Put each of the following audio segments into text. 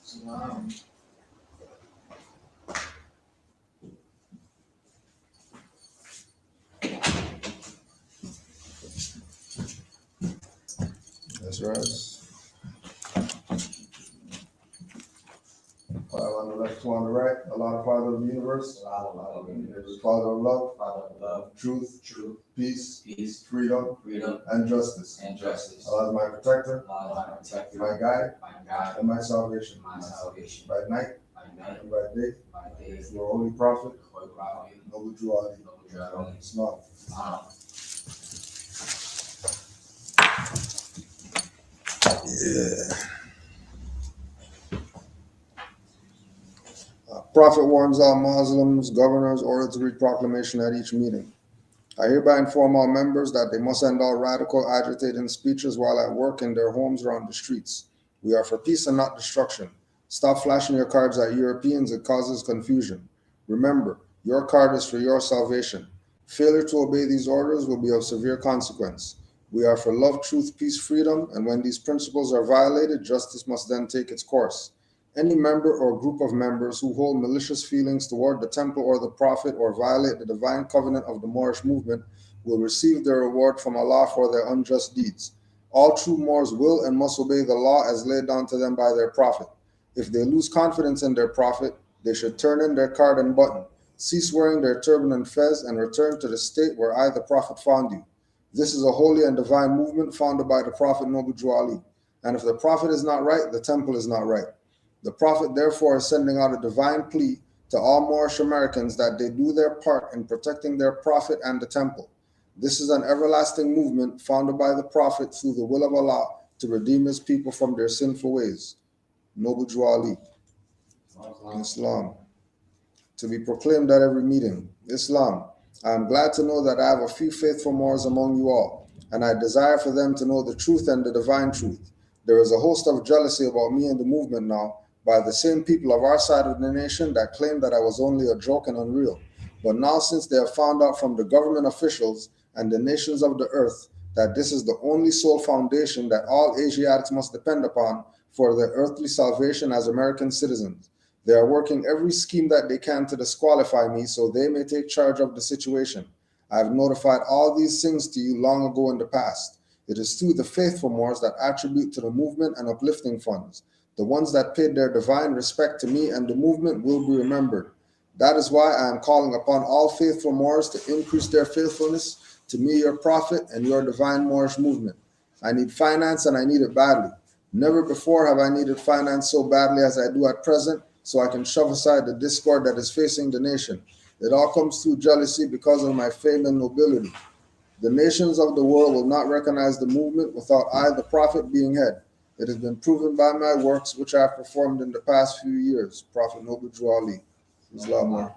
That's right. 5 on the left, 2 on the right. Allah, the Father of the universe. Allah, the universe. Father of love. Father of love. Truth. Truth. Peace. Peace. Freedom. Freedom. And justice. And justice. Allah is my protector. Allah is my protector. My guide. My guide. And my salvation. My salvation. By night. By night. And by day. By day. Your holy prophet. Holy prophet. Noble Jew Ali. Noble Jew Ali. Islam. Yeah. Prophet warns all Muslims, governors, ordered to read proclamation at each meeting. I hereby inform all members that they must end all radical, agitating speeches while at work in their homes or on the streets. We are for peace and not destruction. Stop flashing your cards at Europeans. It causes confusion. Remember, your card is for your salvation. Failure to obey these orders will be of severe consequence. We are for love, truth, peace, freedom, and when these principles are violated, justice must then take its course. Any member or group of members who hold malicious feelings toward the temple or the prophet or violate the divine covenant of the Moorish movement will receive their reward from Allah for their unjust deeds. All true Moors will and must obey the law as laid down to them by their prophet. If they lose confidence in their prophet, they should turn in their card and button, cease wearing their turban and fez, and return to the state where I, the prophet, found you. This is a holy and divine movement founded by the Prophet Noble Jew Ali. And if the prophet is not right, the temple is not right. The Prophet therefore is sending out a divine plea to all Moorish Americans that they do their part in protecting their Prophet and the temple. This is an everlasting movement founded by the Prophet through the will of Allah to redeem his people from their sinful ways. Noble Jew Ali. Islam. To be proclaimed at every meeting. Islam. I am glad to know that I have a few faithful Moors among you all, and I desire for them to know the truth and the divine truth. There is a host of jealousy about me and the movement now, by the same people of our side of the nation that claimed that I was only a joke and unreal. But now, since they have found out from the government officials and the nations of the earth that this is the only sole foundation that all Asiatics must depend upon for their earthly salvation as American citizens, they are working every scheme that they can to disqualify me so they may take charge of the situation. I have notified all these things to you long ago in the past. It is through the faithful Moors that attribute to the movement and uplifting funds. The ones that paid their divine respect to me and the movement will be remembered. That is why I am calling upon all faithful Moors to increase their faithfulness to me, your prophet, and your divine Moorish movement. I need finance and I need it badly. Never before have I needed finance so badly as I do at present, so I can shove aside the discord that is facing the nation. It all comes through jealousy because of my fame and nobility. The nations of the world will not recognize the movement without I, the prophet, being head. It has been proven by my works, which I have performed in the past few years. Prophet Noble Jew Ali. Islam.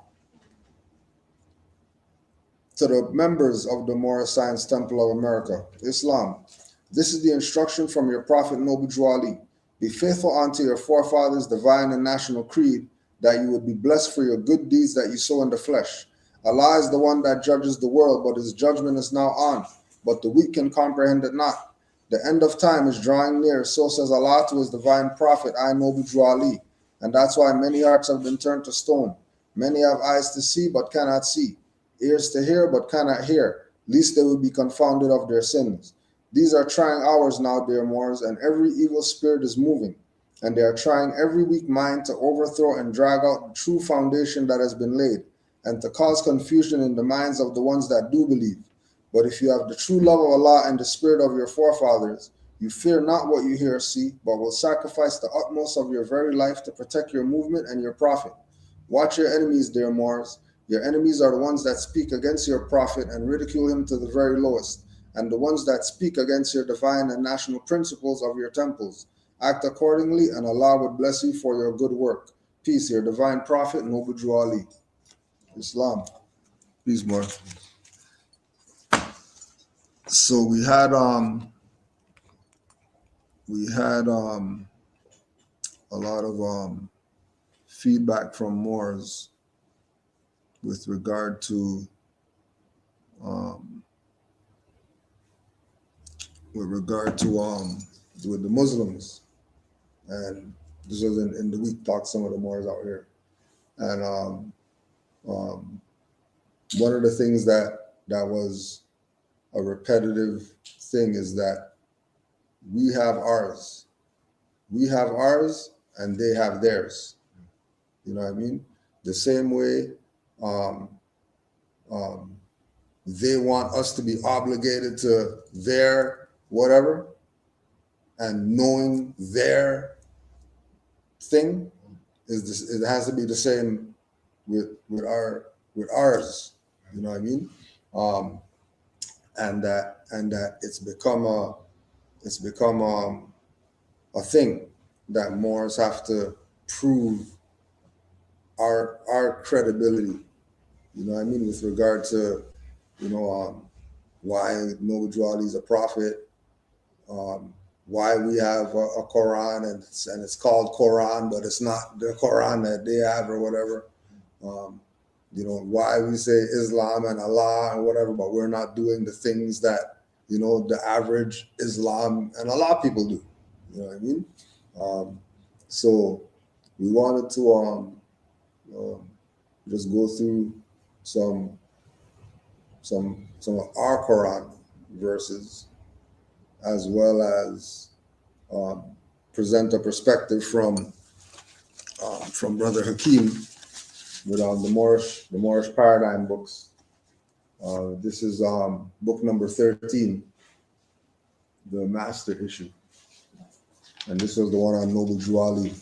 To the members of the Moorish Science Temple of America. Islam. This is the instruction from your Prophet Noble Jew Ali. Be faithful unto your forefathers' divine and national creed, that you would be blessed for your good deeds that you sow in the flesh. Allah is the one that judges the world, but his judgment is now on. But the weak can comprehend it not. The end of time is drawing near, so says Allah to his divine prophet, I, Noble Jew Ali. And that's why many hearts have been turned to stone. Many have eyes to see, but cannot see. Ears to hear, but cannot hear, lest they will be confounded of their sins. These are trying hours now, dear Moors, and every evil spirit is moving. And they are trying every weak mind to overthrow and drag out the true foundation that has been laid, and to cause confusion in the minds of the ones that do believe. But if you have the true love of Allah and the spirit of your forefathers, you fear not what you hear or see, but will sacrifice the utmost of your very life to protect your movement and your prophet. Watch your enemies, dear Moors. Your enemies are the ones that speak against your prophet and ridicule him to the very lowest, and the ones that speak against your divine and national principles of your temples. Act accordingly, and Allah would bless you for your good work. Peace, your divine prophet, Noble Jew Ali. Islam. Peace, more. So we had a lot of feedback from Moors with regard to with the Muslims, and This was in the week talk, some of the Moors out here. And one of the things that was a repetitive thing is that we have ours. We have ours and they have theirs. You know what I mean? The same way they want us to be obligated to their whatever, and knowing their thing is this, it has to be the same with ours. You know what I mean? And that it's become a thing that Moors have to prove our credibility. You know what I mean? With regard to, why Noble Drew Ali is a prophet, why we have a Koran and it's called Koran, but it's not the Koran that they have or whatever. Why we say Islam and Allah and whatever, but we're not doing the things that, the average Islam and Allah people do. You know what I mean? So we wanted to just go through some of our Quran verses, as well as present a perspective from Brother Hakeem with the Moorish paradigm books. This is book number 13, the master issue, and this was the one on Noble Drew Ali.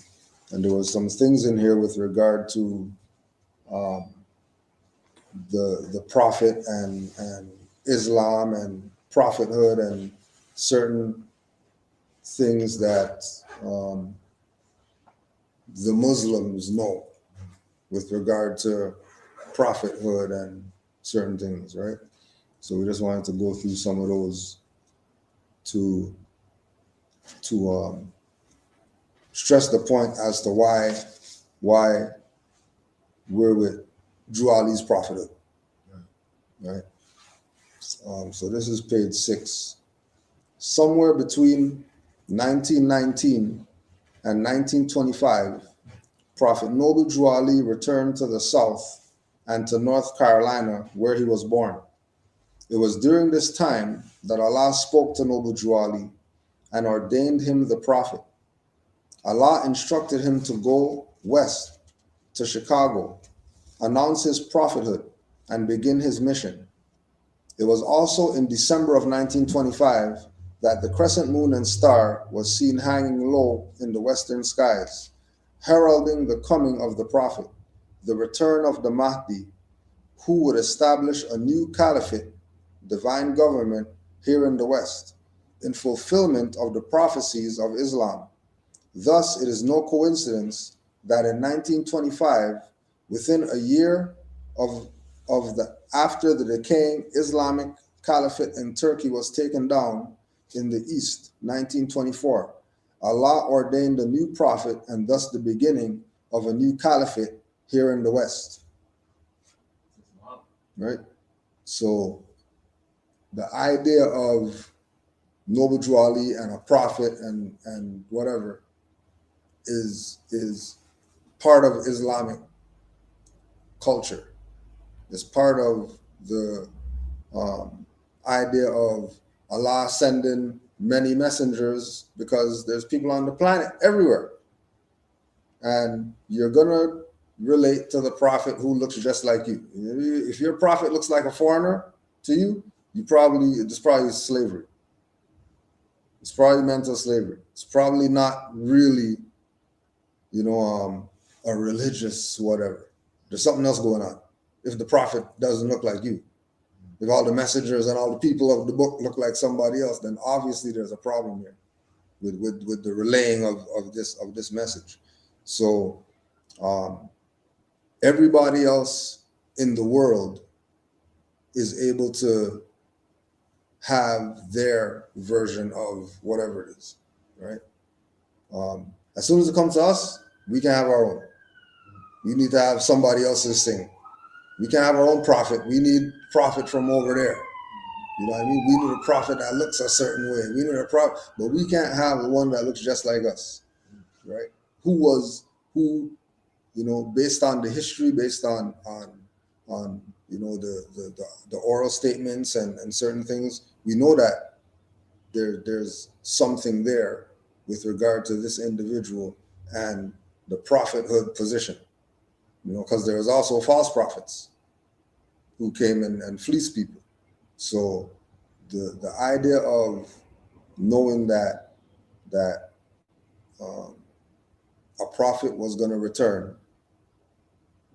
And there was some things in here with regard to the prophet and Islam and prophethood and certain things that the Muslims know with regard to prophethood and certain things, right? So we just wanted to go through some of those to stress the point as to why we're with Drew Ali's prophethood, right? So this is page 6. Somewhere between 1919 and 1925, Prophet Noble Drew Ali returned to the South and to North Carolina, where he was born. It was during this time that Allah spoke to Noble Drew Ali and ordained him the prophet. Allah instructed him to go west to Chicago, announce his prophethood, and begin his mission. It was also in December of 1925 that the crescent moon and star was seen hanging low in the western skies, heralding the coming of the prophet, the return of the Mahdi, who would establish a new caliphate, divine government here in the West, in fulfillment of the prophecies of Islam. Thus, it is no coincidence that in 1925, within a year after the decaying Islamic caliphate in Turkey was taken down in the East, 1924, Allah ordained a new prophet and thus the beginning of a new caliphate here in the West. Right? So the idea of Noble Drew Ali and a prophet and whatever is part of Islamic culture. It's part of the idea of Allah sending many messengers, because there's people on the planet everywhere. And you're going to relate to the prophet who looks just like you. If your prophet looks like a foreigner to you, it's probably slavery. It's probably mental slavery. It's probably not really, a religious whatever. There's something else going on. If the prophet doesn't look like you, if all the messengers and all the people of the book look like somebody else, then obviously there's a problem here with the relaying of this message. So everybody else in the world is able to have their version of whatever it is, right? As soon as it comes to us, we can have our own. We need to have somebody else's thing. We can have our own prophet. We need prophet from over there. You know what I mean? We need a prophet that looks a certain way. We need a prophet, but we can't have one that looks just like us, right? who, based on the history, based on the oral statements and certain things, we know that there's something there with regard to this individual and the prophethood position, because there was also false prophets who came and fleeced people. So the idea of knowing that a prophet was going to return,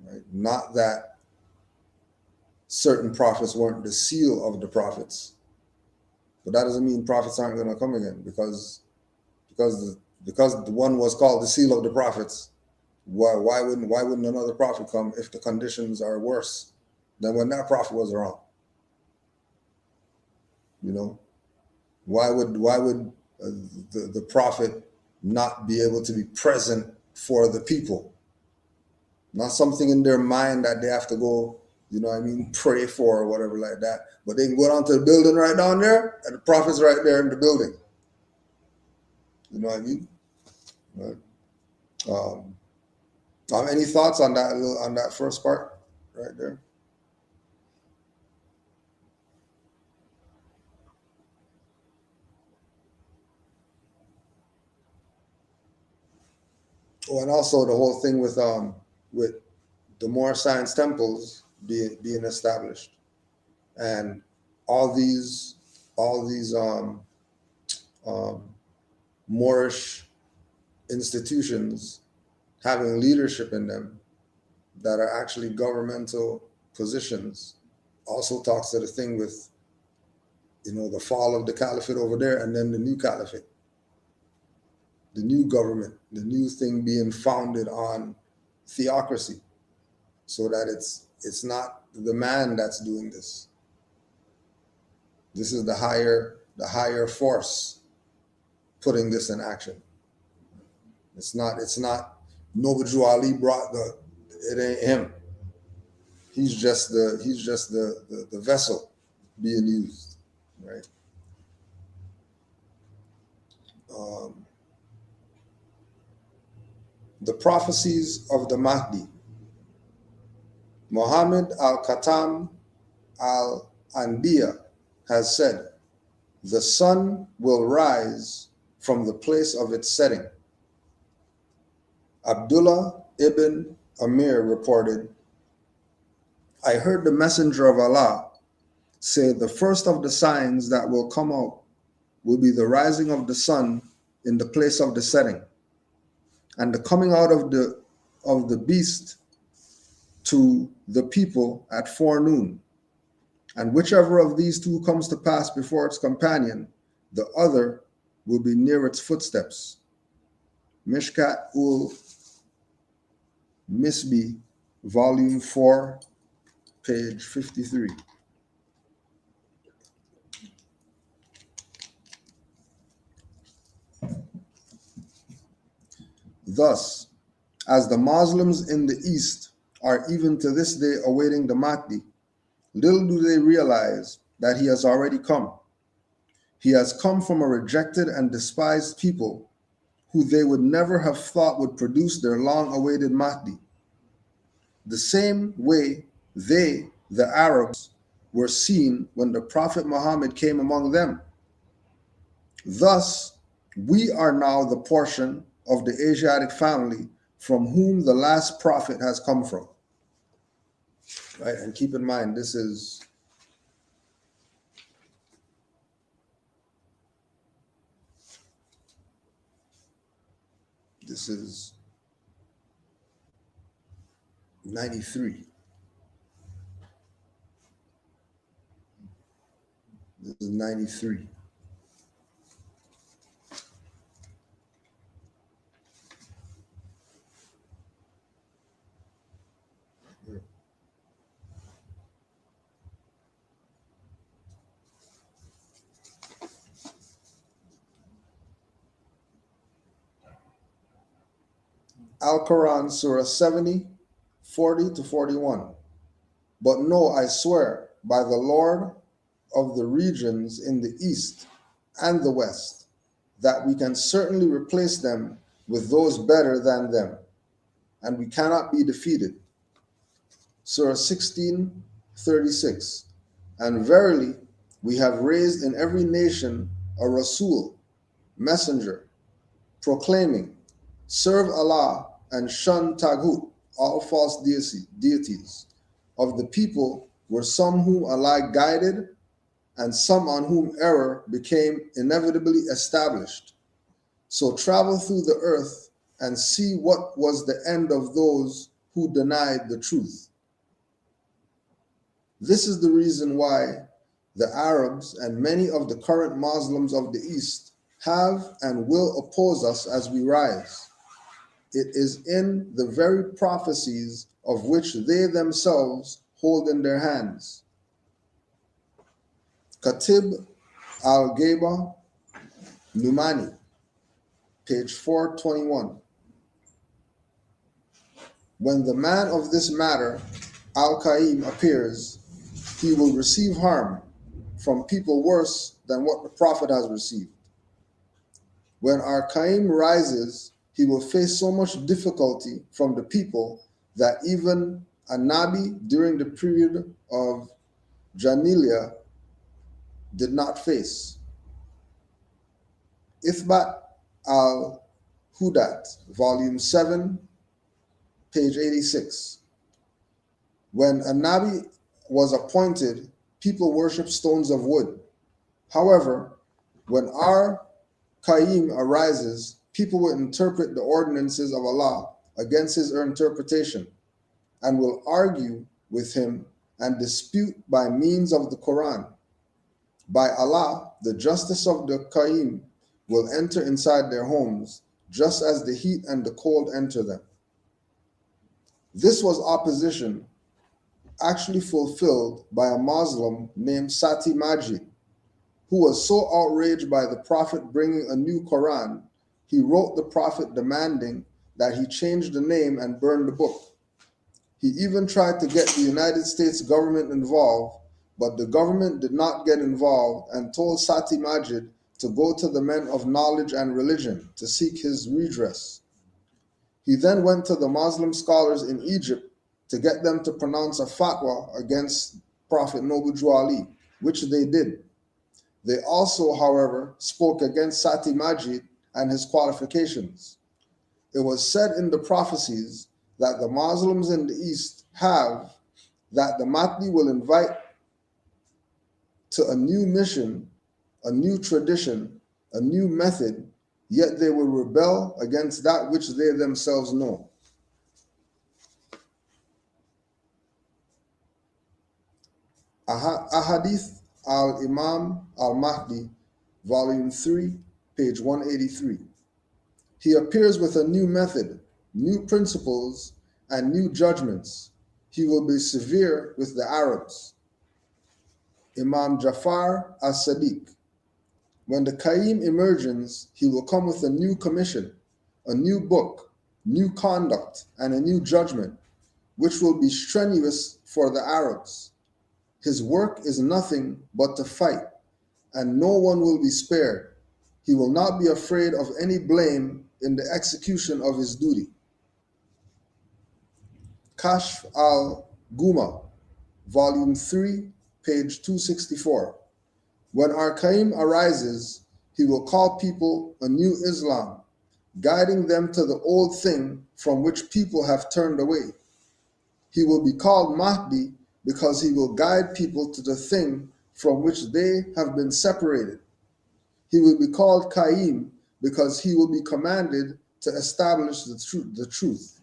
right? Not that certain prophets weren't the seal of the prophets, but that doesn't mean prophets aren't going to come again, because the one was called the seal of the prophets. Why wouldn't another prophet come if the conditions are worse than when that prophet was around? Why would the prophet not be able to be present for the people? Not something in their mind that they have to go, pray for or whatever like that. But they can go down to the building right down there, and the prophet's right there in the building. You know what I mean? Right. Any thoughts on that first part right there? Oh, and also the whole thing with the Moorish science temples being established, and all these Moorish institutions having leadership in them that are actually governmental positions, also talks to the thing with the fall of the caliphate over there, and then the new caliphate, the new government, the new thing being founded on theocracy, so that it's not the man that's doing this. This is the higher force putting this in action. It's not Nobuju Ali it ain't him. He's just the vessel being used, right? The prophecies of the Mahdi. Muhammad al-Khatam al-Anbiya has said, the sun will rise from the place of its setting. Abdullah ibn Amir reported, I heard the messenger of Allah say, the first of the signs that will come out will be the rising of the sun in the place of the setting, and the coming out of the beast to the people at forenoon. And whichever of these two comes to pass before its companion, the other will be near its footsteps. Mishkat ul Misbi, Volume 4, page 53. Thus, as the Muslims in the East are even to this day awaiting the Mahdi, little do they realize that he has already come. He has come from a rejected and despised people who they would never have thought would produce their long-awaited Mahdi. The same way they, the Arabs, were seen when the Prophet Muhammad came among them. Thus, we are now the portion of the Asiatic family from whom the last prophet has come from. Right? And keep in mind, this is This is 93. This is 93. Al-Quran, Surah 70, 40 to 41. But no, I swear by the Lord of the regions in the east and the west, that we can certainly replace them with those better than them, and we cannot be defeated. Surah 16:36. And verily, we have raised in every nation a Rasul, messenger, proclaiming, serve Allah and shun Taghut, all false deities. Of the people were some whom Allah guided, and some on whom error became inevitably established. So travel through the earth and see what was the end of those who denied the truth. This is the reason why the Arabs and many of the current Muslims of the East have and will oppose us as we rise. It is in the very prophecies of which they themselves hold in their hands. Khatib al-Ghaiba Numani, page 421. When the man of this matter, Al-Qaim, appears, he will receive harm from people worse than what the Prophet has received. When Al-Qaim rises, he will face so much difficulty from the people that even a Nabi during the period of Jahiliyyah did not face. Ithbat al-Hudat, volume 7, page 86. When a Nabi was appointed, people worshiped stones of wood. However, when our Qayyim arises, people will interpret the ordinances of Allah against his interpretation and will argue with him and dispute by means of the Koran. By Allah, the justice of the Qayyim will enter inside their homes, just as the heat and the cold enter them. This was opposition actually fulfilled by a Muslim named Sati Majid, who was so outraged by the Prophet bringing a new Quran, he wrote the Prophet demanding that he change the name and burn the book. He even tried to get the United States government involved, but the government did not get involved and told Sati Majid to go to the men of knowledge and religion to seek his redress. He then went to the Muslim scholars in Egypt to get them to pronounce a fatwa against Prophet Noble Jew Ali, which they did. They also, however, spoke against Sati Majid and his qualifications. It was said in the prophecies that the Muslims in the East have that the Mahdi will invite to a new mission, a new tradition, a new method, yet they will rebel against that which they themselves know. Ahadith al-Imam al-Mahdi, volume 3, page 183. He appears with a new method, new principles, and new judgments. He will be severe with the Arabs. Imam Jafar as-Sadiq. When the Qayyim emerges, he will come with a new commission, a new book, new conduct, and a new judgment, which will be strenuous for the Arabs. His work is nothing but to fight, and no one will be spared. He will not be afraid of any blame in the execution of his duty. Kashf al-Guma, volume 3, page 264. When Ar-Qaim arises, he will call people a new Islam, guiding them to the old thing from which people have turned away. He will be called Mahdi because he will guide people to the thing from which they have been separated. He will be called Qayyim because he will be commanded to establish the truth.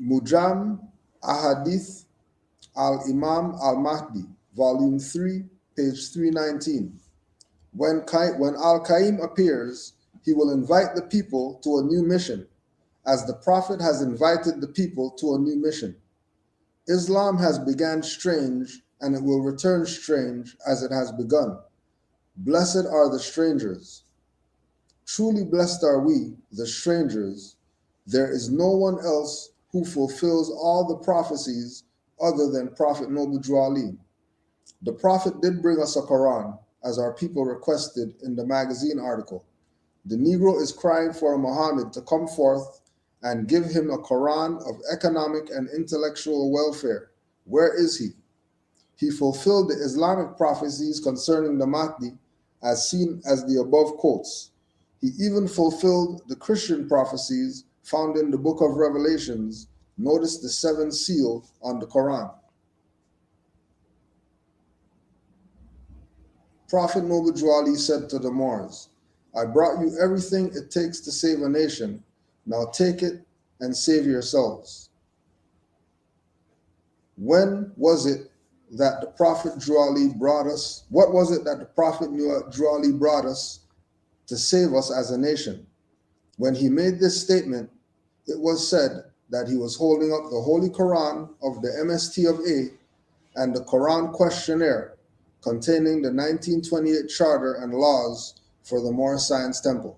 Mujam Ahadith al-Imam al-Mahdi, volume 3, page 319. When Al-Qaim appears, he will invite the people to a new mission, as the Prophet has invited the people to a new mission. Islam has begun strange, and it will return strange as it has begun. Blessed are the strangers. Truly blessed are we, the strangers. There is no one else who fulfills all the prophecies other than Prophet Noble Jew Ali. The Prophet did bring us a Quran, as our people requested in the magazine article, The Negro is crying for Muhammad to come forth and give him a Quran of economic and intellectual welfare. Where is he? He fulfilled the Islamic prophecies concerning the Mahdi as seen as the above quotes. He even fulfilled the Christian prophecies found in the book of Revelations. Notice the seventh seal on the Quran. Prophet Noble Juali said to the Moors, I brought you everything it takes to save a nation. Now take it and save yourselves. When was it that the Prophet Juali brought us? What was it that the Prophet Juali brought us to save us as a nation? When he made this statement, it was said that he was holding up the Holy Quran of the MST of A and the Quran questionnaire containing the 1928 Charter and laws for the Moorish Science Temple.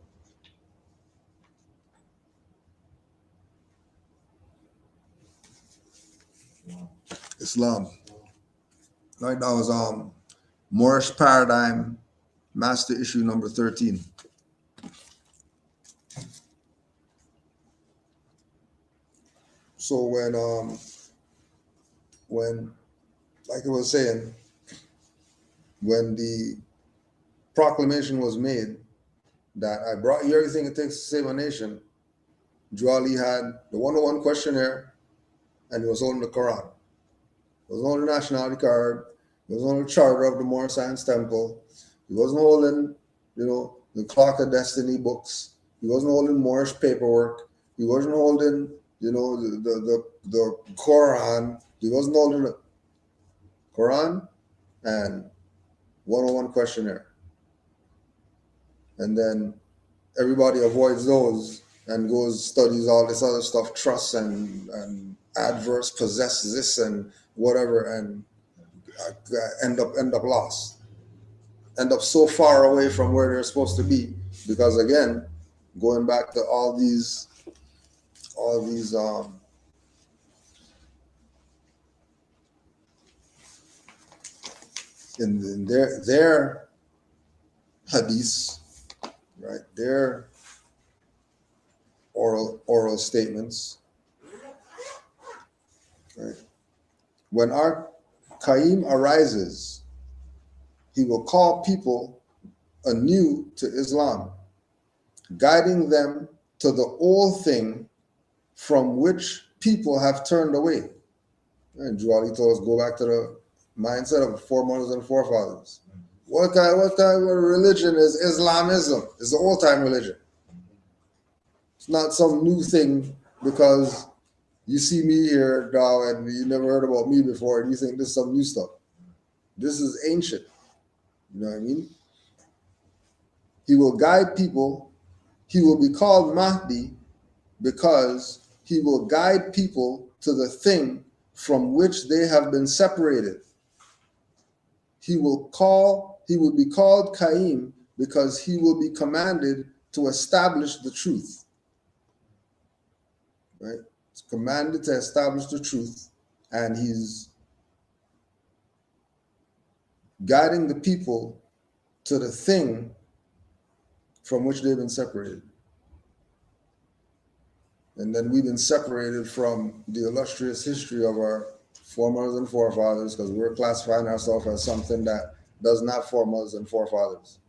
Islam. Right, that was Moorish Paradigm, Master Issue number 13. So when, like I was saying, when the proclamation was made that I brought you everything it takes to save a nation, Juali had the 101 questionnaire and he was holding the Quran. He was holding the nationality card. He was holding the charter of the Moorish Science Temple. He wasn't holding, the Clock of Destiny books. He wasn't holding Moorish paperwork. He wasn't holding, the Koran. He wasn't holding the Quran and 101 questionnaire. And then everybody avoids those and goes studies all this other stuff, trust and adverse, possess this and whatever, and end up lost. End up so far away from where they're supposed to be, because again, going back to all these in their hadiths, right? Their oral statements, right? When our Qaim arises, he will call people anew to Islam, guiding them to the old thing from which people have turned away. And Juali told us, go back to the mindset of foremothers and forefathers. What kind of religion is Islamism? It's the old-time religion. It's not some new thing because you see me here now and you never heard about me before and you think this is some new stuff. This is ancient. You know what I mean? He will guide people. He will be called Mahdi because he will guide people to the thing from which they have been separated. He will be called Qaim because he will be commanded to establish the truth. Right? He's commanded to establish the truth, and he's guiding the people to the thing from which they've been separated. And then we've been separated from the illustrious history of our foremothers and forefathers because we're classifying ourselves as something that doesn't have foremothers and forefathers.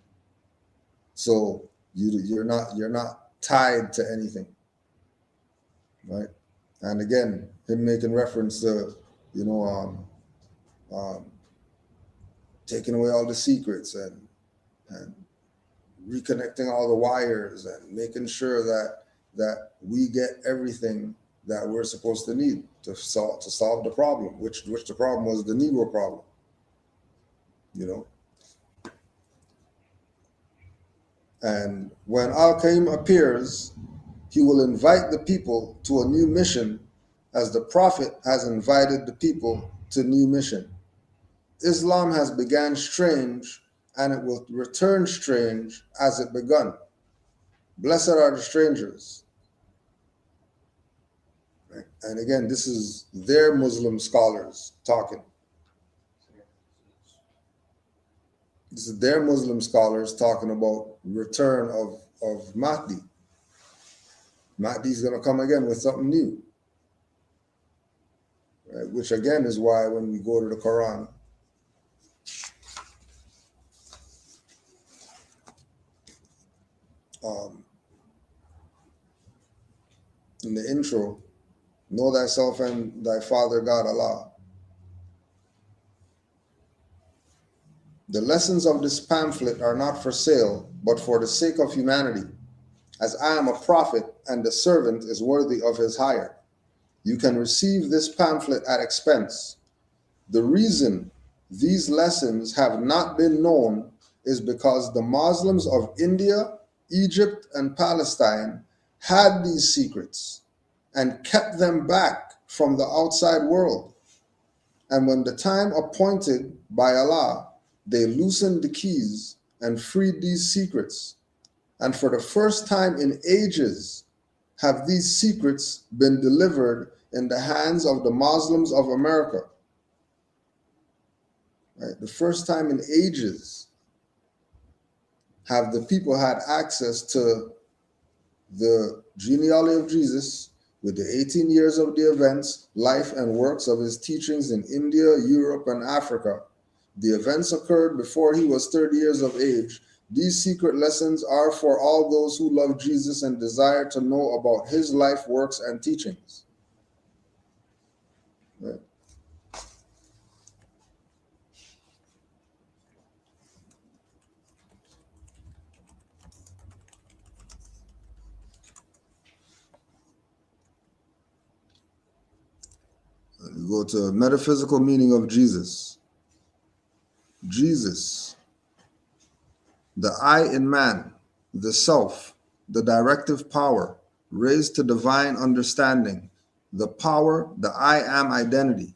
So you're not tied to anything, right? And again, him making reference to taking away all the secrets and reconnecting all the wires and making sure that we get everything that we're supposed to need to solve the problem, which the problem was the Negro problem. And when Al-Qaim appears, he will invite the people to a new mission as the Prophet has invited the people to new mission. Islam has begun strange and it will return strange as it begun. Blessed are the strangers. Right? And again, this is their Muslim scholars talking. This is their Muslim scholars talking about return of Mahdi. Mahdi is going to come again with something new, right? Which again is why when we go to the Quran, in the intro, know thyself and thy father God Allah. The lessons of this pamphlet are not for sale, but for the sake of humanity, as I am a prophet and the servant is worthy of his hire. You can receive this pamphlet at expense. The reason these lessons have not been known is because the Muslims of India, Egypt, and Palestine had these secrets and kept them back from the outside world. And when the time appointed by Allah, they loosened the keys and freed these secrets. And for the first time in ages, have these secrets been delivered in the hands of the Muslims of America. Right? The first time in ages have the people had access to the genealogy of Jesus with the 18 years of the events, life, and works of his teachings in India, Europe, and Africa. The events occurred before he was 30 years of age. These secret lessons are for all those who love Jesus and desire to know about his life, works, and teachings. Right. You go to metaphysical meaning of Jesus. Jesus, the I in man, the self, the directive power, raised to divine understanding, the power, the I am identity.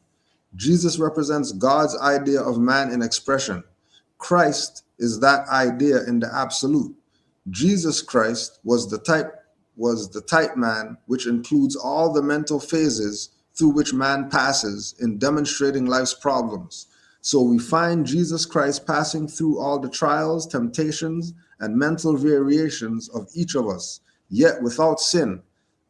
Jesus represents God's idea of man in expression. Christ is that idea in the absolute. Jesus Christ was the type man, which includes all the mental phases through which man passes in demonstrating life's problems. So we find Jesus Christ passing through all the trials, temptations, and mental variations of each of us, yet without sin.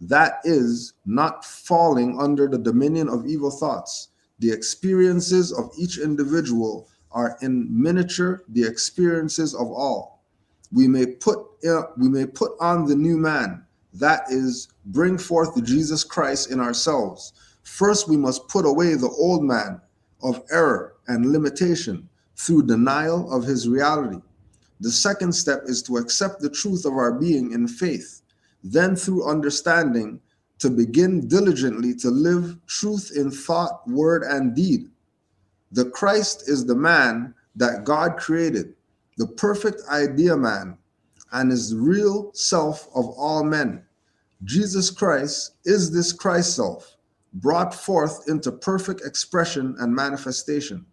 That is, not falling under the dominion of evil thoughts. The experiences of each individual are in miniature the experiences of all. We may put on the new man, that is, bring forth the Jesus Christ in ourselves. First, we must put away the old man of error and limitation through denial of his reality. The second step is to accept the truth of our being in faith. Then, through understanding, to begin diligently to live truth in thought, word, and deed. The Christ is the man that God created, the perfect idea man, and is the real self of all men. Jesus Christ is this Christ self, brought forth into perfect expression and manifestation.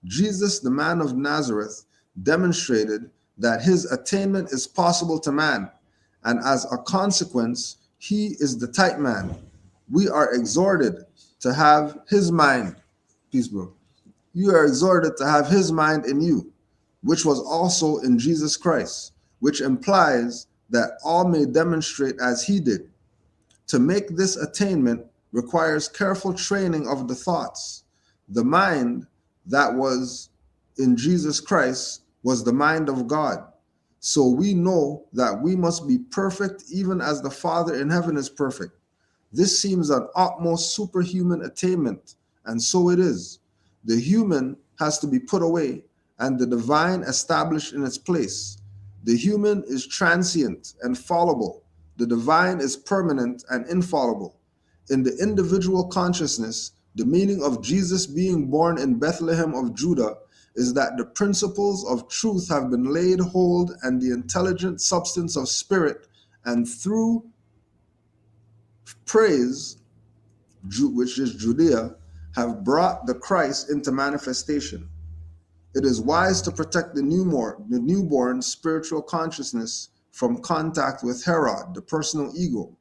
Jesus, the man of Nazareth, demonstrated that his attainment is possible to man, and as a consequence, he is the type man. We are exhorted to have his mind. Peace, bro. You are exhorted to have his mind in you, which was also in Jesus Christ, which implies that all may demonstrate as he did. To make this attainment requires careful training of the thoughts. The mind that was in Jesus Christ was the mind of God. So we know that we must be perfect even as the Father in heaven is perfect. This seems an utmost superhuman attainment, and so it is. The human has to be put away and the divine established in its place. The human is transient and fallible. The divine is permanent and infallible. In the individual consciousness, the meaning of Jesus being born in Bethlehem of Judah is that the principles of truth have been laid hold and the intelligent substance of spirit, and through praise, which is Judea, have brought the Christ into manifestation. It is wise to protect the newborn spiritual consciousness from contact with Herod, the personal ego.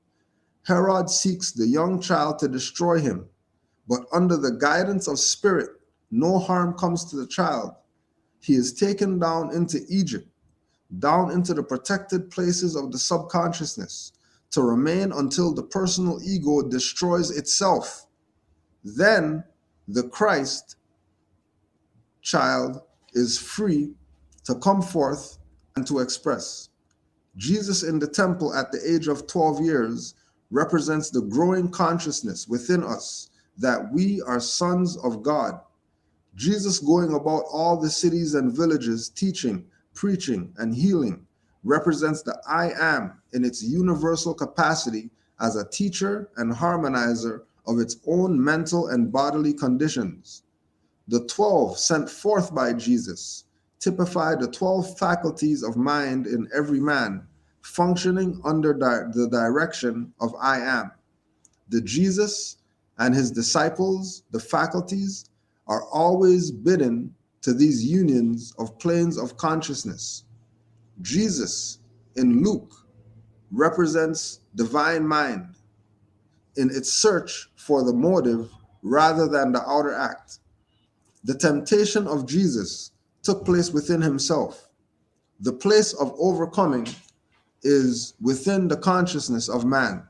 Herod seeks the young child to destroy him, but under the guidance of spirit, no harm comes to the child. He is taken down into Egypt. down into the protected places of the subconsciousness to remain until the personal ego destroys itself. Then the Christ child is free to come forth and to express. Jesus in the temple at the age of 12 years represents the growing consciousness within us that we are sons of God. Jesus going about all the cities and villages teaching, preaching, and healing represents the I am in its universal capacity as a teacher and harmonizer of its own mental and bodily conditions. The 12 sent forth by Jesus typify the 12 faculties of mind in every man, functioning under the direction of I am. The Jesus and his disciples, the faculties, are always bidden to these unions of planes of consciousness. Jesus in Luke represents divine mind in its search for the motive rather than the outer act. The temptation of Jesus took place within himself. The place of overcoming is within the consciousness of man.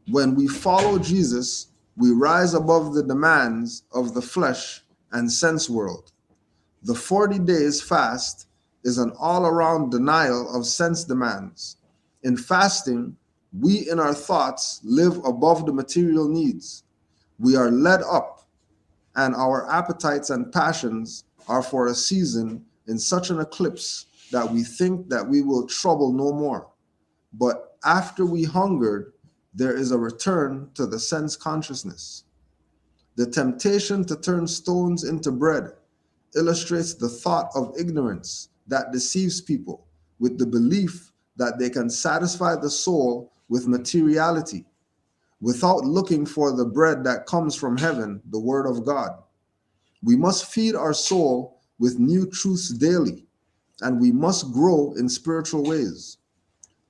When we follow Jesus, we rise above the demands of the flesh and sense world. The 40 days fast is an all-around denial of sense demands. In fasting, we in our thoughts live above the material needs. We are led up, and our appetites and passions are for a season in such an eclipse that we think that we will trouble no more. But after we hungered, there is a return to the sense consciousness. The temptation to turn stones into bread illustrates the thought of ignorance that deceives people with the belief that they can satisfy the soul with materiality without looking for the bread that comes from heaven, the word of God. We must feed our soul with new truths daily, and we must grow in spiritual ways.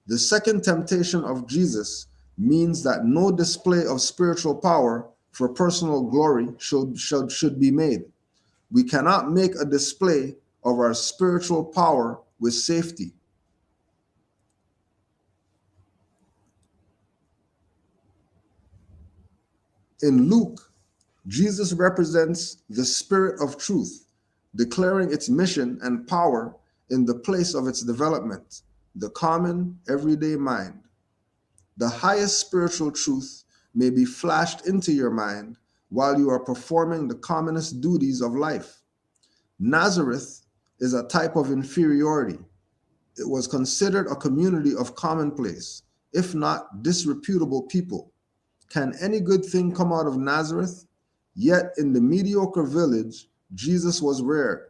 The second temptation of Jesus means that no display of spiritual power for personal glory should be made. We cannot make a display of our spiritual power with safety. In Luke, Jesus represents the spirit of truth, declaring its mission and power in the place of its development, the common everyday mind. The highest spiritual truth may be flashed into your mind while you are performing the commonest duties of life. Nazareth is a type of inferiority. It was considered a community of commonplace, if not disreputable people. Can any good thing come out of Nazareth? Yet in the mediocre village, Jesus was rare,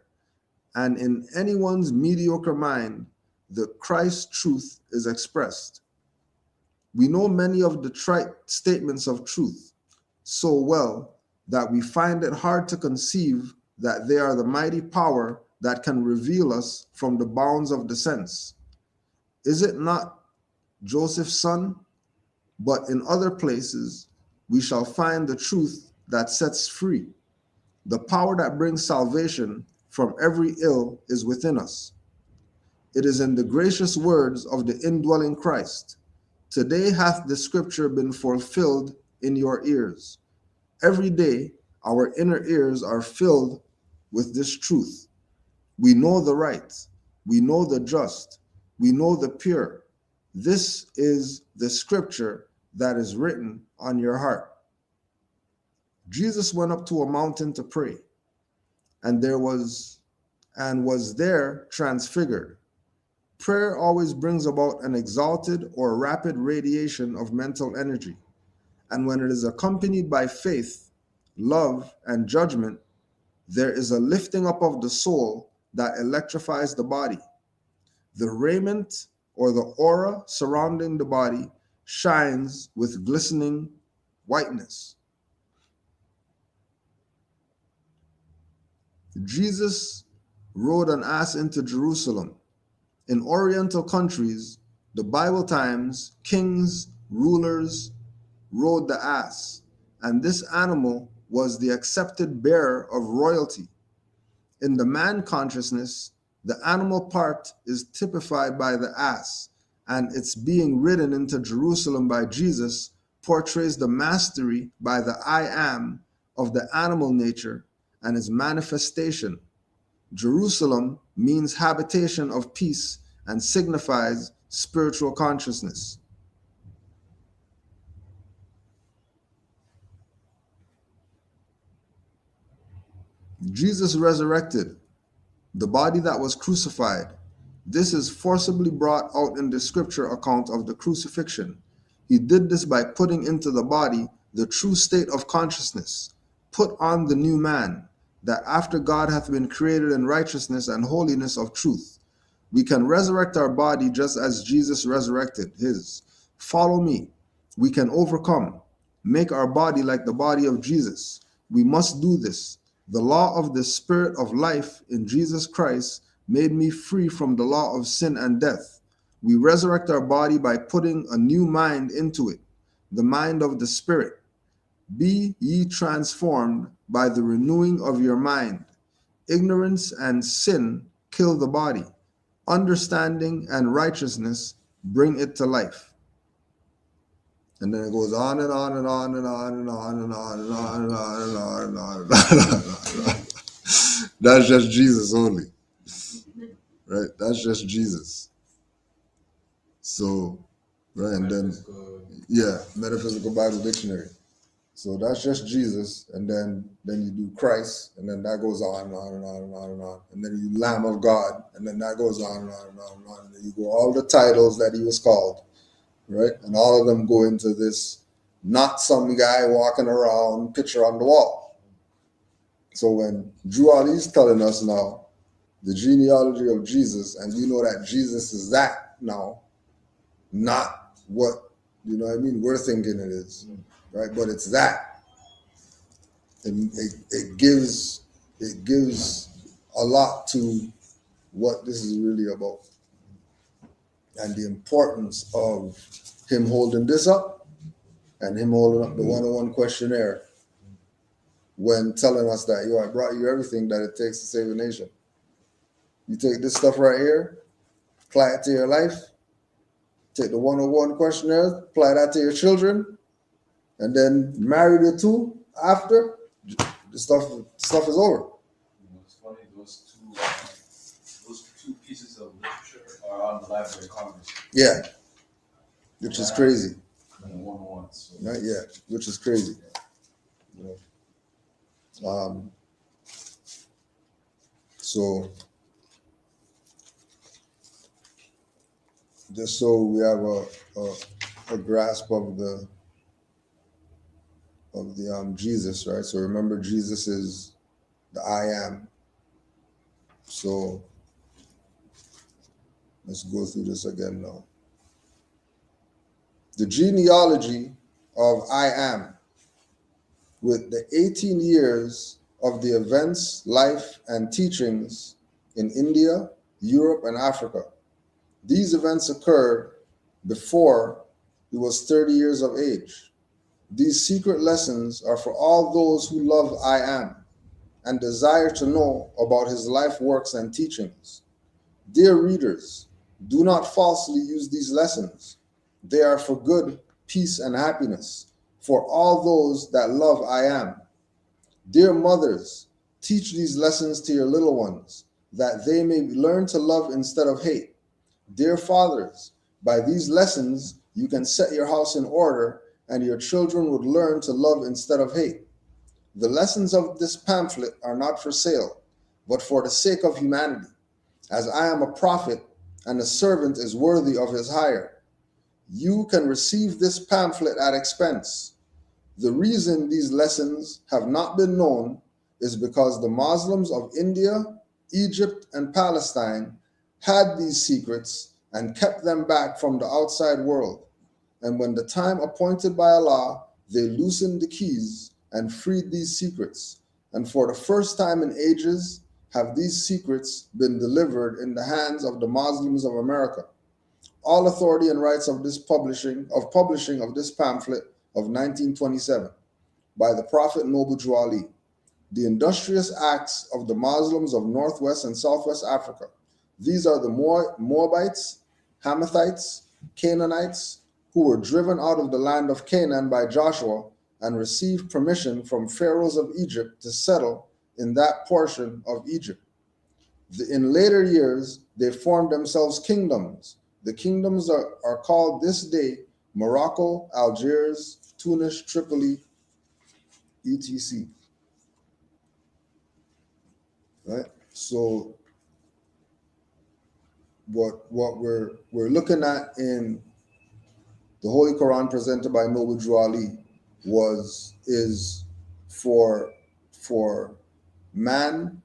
and in anyone's mediocre mind, the Christ truth is expressed. We know many of the trite statements of truth so well that we find it hard to conceive that they are the mighty power that can reveal us from the bounds of the sense. Is it not Joseph's son? But in other places, we shall find the truth that sets free. The power that brings salvation from every ill is within us. It is in the gracious words of the indwelling Christ. Today hath the scripture been fulfilled in your ears. Every day, our inner ears are filled with this truth. We know the right, we know the just, we know the pure. This is the scripture that is written on your heart. Jesus went up to a mountain to pray, and was there transfigured. Prayer always brings about an exalted or rapid radiation of mental energy, and when it is accompanied by faith, love, and judgment, there is a lifting up of the soul that electrifies the body. The raiment or the aura surrounding the body shines with glistening whiteness. Jesus rode an ass into Jerusalem. In Oriental countries, the Bible times, kings, rulers rode the ass, and this animal was the accepted bearer of royalty. In the man consciousness, The animal part is typified by the ass, and its being ridden into Jerusalem by Jesus portrays the mastery by the I am of the animal nature and its manifestation. Jerusalem means habitation of peace and signifies spiritual consciousness. Jesus resurrected, the body that was crucified. This is forcibly brought out in the scripture account of the crucifixion. He did this by putting into the body the true state of consciousness. Put on the new man, that after God hath been created in righteousness and holiness of truth. We can resurrect our body just as Jesus resurrected his. Follow me. We can overcome. Make our body like the body of Jesus. We must do this. The law of the Spirit of life in Jesus Christ made me free from the law of sin and death. We resurrect our body by putting a new mind into it, the mind of the Spirit. Be ye transformed by the renewing of your mind. Ignorance and sin kill the body. Understanding and righteousness bring it to life. And then it goes on and on and on and on and on and on and on and on and on and on and on. That's just Jesus only. Right? That's just Jesus. So, right, and then, yeah, Metaphysical Bible Dictionary. So that's just Jesus, and then you do Christ, and then that goes on and on and on and on and on. And then you Lamb of God, and then that goes on and on and on and on. And then you go all the titles that he was called. Right? And all of them go into this, not some guy walking around, picture on the wall. So when Drew Ali's telling us now the genealogy of Jesus, and you know that Jesus is that now, not what, you know what I mean, we're thinking it is, right? But it's that. And it gives a lot to what this is really about. And the importance of him holding this up and him holding up the 101 questionnaire when telling us that, yo, I brought you everything that it takes to save a nation. You take this stuff right here, apply it to your life, take the 101 questionnaire, apply that to your children, and then marry the two after, the stuff is over. It's funny, those two pieces of literature are on the Library of Congress. Yeah, which is crazy. And 101. So. Right? Yeah, which is crazy. You know? So just so we have a grasp of the Jesus, right? So remember, Jesus is the I am. So let's go through this again now. The genealogy of I am, with the 18 years of the events, life, and teachings in India, Europe, and Africa. These events occurred before he was 30 years of age. These secret lessons are for all those who love I am and desire to know about his life works and teachings. Dear readers, do not falsely use these lessons. They are for good, peace, and happiness for all those that love I am. Dear mothers, teach these lessons to your little ones, that they may learn to love instead of hate. Dear fathers, by these lessons you can set your house in order, and your children would learn to love instead of hate. The lessons of this pamphlet are not for sale, but for the sake of humanity, as I am a prophet, and a servant is worthy of his hire. You can receive this pamphlet at expense. The reason these lessons have not been known is because the Muslims of India, Egypt, and Palestine had these secrets and kept them back from the outside world. And when the time appointed by Allah, they loosened the keys and freed these secrets. And for the first time in ages, have these secrets been delivered in the hands of the Muslims of America. All authority and rights of this publishing of this pamphlet of 1927 by the Prophet Noble Drew Ali. The industrious acts of the Muslims of Northwest and Southwest Africa, These are the Moabites, Hamathites, Canaanites, who were driven out of the land of Canaan by Joshua and received permission from pharaohs of Egypt to settle in that portion of Egypt. In later years, they formed themselves kingdoms. The kingdoms are called this day Morocco, Algiers, Tunis, Tripoli, etc. Right? So what we're looking at in the Holy Quran presented by Mawuju Ali is for man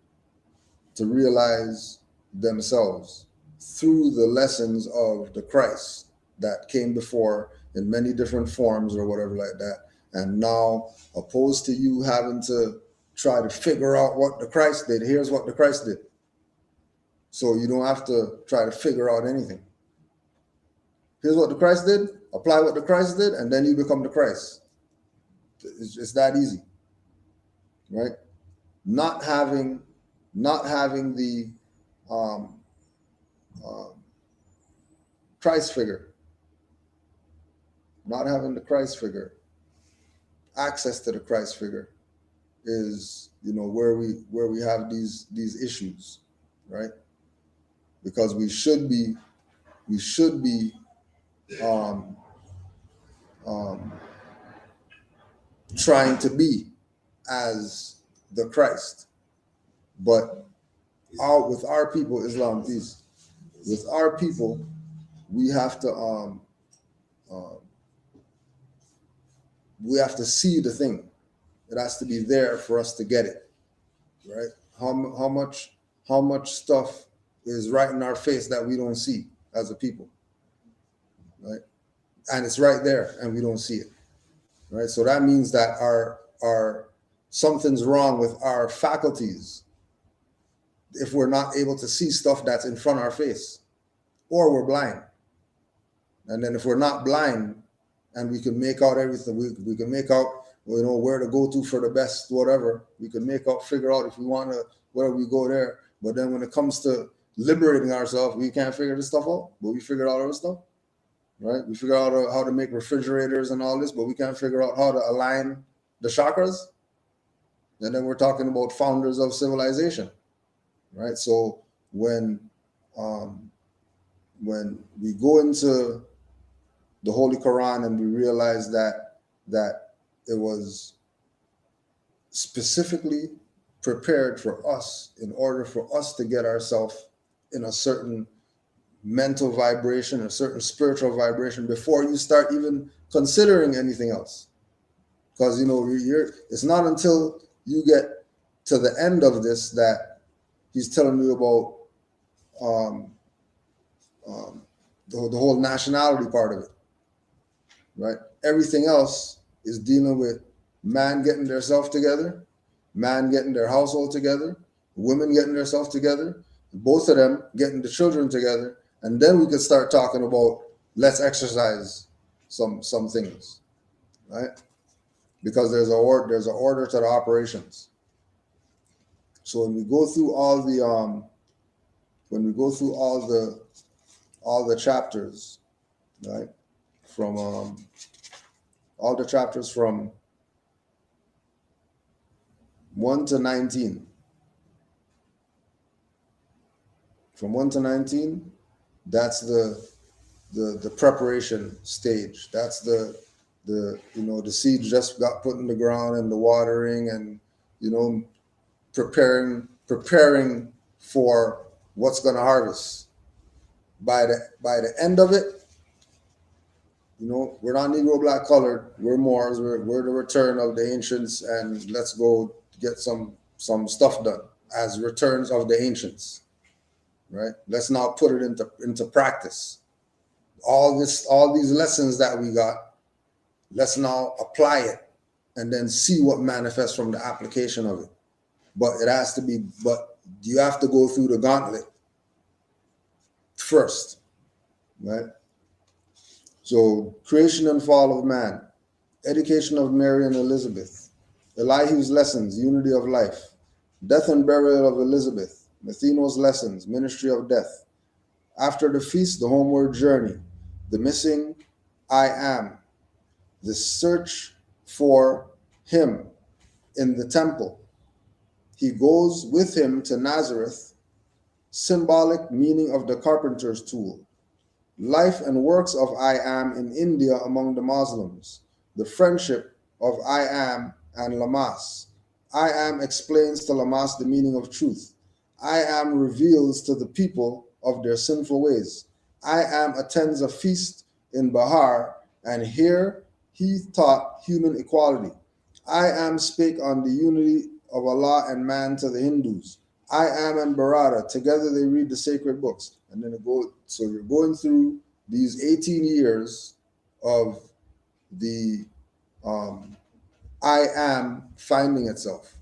to realize themselves through the lessons of the Christ that came before in many different forms or whatever like that. And now, opposed to you having to try to figure out what the Christ did, here's what the Christ did. So you don't have to try to figure out anything. Here's what the Christ did, apply what the Christ did, and then you become the Christ. It's that easy, right? Not having the Christ figure, not having the Christ figure, access to the Christ figure is, where we have these issues, right? Because we should be trying to be as the Christ, but with our people, Islam, please, with our people, we have to see the thing. It has to be there for us to get it, right? How much stuff is right in our face that we don't see as a people, right? And it's right there, and we don't see it, right? So that means that our something's wrong with our faculties if we're not able to see stuff that's in front of our face, or we're blind. And then if we're not blind and we can make out everything, we can make out, where to go to for the best, whatever. We can figure out if we want to, where we go there. But then when it comes to liberating ourselves, we can't figure this stuff out, but we figured out our stuff, right? We figure out how to make refrigerators and all this, but we can't figure out how to align the chakras. And then we're talking about founders of civilization, right? So when we go into the Holy Quran and we realize that it was specifically prepared for us in order for us to get ourselves in a certain mental vibration, a certain spiritual vibration before you start even considering anything else. Because it's not until you get to the end of this that he's telling you about the whole nationality part of it, right? Everything else is dealing with man getting themselves together, man getting their household together, women getting themselves together, both of them getting the children together, and then we could start talking about let's exercise some things, right? Because there's an order to the operations. So when we go through all the chapters, right, from all the chapters from 1 to 19. From 1 to 19, that's the preparation stage. That's the seeds just got put in the ground and the watering and preparing for what's going to harvest. By the end of it, we're not Negro black colored. We're Moors. We're the return of the ancients, and let's go get some stuff done as returns of the ancients, right? Let's now put it into practice. All these lessons that we got, let's now apply it and then see what manifests from the application of it. But you have to go through the gauntlet first, right? So creation and fall of man, education of Mary and Elizabeth, Elihu's lessons, unity of life, death and burial of Elizabeth, Matheno's lessons, ministry of death, After the feast, the homeward journey, the missing I am, the search for him in the temple. He goes with him to Nazareth, symbolic meaning of the carpenter's tool. Life and works of I am in India among the Muslims. The friendship of I am and Lamas. I am explains to Lamas the meaning of truth. I am reveals to the people of their sinful ways. I am attends a feast in Bahar, and here he taught human equality. I am spake on the unity of Allah and man to the Hindus. I am and Barada, together they read the sacred books. And then it goes, so you're going through these 18 years of the I am finding itself.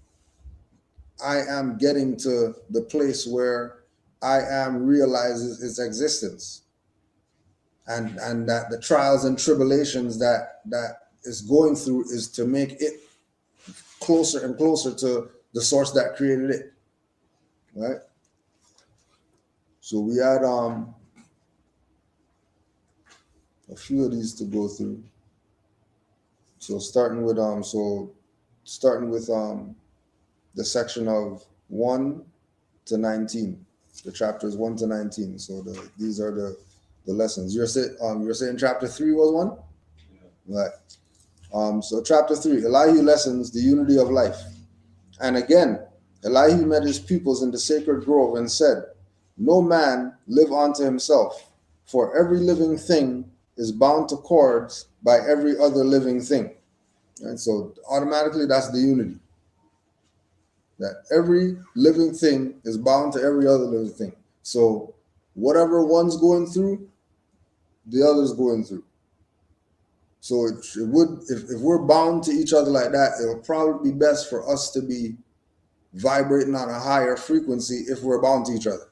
I am getting to the place where I am realizes its existence. And that the trials and tribulations that is going through is to make it closer and closer to the source that created it. Right? So we had a few of these to go through. So starting with the section of 1 to 19, the chapters 1 to 19. So these are the lessons. You're saying chapter 3 was one? Yeah. Right. So chapter 3, Elihu lessons the unity of life. And again, Elihu met his pupils in the sacred grove and said, no man live unto himself, for every living thing is bound to cords by every other living thing. And so automatically that's the unity. That every living thing is bound to every other living thing. So whatever one's going through, the other's going through. So it would, if we're bound to each other like that, it'll probably be best for us to be vibrating on a higher frequency if we're bound to each other.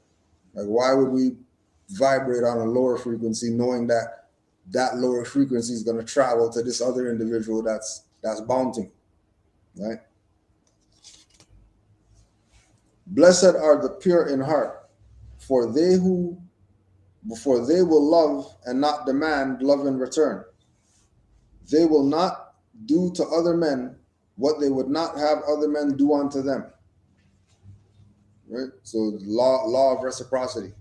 Like, why would we vibrate on a lower frequency knowing that that lower frequency is going to travel to this other individual that's bound to me, right? Blessed are the pure in heart, for they will love and not demand love in return. They will not do to other men what they would not have other men do unto them. Right? So law of reciprocity,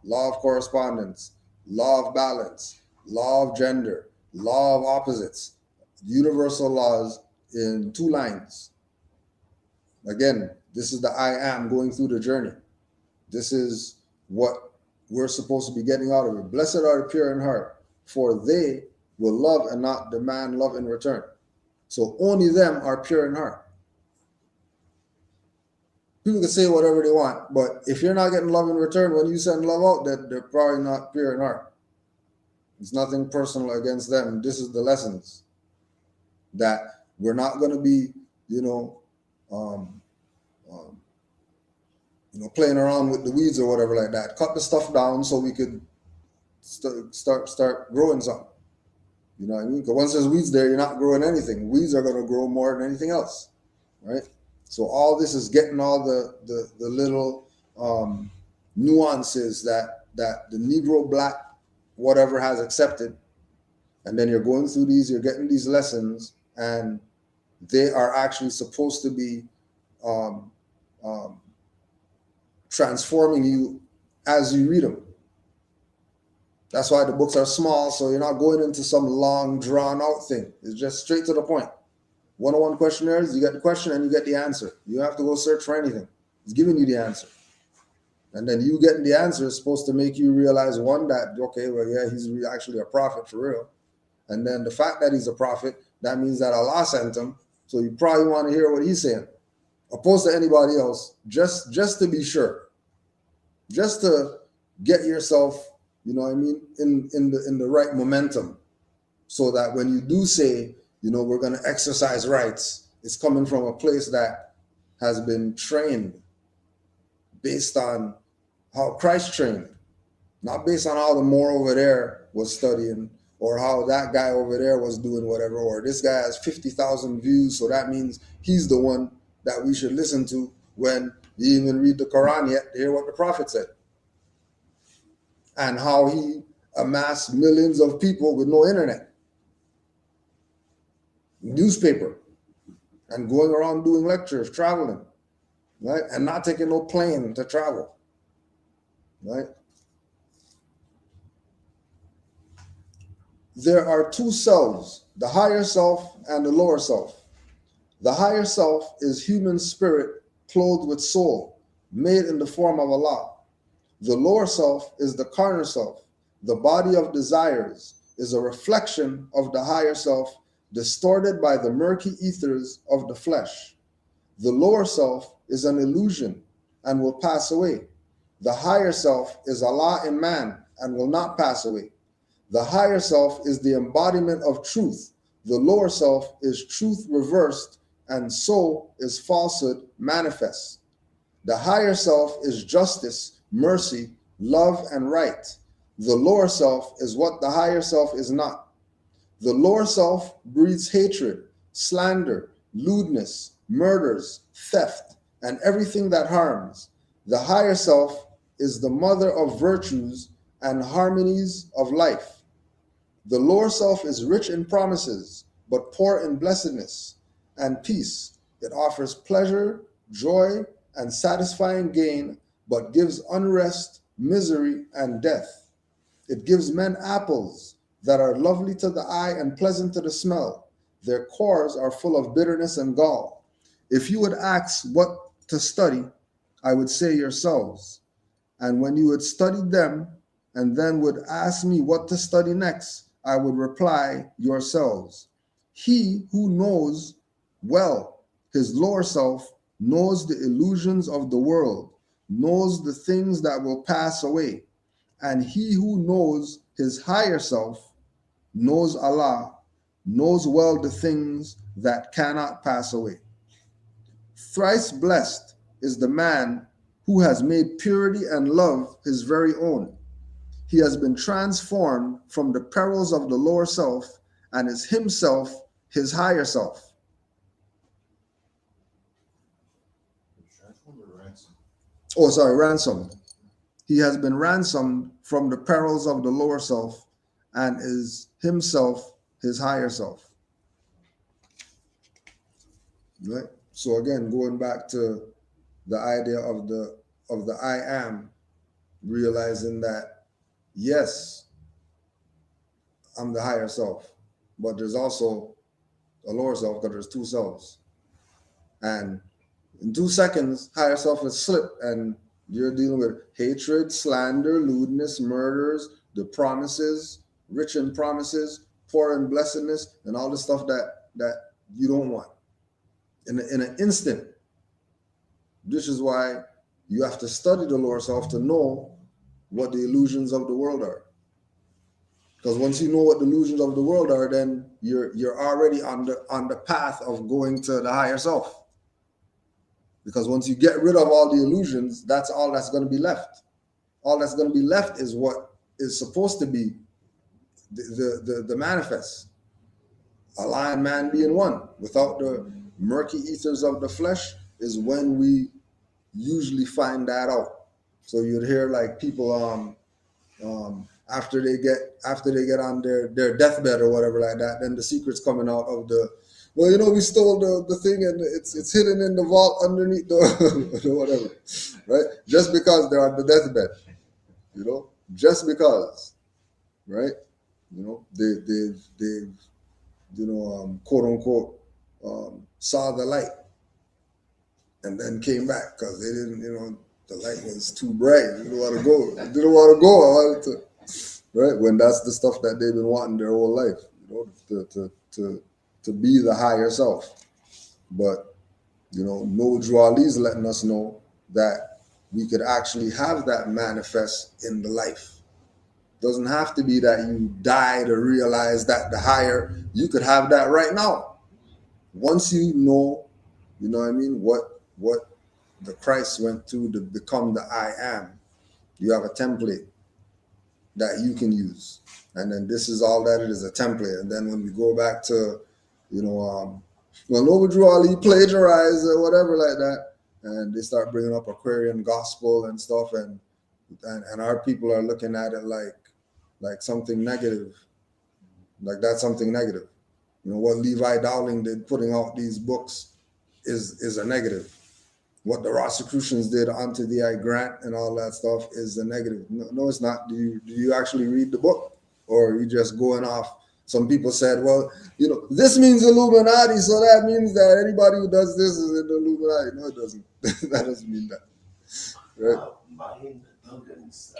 law of correspondence, law of balance, law of gender, law of opposites, universal laws in 2 lines. Again, this is the I am going through the journey. This is what we're supposed to be getting out of it. Blessed are the pure in heart, for they will love and not demand love in return. So only them are pure in heart. People can say whatever they want, but if you're not getting love in return when you send love out, that they're probably not pure in heart. It's nothing personal against them. This is the lessons that we're not going to be, playing around with the weeds or whatever like that. Cut the stuff down so we could start growing something. You know what I mean? Because once there's weeds there, you're not growing anything. Weeds are going to grow more than anything else, right? So all this is getting all the little nuances that the Negro, Black, whatever has accepted. And then you're going through these, you're getting these lessons, and they are actually supposed to be transforming you as you read them. That's why the books are small, so you're not going into some long, drawn-out thing. It's just straight to the point. 101 questionnaires, you get the question and you get the answer. You don't have to go search for anything. It's giving you the answer. And then you getting the answer is supposed to make you realize, one, that, okay, well, yeah, he's actually a prophet for real. And then the fact that he's a prophet, that means that Allah sent him, so you probably want to hear what he's saying, opposed to anybody else, just to be sure. Just to get yourself, you know what I mean, in the right momentum, so that when you do say, we're going to exercise rights, it's coming from a place that has been trained based on how Christ trained, not based on how the Moor over there was studying, or how that guy over there was doing whatever, or this guy has 50,000 views, so that means he's the one that we should listen to when you even read the Quran yet to hear what the Prophet said. and how he amassed millions of people with no internet, newspaper, and going around doing lectures, traveling, right? And not taking no plane to travel, right? There are two selves, the higher self and the lower self. The higher self is human spirit clothed with soul, made in the form of Allah. The lower self is the carnal self. The body of desires is a reflection of the higher self, distorted by the murky ethers of the flesh. The lower self is an illusion and will pass away. The higher self is Allah in man and will not pass away. The higher self is the embodiment of truth. The lower self is truth reversed, and so is falsehood manifest. The higher self is justice, mercy, love, and right. The lower self is what the higher self is not. The lower self breeds hatred, slander, lewdness, murders, theft, and everything that harms. The higher self is the mother of virtues and harmonies of life. The lower self is rich in promises, but poor in blessedness and peace. It offers pleasure, joy, and satisfying gain, but gives unrest, misery, and death. It gives men apples that are lovely to the eye and pleasant to the smell. Their cores are full of bitterness and gall. If you would ask what to study, I would say yourselves. And when you had studied them, and then would ask me what to study next, I would reply, yourselves. He who knows well his lower self knows the illusions of the world, knows the things that will pass away. And he who knows his higher self knows Allah, knows well the things that cannot pass away. Thrice blessed is the man who has made purity and love his very own. He has been transformed from the perils of the lower self and is himself his higher self. Ransomed. He has been ransomed from the perils of the lower self and is himself his higher self. Right? So again, going back to the idea of the I am, realizing that yes, I'm the higher self, but there's also a lower self because there's two selves. And in 2 seconds, higher self has slipped and you're dealing with hatred, slander, lewdness, murders, the promises, rich in promises, poor in blessedness, and all the stuff that you don't want. In an instant. This is why you have to study the lower self to know what the illusions of the world are. Because once you know what the illusions of the world are, then you're already on the path of going to the higher self. Because once you get rid of all the illusions, that's all that's going to be left. All that's going to be left is what is supposed to be the manifest. Allah and man being one. Without the murky ethers of the flesh is when we usually find that out. So you'd hear like people after they get on their deathbed or whatever like that, then the secret's coming out of the, well, we stole the thing and it's hidden in the vault underneath the whatever, right? Just because they're on the deathbed, just because, right? They've quote unquote saw the light and then came back because they didn't, the light was too bright. They didn't want to go. I wanted to, right? When that's the stuff that they've been wanting their whole life, to be the higher self. But, no Drew Ali's letting us know that we could actually have that manifest in the life. Doesn't have to be that you die to realize that the higher, you could have that right now. Once you know, what the Christ went through to become the I am, you have a template that you can use. And then this is all that it is, a template. And then when we go back to, Noble Drew Ali plagiarized or whatever like that, and they start bringing up Aquarian gospel and stuff, and and our people are looking at it like something negative, like that's something negative. You know what Levi Dowling did, putting out these books, is a negative. What the Rosicrucians did, onto the I Grant and all that stuff, is a negative. No, it's not. Do you actually read the book, or are you just going off? Some people said, well, this means Illuminati, so that means that anybody who does this is in the Illuminati. No, it doesn't. That doesn't mean that. Right? Mine, Duncan's,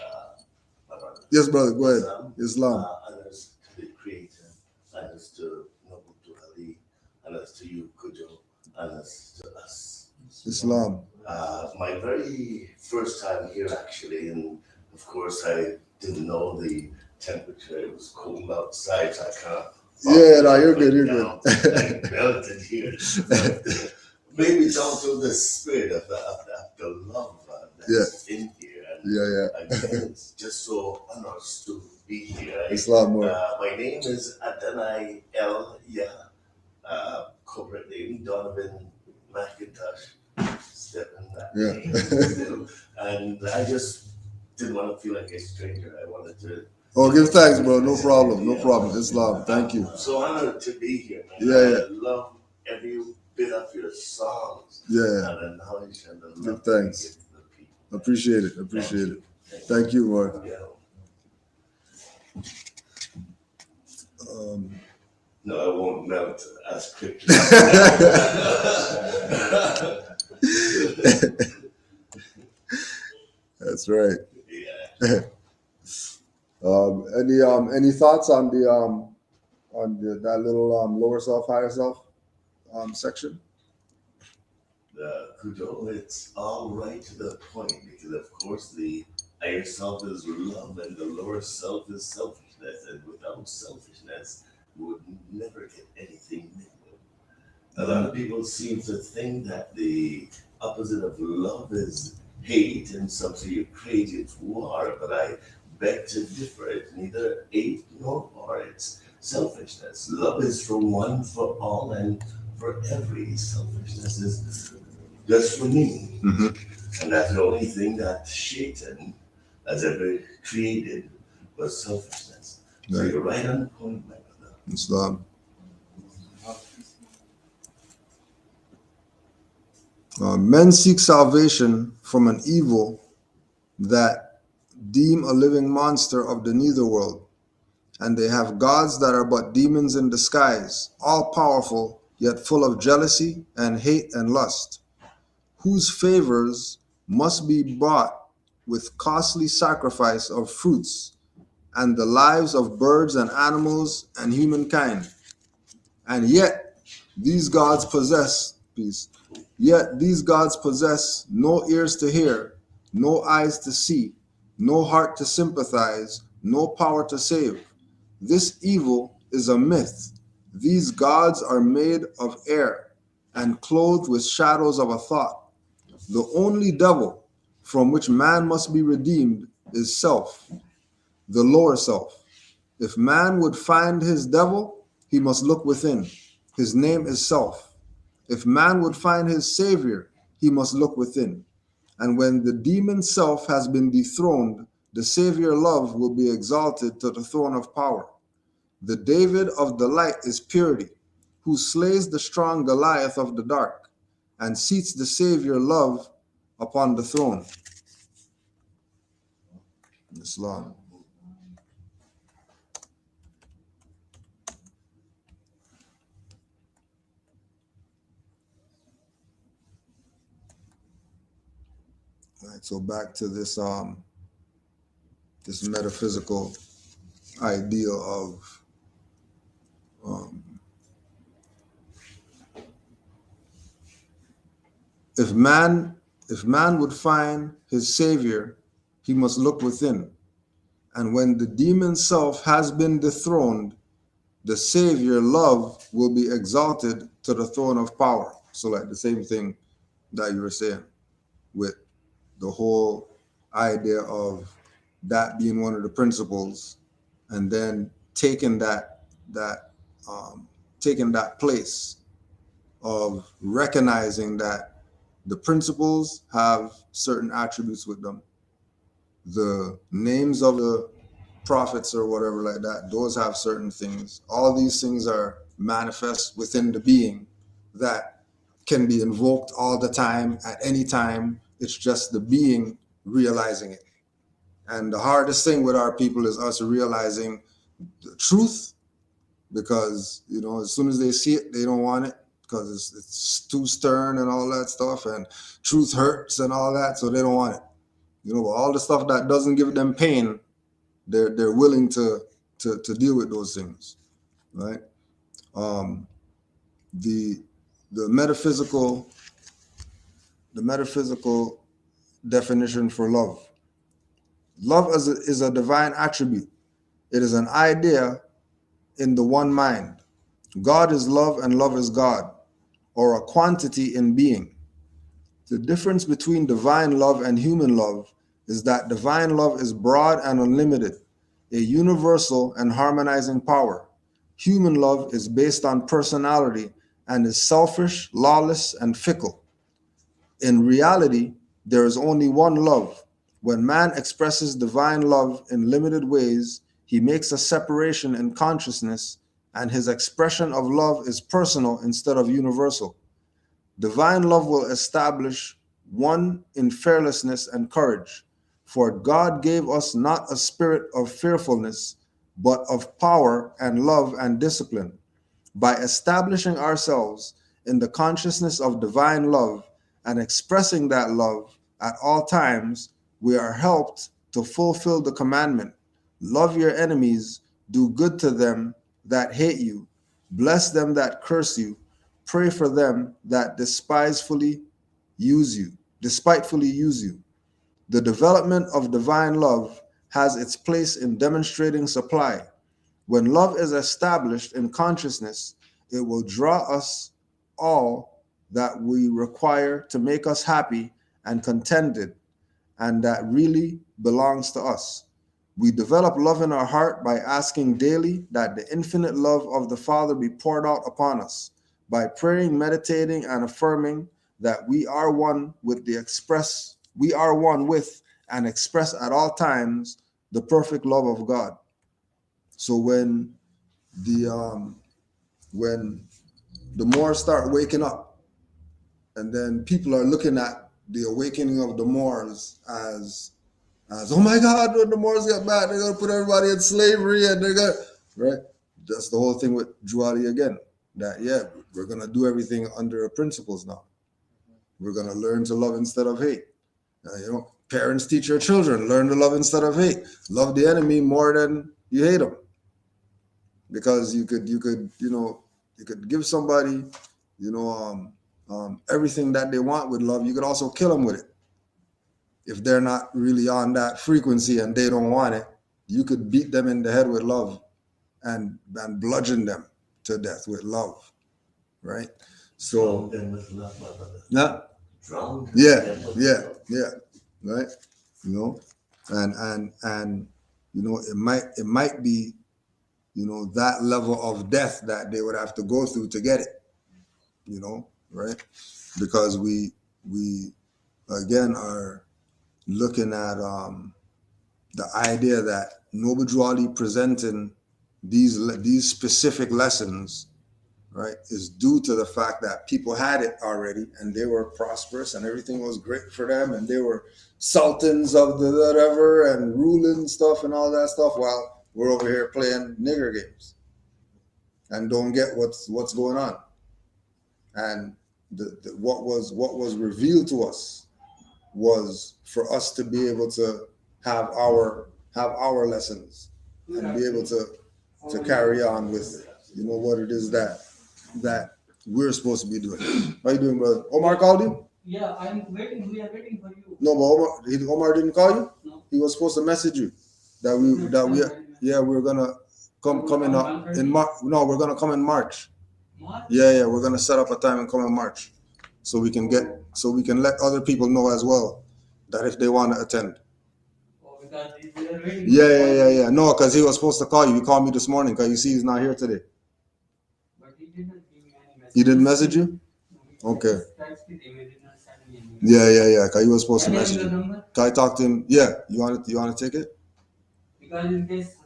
Yes, brother, go ahead. Islam. others to the Creator, others to Nabutu Ali, others to you, Kujo, others to us. Islam. My very first time here, actually, and of course, I didn't know the temperature. It was cold outside, so I kind of Yeah, no, you're good. You're good. I melted here. Maybe it's also the spirit of the love that's in here. And Yeah. again, it's just so honors to be here. Islam more. My name is Adonai El corporate name Donovan McIntosh. Stepping that name. And I just didn't want to feel like a stranger. I wanted to. Oh, give thanks, bro. No problem. No problem. Islam. Thank you. I'm so honored to be here, man. Yeah. I love every bit of your songs. Yeah. And the knowledge and the love. Give thanks. You give to the people. Appreciate it. Appreciate it. Thank you, Lord. Yeah. Um, No, I won't melt as quickly. That's right. Yeah. Any thoughts on that little lower self, higher self section? Kudo, it's all right to the point because, of course, the higher self is love and the lower self is selfishness. And without selfishness, we would never get anything new. A lot of people seem to think that the opposite of love is hate, and some say you're crazy, it's war, but I beg to differ. It's neither hate nor war, it's selfishness. Love is for one, for all, and for every. Selfishness is just for me. Mm-hmm. And that's the only thing that Satan has ever created was selfishness. So Right. you're right on the point, my brother. Islam. Men seek salvation from an evil that deem a living monster of the netherworld, and they have gods that are but demons in disguise, all powerful, yet full of jealousy and hate and lust, whose favors must be bought with costly sacrifice of fruits and the lives of birds and animals and humankind. And yet these gods possess no ears to hear, no eyes to see, no heart to sympathize, no power to save. This evil is a myth. These gods are made of air and clothed with shadows of a thought. The only devil from which man must be redeemed is self, the lower self. If man would find his devil, he must look within. His name is self. If man would find his savior, he must look within. And when the demon self has been dethroned, the savior love will be exalted to the throne of power. The David of the light is purity, who slays the strong Goliath of the dark, and seats the savior love upon the throne. Islam. All right, so back to this this metaphysical idea of if man would find his savior, he must look within. And when the demon self has been dethroned, the savior love will be exalted to the throne of power. So like the same thing that you were saying with the whole idea of that being one of the principles, and then taking that place of recognizing that the principles have certain attributes with them, the names of the prophets or whatever like that, those have certain things. All these things are manifest within the being that can be invoked all the time, at any time. It's just the being realizing it. And the hardest thing with our people is us realizing the truth, because, you know, as soon as they see it, they don't want it, because it's too stern and all that stuff, and truth hurts and all that, so they don't want it. You know, but all the stuff that doesn't give them pain, they're willing to deal with those things, right? The metaphysical definition for love. Love is a divine attribute. It is an idea in the one mind. God is love and love is God, or a quantity in being. The difference between divine love and human love is that divine love is broad and unlimited, a universal and harmonizing power. Human love is based on personality and is selfish, lawless, and fickle. In reality, there is only one love. When man expresses divine love in limited ways, he makes a separation in consciousness, and his expression of love is personal instead of universal. Divine love will establish one in fearlessness and courage. For God gave us not a spirit of fearfulness, but of power and love and discipline. By establishing ourselves in the consciousness of divine love and expressing that love at all times, we are helped to fulfill the commandment: love your enemies, do good to them that hate you, bless them that curse you, pray for them that despitefully use you. The development of divine love has its place in demonstrating supply. When love is established in consciousness, it will draw us all that we require to make us happy and contented, and that really belongs to us. We develop love in our heart by asking daily that the infinite love of the Father be poured out upon us, by praying, meditating, and affirming that we are one with and express at all times the perfect love of God. So when the Moors start waking up, and then people are looking at the awakening of the Moors as oh my God, when the Moors get back, they're gonna put everybody in slavery, and they're gonna, right? That's the whole thing with Juali again. That we're gonna do everything under principles now. We're gonna learn to love instead of hate. Parents teach your children, learn to love instead of hate. Love the enemy more than you hate them, because you could give somebody everything that they want with love. You could also kill them with it. If they're not really on that frequency and they don't want it, you could beat them in the head with love and bludgeon them to death with love, right? So Drown them with love, my brother. yeah, Drown them with love. yeah, right. And it might be that level of death that they would have to go through to get it, right? Because we again are looking at the idea that Noble Juali presenting these specific lessons, right, is due to the fact that people had it already and they were prosperous and everything was great for them, and they were sultans of the whatever and ruling stuff and all that stuff, while we're over here playing nigger games and don't get what's going on. And what was revealed to us was for us to be able to have our lessons and be able to carry on with what it is that we're supposed to be doing. How you doing, brother? Omar called you? Yeah, I'm waiting. We are waiting for you. No, but Omar didn't call you? No. He was supposed to message you that we're gonna come in March. No, we're gonna come in March. March? Yeah, we're gonna set up a time and come in March, so we can let other people know as well that if they want to attend. Oh, because we are waiting. Yeah. No, because he was supposed to call you. He called me this morning because you see he's not here today. But he didn't give me any message. He didn't message you? No, he Okay. just texted him, he did not send me any Yeah. Cause he was supposed to Can I have message your him. number? Can I talk to him? Yeah. You want to take it? Because in case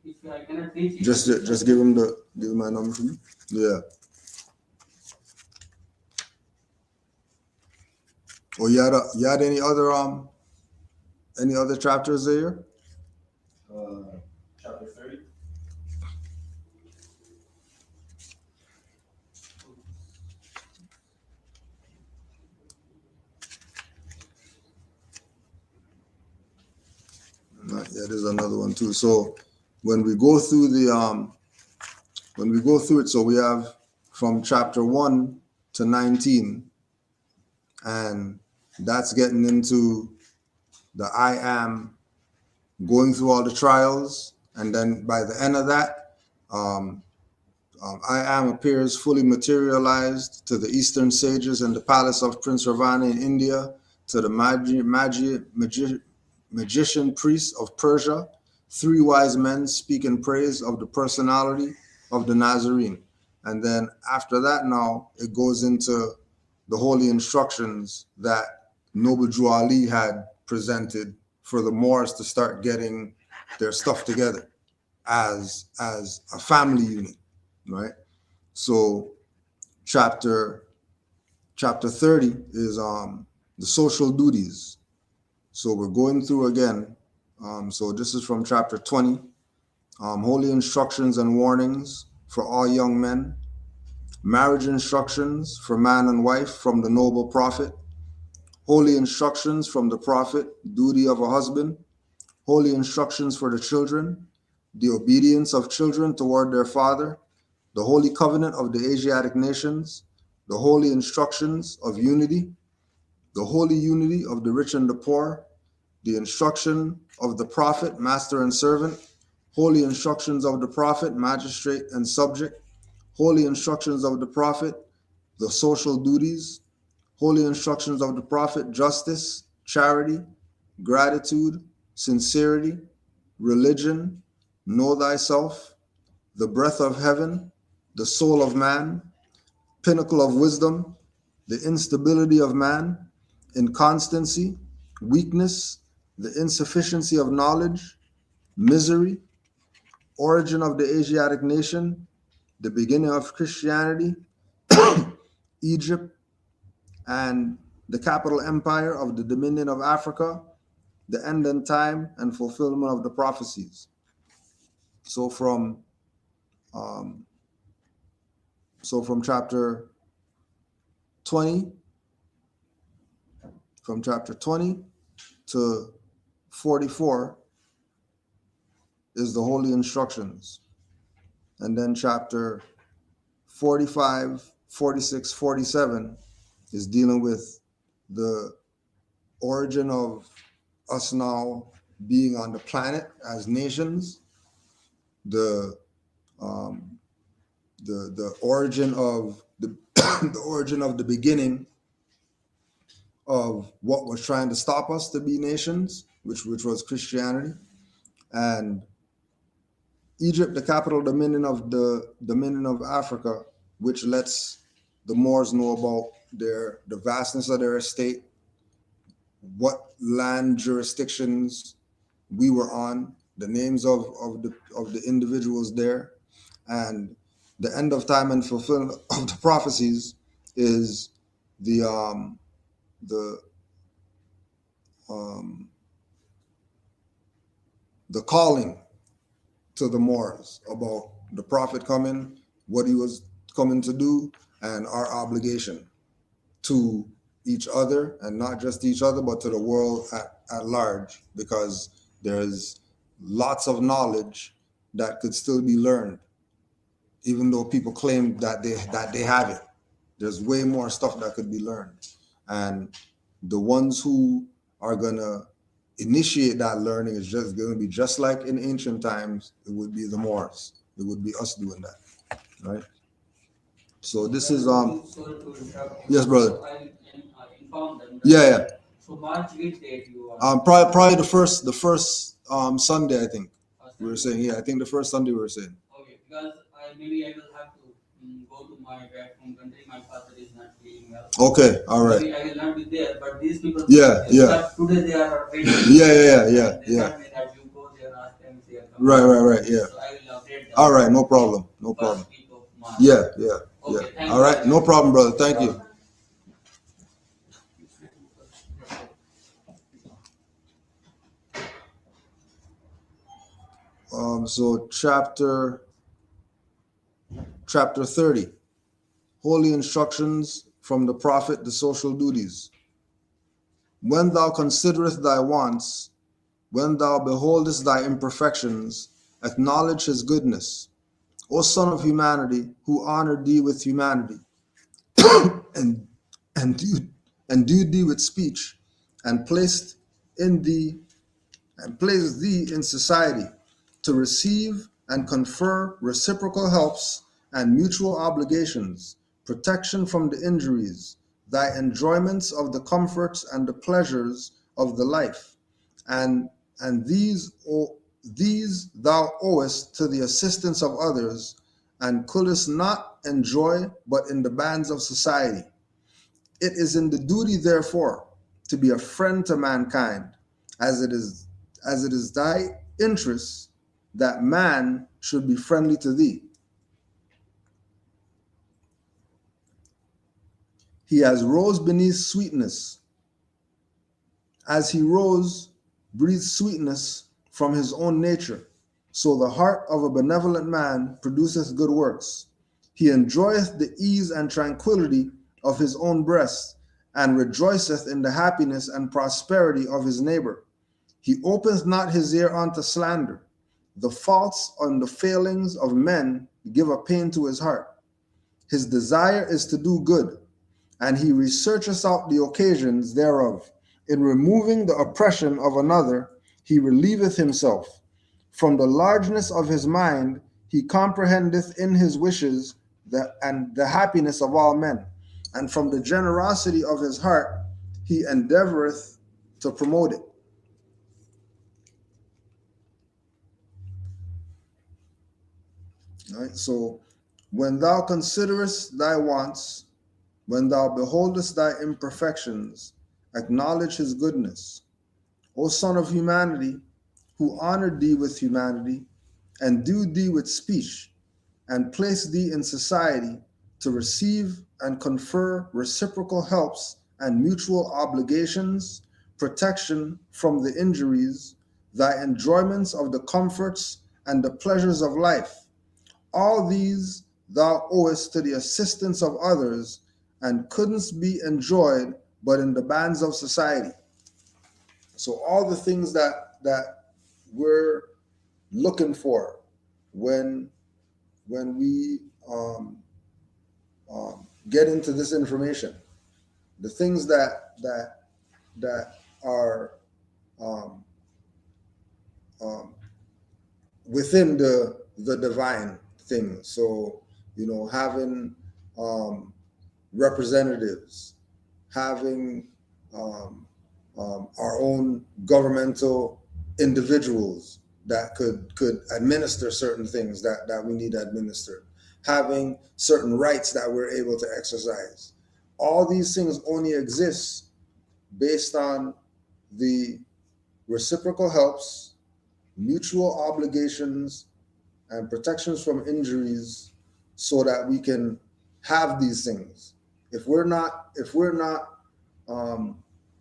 if I cannot reach it, Just give him my number for me. Yeah. Or you had any other chapters there? Chapter 30. Yeah, there's another one too. So when we go through it, so we have from chapter 1 to 19, and that's getting into the I am, going through all the trials, and then by the end of that, I am appears fully materialized to the eastern sages in the palace of Prince Ravana in India, to the magician priests of Persia, three wise men speak in praise of the personality of the Nazarene. And then after that, now it goes into the holy instructions that Noble Drew Ali had presented for the Moors to start getting their stuff together as a family unit, right? So chapter 30 is the social duties. So we're going through again. So this is from chapter 20, holy instructions and warnings for all young men, marriage instructions for man and wife from the noble prophet, holy instructions from the prophet, duty of a husband, holy instructions for the children, the obedience of children toward their father, the holy covenant of the Asiatic nations, the holy instructions of unity, the holy unity of the rich and the poor, the instruction of the prophet, master and servant, holy instructions of the prophet, magistrate and subject, holy instructions of the prophet, the social duties, holy instructions of the prophet, justice, charity, gratitude, sincerity, religion, know thyself, the breath of heaven, the soul of man, pinnacle of wisdom, the instability of man, inconstancy, weakness, the insufficiency of knowledge, misery, origin of the Asiatic nation, the beginning of Christianity, Egypt, and the capital empire of the Dominion of Africa, the end and time and fulfillment of the prophecies. So from chapter 20, to 44 is the holy instructions. And then chapter 45, 46, 47 is dealing with the origin of us now being on the planet as nations, the origin of the the origin of the beginning of what was trying to stop us to be nations, which was Christianity, and Egypt, the capital dominion of Africa, which lets the Moors know about the vastness of their estate, what land jurisdictions we were on, the names of the individuals there, and the end of time and fulfillment of the prophecies is the calling to the Moors about the prophet coming, what he was coming to do, and our obligation to each other, and not just each other, but to the world at large, because there's lots of knowledge that could still be learned, even though people claim that they have it. There's way more stuff that could be learned, and the ones who are gonna initiate that learning is just going to be just like in ancient times. It would be the Moors. It would be us doing that, right? So this is Sorry to interrupt you. Yes, brother. So I'll inform them. Yeah. So March which date you are? Probably the first Sunday, I think we were saying. Yeah, I think the first Sunday we were saying. Okay, because maybe I will have to go to my back home country. My father is not feeling well. Okay, all right. Maybe I will not be there, but these people, Yeah, yeah. today they are waiting. Yeah. They Yeah. told me that you go there, ask them if they are coming. Right. Yeah. So I will update them. All right, no problem. No problem. First week of March. Yeah. Okay, thank All you. right, no problem, brother. Thank you. So chapter 30, holy instructions from the prophet, the social duties. When thou considerest thy wants, when thou beholdest thy imperfections, acknowledge his goodness. O son of humanity, who honored thee with humanity, and endued thee with speech, and placed thee in society to receive and confer reciprocal helps and mutual obligations, protection from the injuries, thy enjoyments of the comforts and the pleasures of the life, and these thou owest to the assistance of others, and couldst not enjoy but in the bands of society. It is in the duty, therefore, to be a friend to mankind, as it is thy interest that man should be friendly to thee. He has rose beneath sweetness, as he rose, breathed sweetness from his own nature. So the heart of a benevolent man produceth good works. He enjoyeth the ease and tranquility of his own breast, and rejoiceth in the happiness and prosperity of his neighbor. He opens not his ear unto slander. The faults and the failings of men give a pain to his heart. His desire is to do good, and he researcheth out the occasions thereof. In removing the oppression of another, he relieveth himself. From the largeness of his mind, he comprehendeth in his wishes the happiness of all men. And from the generosity of his heart, he endeavoreth to promote it. All right, so when thou considerest thy wants, when thou beholdest thy imperfections, acknowledge his goodness. O son of humanity, who honored thee with humanity, endued thee with speech, and placed thee in society to receive and confer reciprocal helps and mutual obligations, protection from the injuries, thy enjoyments of the comforts and the pleasures of life. All these thou owest to the assistance of others, and couldn't be enjoyed but in the bands of society. So all the things that we're looking for when we get into this information, the things that are within the divine thing. So having representatives, having our own governmental individuals that could administer certain things that we need to administer, having certain rights that we're able to exercise. All these things only exist based on the reciprocal helps, mutual obligations, and protections from injuries, so that we can have these things. If we're not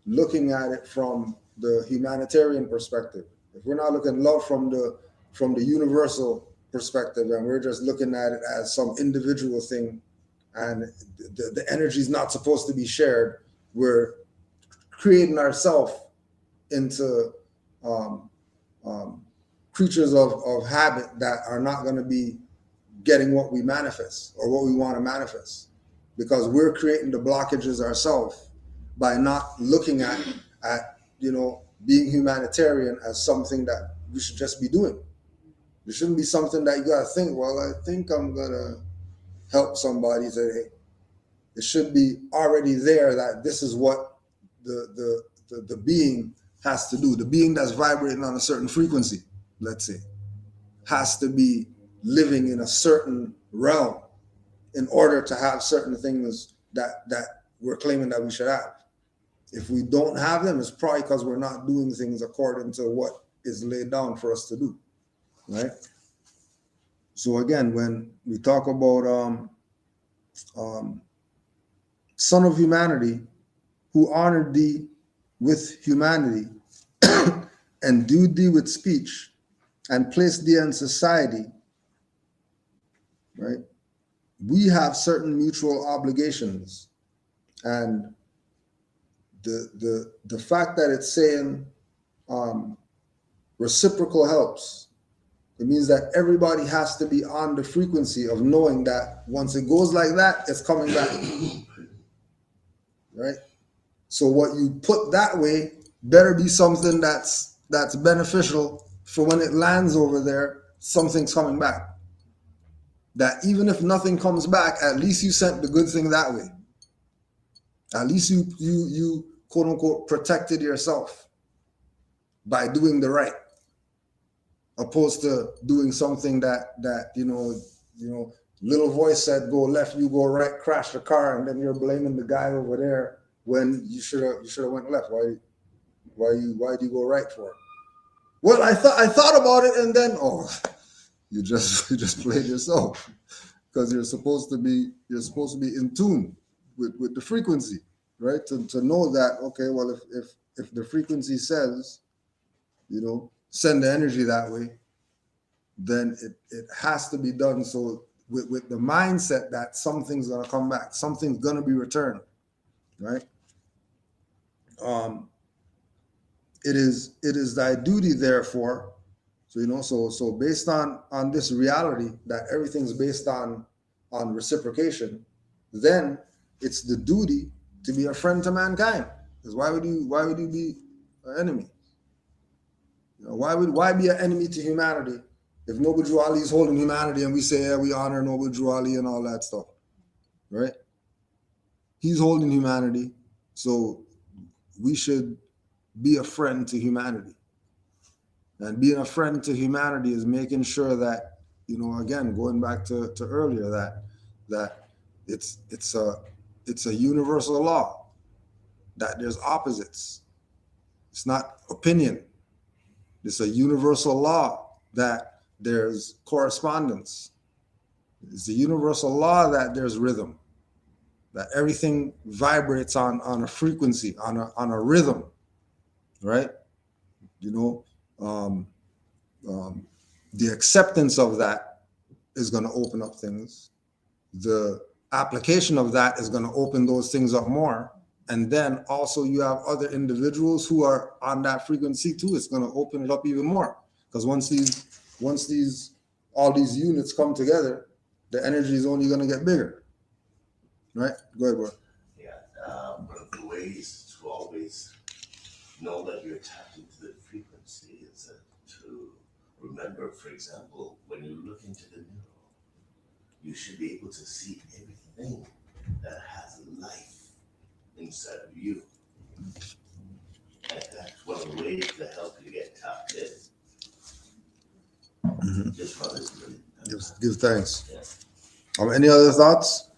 looking at it from the humanitarian perspective, if we're not looking at love from the universal perspective, and we're just looking at it as some individual thing, and the energy is not supposed to be shared, we're creating ourselves into creatures of habit that are not going to be getting what we manifest or what we want to manifest, because we're creating the blockages ourselves by not looking at being humanitarian as something that we should just be doing. It shouldn't be something that you got to think, well, I think I'm going to help somebody today. It should be already there that this is what the being has to do. The being that's vibrating on a certain frequency, let's say, has to be living in a certain realm, in order to have certain things that we're claiming that we should have. If we don't have them, it's probably because we're not doing things according to what is laid down for us to do, right? So again, when we talk about Son of Humanity, who honored thee with humanity, endued thee with speech, and placed thee in society, right? We have certain mutual obligations, and the fact that it's saying reciprocal helps, it means that everybody has to be on the frequency of knowing that once it goes like that, it's coming back, right? So what you put that way better be something that's beneficial for when it lands over there, something's coming back. That even if nothing comes back, at least you sent the good thing that way. At least you quote unquote protected yourself by doing the right, opposed to doing something that you know, little voice said go left, you go right, crash the car, and then you're blaming the guy over there when you should have went left. Why do you go right for it? Well, I thought about it, and then you just played yourself, because you're supposed to be in tune with the frequency, right? To know that, okay, well, if the frequency says, you know, send the energy that way, then it has to be done so with the mindset that something's gonna come back, something's gonna be returned, right? It is thy duty, therefore. So, you know, so based on this reality that everything's based on reciprocation, then it's the duty to be a friend to mankind. Because why would you be an enemy? You know, why be an enemy to humanity if Noble Drew Ali is holding humanity and we say, yeah, we honor Noble Drew Ali and all that stuff, right? He's holding humanity, so we should be a friend to humanity. And being a friend to humanity is making sure that, you know, again, going back to earlier, that it's a universal law, that there's opposites. It's not opinion. It's a universal law that there's correspondence. It's a universal law that there's rhythm, that everything vibrates on a frequency, on a rhythm, right? You know, the acceptance of that is going to open up things. The application of that is going to open those things up more. And then also you have other individuals who are on that frequency too. It's going to open it up even more, because once all these units come together, the energy is only going to get bigger, right? Go ahead, bro. Yeah, one of the ways to always know that you're tapped into the frequency is to remember, for example, when you look into the mirror, you should be able to see everything that has life inside of you. And that's one of the ways to help you get tapped in. Mm-hmm. Just want to really Give thanks. Yeah. Any other thoughts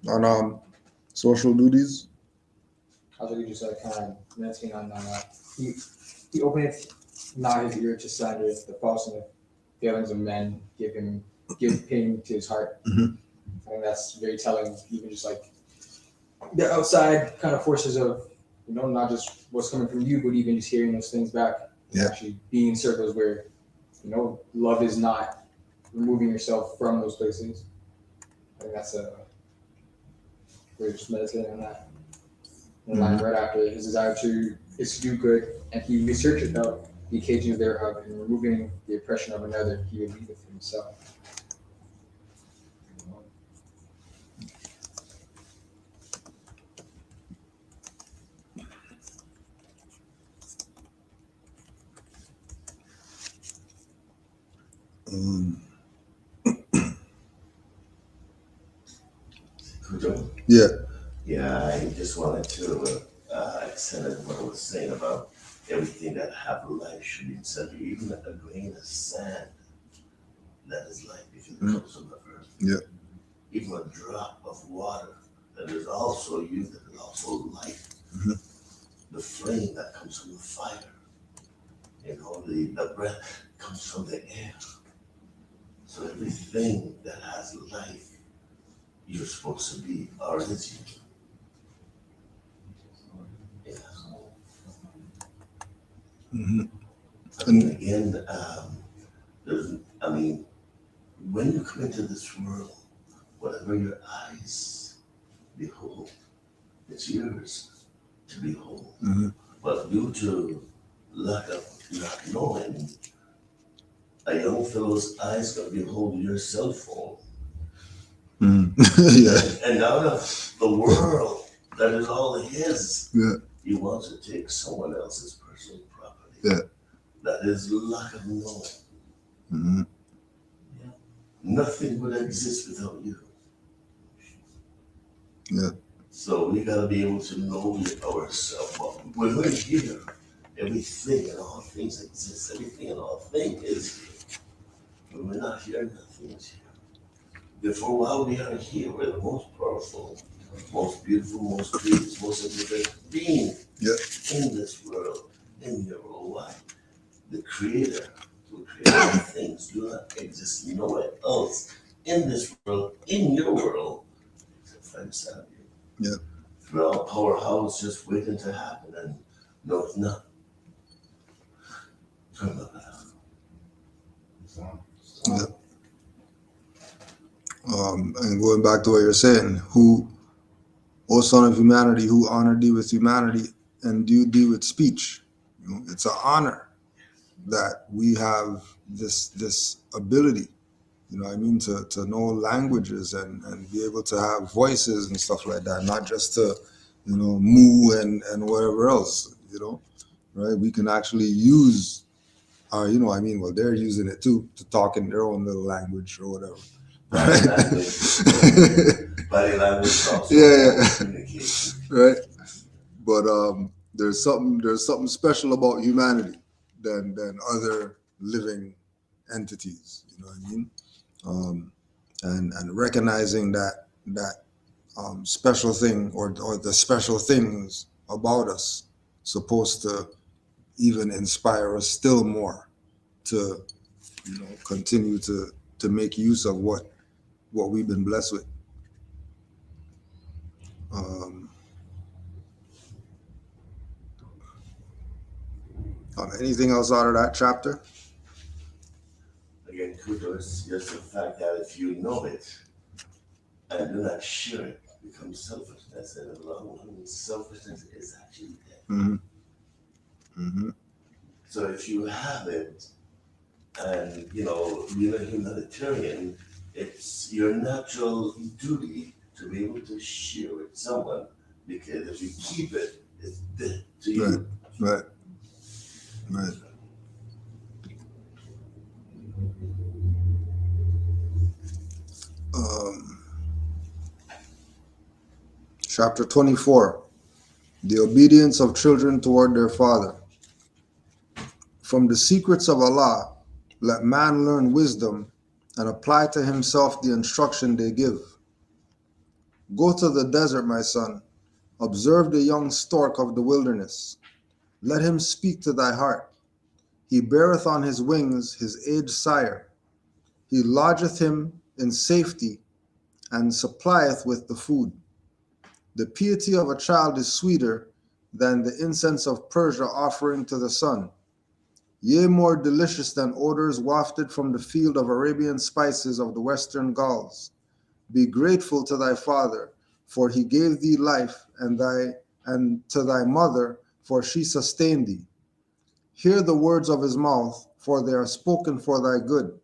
on social duties? I was really just like kind of meditating on he openeth not his ear to slander the false and the failings of men, give pain to his heart. Mm-hmm. I think that's very telling, even just like the outside kind of forces of, you know, not just what's coming from you, but even just hearing those things back. And Yeah. actually being in circles where, you know, love is not removing yourself from those places. I think that's we're just meditating on that. And line right after, his desire is to do good, and he researcheth out the occasions thereof, and removing the oppression of another, he would leaveth himself. Yeah. Yeah, I just wanted to extend what I was saying about everything that have life should be inside you, even a grain of sand that is life if it comes from the earth. Yeah. even a drop of water that is also you, that is also life. Mhm. The flame that comes from the fire, the breath comes from the air. So everything that has life, you're supposed to be, or is you. Yeah. Mhm. I mean, again, when you come into this world, whatever your eyes behold, it's yours to behold. Mhm. But due to lack of not knowing, a young fellow's eyes gonna behold your cell phone. Mhm. Yeah. And out of the world that is all his, Yeah. he wants to take someone else's personal property. Yeah. That is lack of knowing. Mhm. Nothing would exist without you. Yeah. So we gotta be able to know ourselves. When we're here, everything and all things exist. Everything and all things is here. When we're not here, nothing is here. Therefore, while we are here, we're the most powerful, most beautiful, most creative, most significant being in this world, in your world. Why? The Creator who created all things do not exist nowhere else in this world, in your world, except for inside of you. Yeah. We're all powerhouse just waiting to happen, and no, it's not. Turn that off. Yeah. And going back to what you're saying, who, O Son of Humanity, who honored thee with humanity and endued thee with speech. It's an honor that we have this ability, to know languages and be able to have voices and stuff like that, not just to, moo and whatever else, right? We can actually use our, well, they're using it too, to talk in their own little language or whatever. Body language also. Yeah. Communication. Right. But there's something special about humanity than other living entities. You know what I mean? And recognizing that special thing or the special things about us supposed to even inspire us still more to continue to make use of what we've been blessed with. Anything else out of that chapter? Again, kudos, just the fact that if you know it and do not share it, becomes selfishness, and in the long run, selfishness is actually dead. Mm-hmm. Mm-hmm. So if you have it, and you're a humanitarian, it's your natural duty to be able to share with someone, because if you keep it, it's dead to you. Right. Chapter 24, the obedience of children toward their father. From the secrets of Allah, let man learn wisdom and apply to himself the instruction they give. Go to the desert, my son. Observe the young stork of the wilderness. Let him speak to thy heart. He beareth on his wings his aged sire. He lodgeth him in safety and supplieth with the food. The piety of a child is sweeter than the incense of Persia offering to the sun. Yea, more delicious than odors wafted from the field of Arabian spices of the western Gauls. Be grateful to thy father, for he gave thee life, and to thy mother, for she sustained thee. Hear the words of his mouth, for they are spoken for thy good.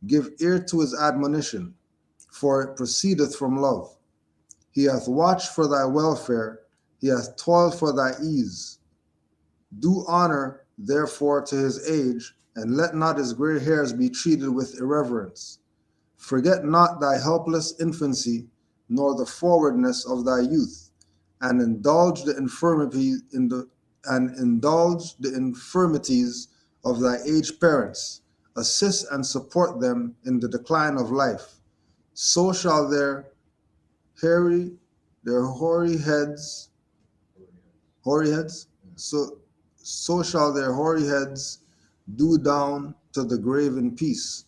Give ear to his admonition, for it proceedeth from love. He hath watched for thy welfare, he hath toiled for thy ease. Do honor, therefore, to his age, and let not his gray hairs be treated with irreverence. Forget not thy helpless infancy, nor the forwardness of thy youth, and indulge the infirmities of thy aged parents. Assist and support them in the decline of life. so shall their hoary heads, so shall their hoary heads do down to the grave in peace,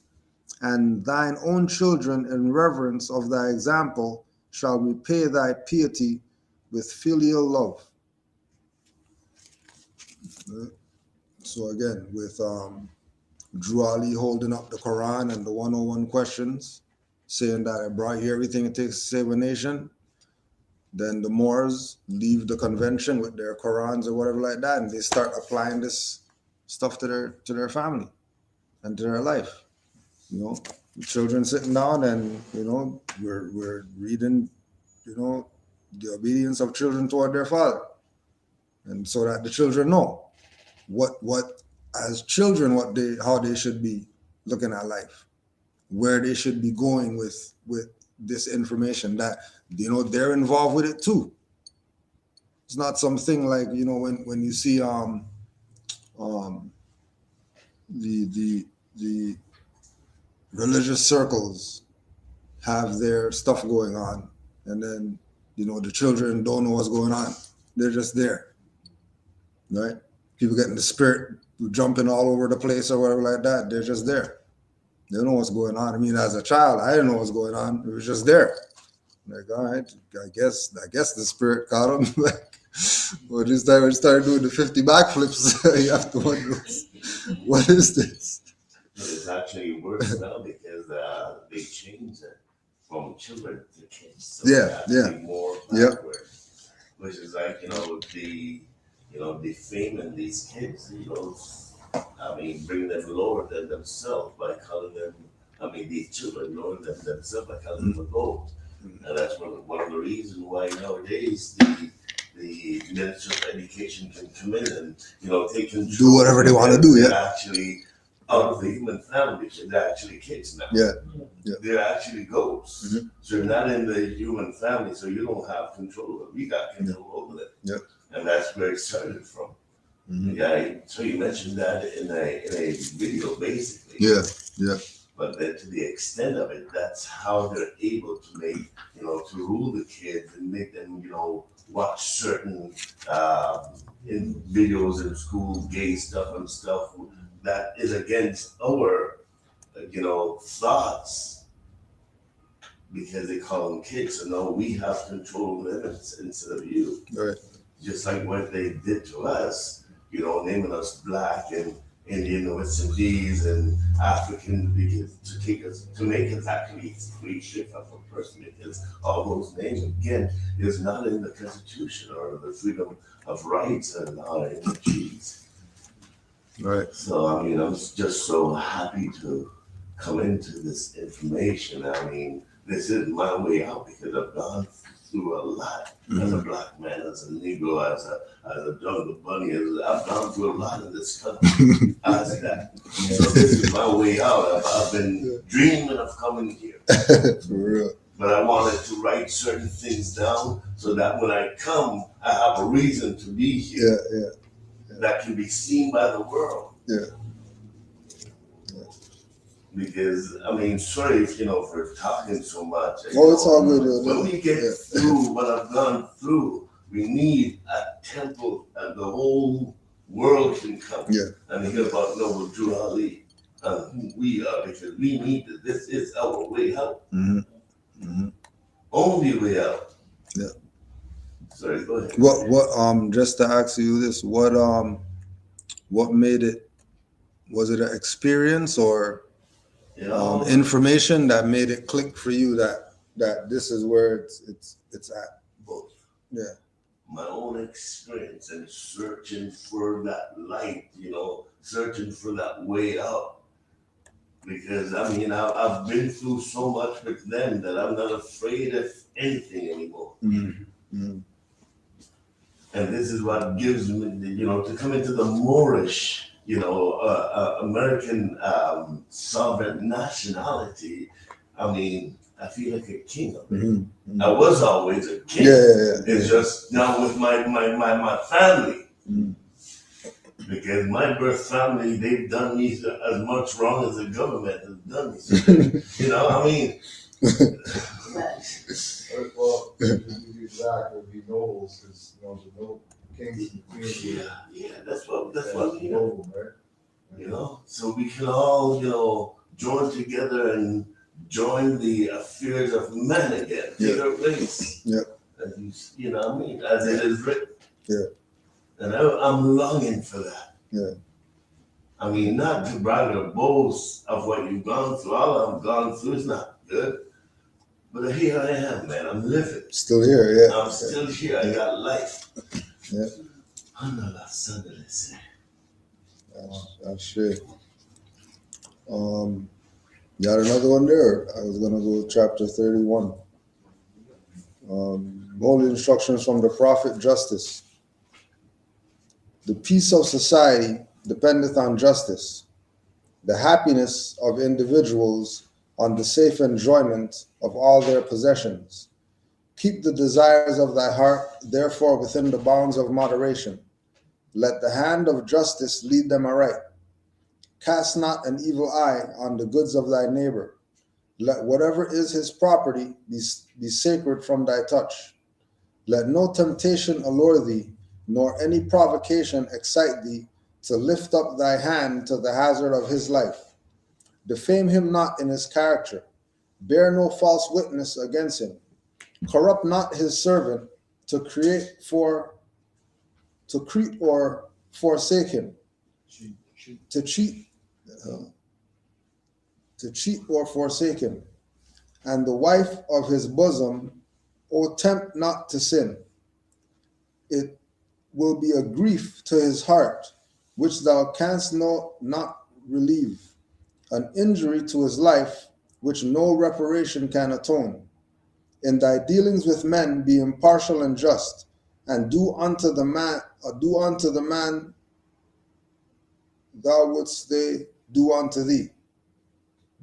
and thine own children in reverence of thy example shall repay thy piety with filial love. So again, with Drew Ali holding up the Koran and the 101 questions, saying that I brought you everything it takes to save a nation. Then the Moors leave the convention with their Korans or whatever like that, and they start applying this stuff to their family and to their life. You know, the children sitting down, and we're reading, the obedience of children toward their father, and so that the children know what as children how they should be looking at life, where they should be going with this information, that they're involved with it too. It's not something like when you see the religious circles have their stuff going on, and then the children don't know what's going on. They're just there, right? People getting the spirit jumping all over the place or whatever like that. They're just there. They don't know what's going on. I mean, as a child, I didn't know what's going on. It was just there. Like, all right, I guess the spirit caught him. Well, this time when you started doing the 50 backflips, you have to wonder, what is this? It's actually worse now because they changed it from children to kids. So more backward, which is like, defaming these kids, bring them lower than themselves by calling them, these children lower than themselves by calling them adults. And that's one of the reasons why nowadays the Minister of Education can come in and, take control. Do whatever they want to do, They're actually out of the human family. They're actually kids now. Yeah. They're actually ghosts. Mm-hmm. So you're not in the human family, so you don't have control of it. We got control over it. Yeah. And that's where it started from. Mm-hmm. Yeah, so you mentioned that in a video, basically. Yeah. But then to the extent of it, that's how they're able to make, to rule the kids and make them, watch certain in videos in school, gay stuff and stuff that is against our, thoughts, because they call them kids. So no, we have control of them instead of you. Right. Just like what they did to us, naming us black and Indian, West Indies, and African, because to make us actually free shift of a person, because all those names again is not in the Constitution or the freedom of rights and our energies. Right. So I'm just so happy to come into this information. This is my way out because I've gone through a lot as a black man, as a Negro, as a jungle bunny. I've gone through a lot in this country as that. So this is my way out. I've been dreaming of coming here. For real. But I wanted to write certain things down so that when I come, I have a reason to be here. Yeah. That can be seen by the world. Yeah. Because sorry for talking so much. Oh, it's all good. When we get through what I've gone through, we need a temple, and the whole world can come and hear about Noble Drew Ali and who we are, because we need that. This is our way out. Mm-hmm. Mm-hmm. Only way out. Yeah. Sorry, go ahead. What just to ask you this, what made it? Was it an experience or information that made it click for you that this is where it's at? Both. Yeah. My own experience and searching for that light, searching for that way out. Because I've been through so much with them that I'm not afraid of anything anymore. Mm-hmm. Mm-hmm. And this is what gives me, to come into the Moorish, American sovereign nationality. I feel like a king of it. Mm-hmm. I was always a king. Yeah. It's just now with my family. Mm-hmm. Because my birth family, they've done me as much wrong as the government has done me. Well, to be exact, it would be nobles, because, the noble kings and queens were Yeah, that's what we know. noble, right? So we can all, join together and join the affairs of man again, take our place. Yeah. As you know what I mean? As it is written. Yeah. And I'm longing for that. Yeah. I mean, not to brag or boast of what you've gone through. All I've gone through is not good. But here I am, man. I'm living. Still here, yeah. I'm still here. I got life. Yeah. I'm not a son of this. That's shit. Got another one there. I was gonna go to chapter 31. Holy instructions from the prophet, justice. The peace of society dependeth on justice, the happiness of individuals on the safe enjoyment of all their possessions. Keep the desires of thy heart, therefore, within the bounds of moderation. Let the hand of justice lead them aright. Cast not an evil eye on the goods of thy neighbor. Let whatever is his property be sacred from thy touch. Let no temptation allure thee, nor any provocation excite thee to lift up thy hand to the hazard of his life. Defame him not in his character. Bear no false witness against him. Corrupt not his servant to create or forsake him. To cheat or forsake him. And the wife of his bosom, O tempt not to sin. It will be a grief to his heart, which thou canst not relieve, an injury to his life, which no reparation can atone. In thy dealings with men be impartial and just, and do unto the man thou wouldst they do unto thee.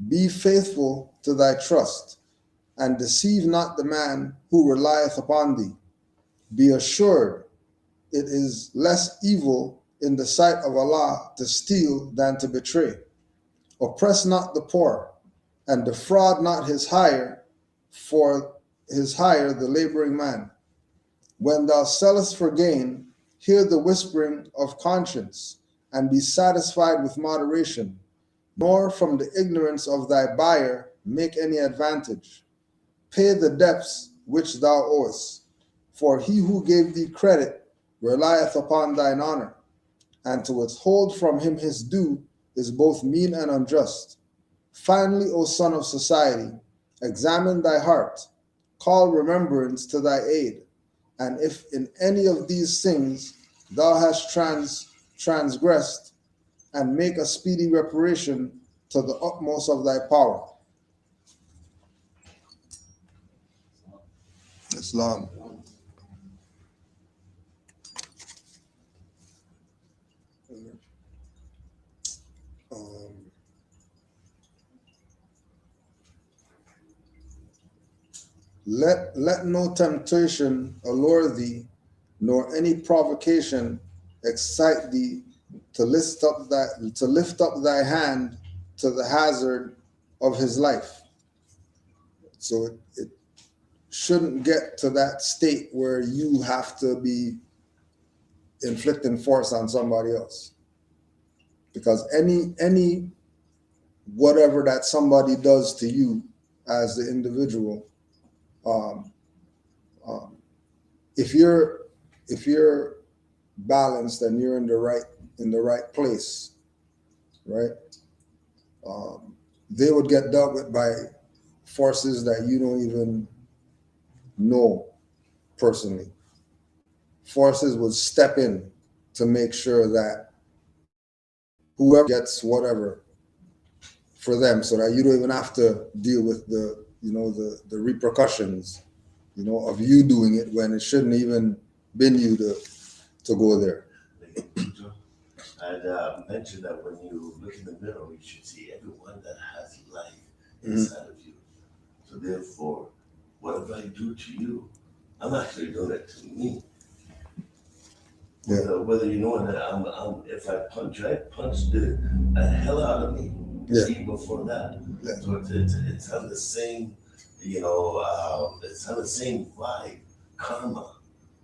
Be faithful to thy trust, and deceive not the man who relieth upon thee. Be assured it is less evil in the sight of Allah to steal than to betray. Oppress not the poor, and defraud not his hire, for his hire the laboring man. When thou sellest for gain, hear the whispering of conscience, and be satisfied with moderation, nor from the ignorance of thy buyer make any advantage. Pay the debts which thou owest, for he who gave thee credit relieth upon thine honor, and to withhold from him his due is both mean and unjust. Finally, O son of society, examine thy heart, call remembrance to thy aid, and if in any of these things thou hast transgressed, and make a speedy reparation to the utmost of thy power. Islam. Let no temptation allure thee, nor any provocation excite thee to lift up thy hand to the hazard of his life. So it shouldn't get to that state where you have to be inflicting force on somebody else, because any whatever that somebody does to you as the individual, if you're balanced and you're in the right place, right, they would get dealt with by forces that you don't even know personally. Forces would step in to make sure that whoever gets whatever for them, so that you don't even have to deal with the repercussions, of you doing it when it shouldn't even been you to go there. I'd mentioned that when you look in the mirror, you should see everyone that has life inside of you. So therefore, whatever I do to you, I'm actually doing it to me. Yeah. Whether you know that I'm if I punch you, I punch the hell out of me. Yeah. Even before that. Yeah. So it's on the same it's on the same vibe, karma.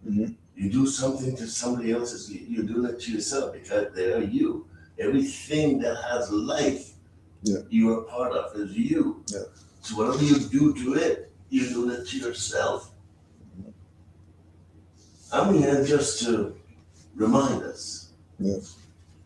Mhm. You do something to somebody else, you're doing it to yourself because they are you. Everything that has life, Yeah. you are part of is you. Yeah. So whatever you do to it, you're doing it to yourself. I'm here just to remind us. Yeah.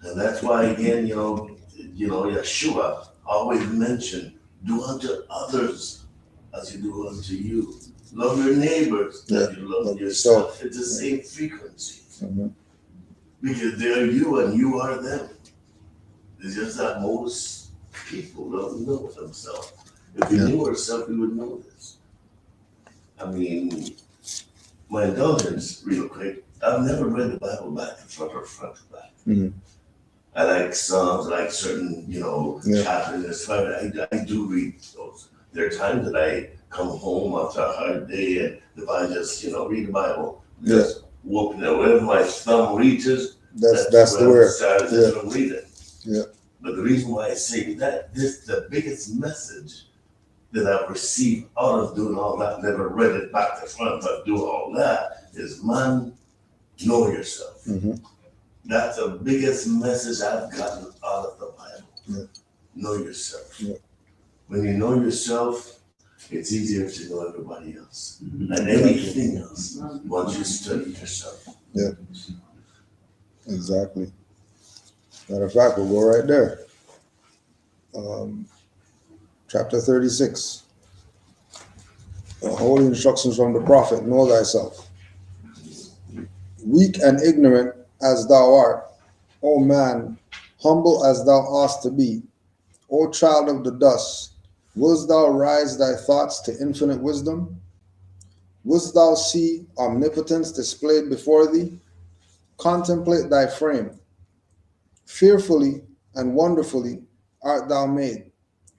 And that's why again, Yeshua always mentioned, do unto others as you do unto you. Love your neighbors as you love yourself. It's the same frequency. Mhm. Because they're you and you are them. It's just that most people don't know themselves. If we knew ourselves, we would know this. I mean, my indulgence, real quick, I've never read the Bible back to front or front to back. Mhm. I like Psalms, I like certain, chapters. I do read those. There are times that I come home after a hard day and if I just, read the Bible, just whooping it, wherever my thumb reaches, That's the word. That's what I'm reading. Yeah. But the reason why I say that, the biggest message that I've received out of doing all that, never read it back to front, but do all that, is man, know yourself. Mhm. That's the biggest message I've gotten out of the Bible. Yeah. Know yourself. Yeah. When you know yourself, it's easier to know everybody else and everything else once you study yourself. Yeah. Exactly. Matter of fact, we'll go right there. Chapter 36. Holy instructions from the prophet, know thyself. Weak and ignorant as thou art, O man, humble as thou oughtest to be, O child of the dust, wouldst thou rise thy thoughts to infinite wisdom? Wouldst thou see omnipotence displayed before thee? Contemplate thy frame. Fearfully and wonderfully art thou made.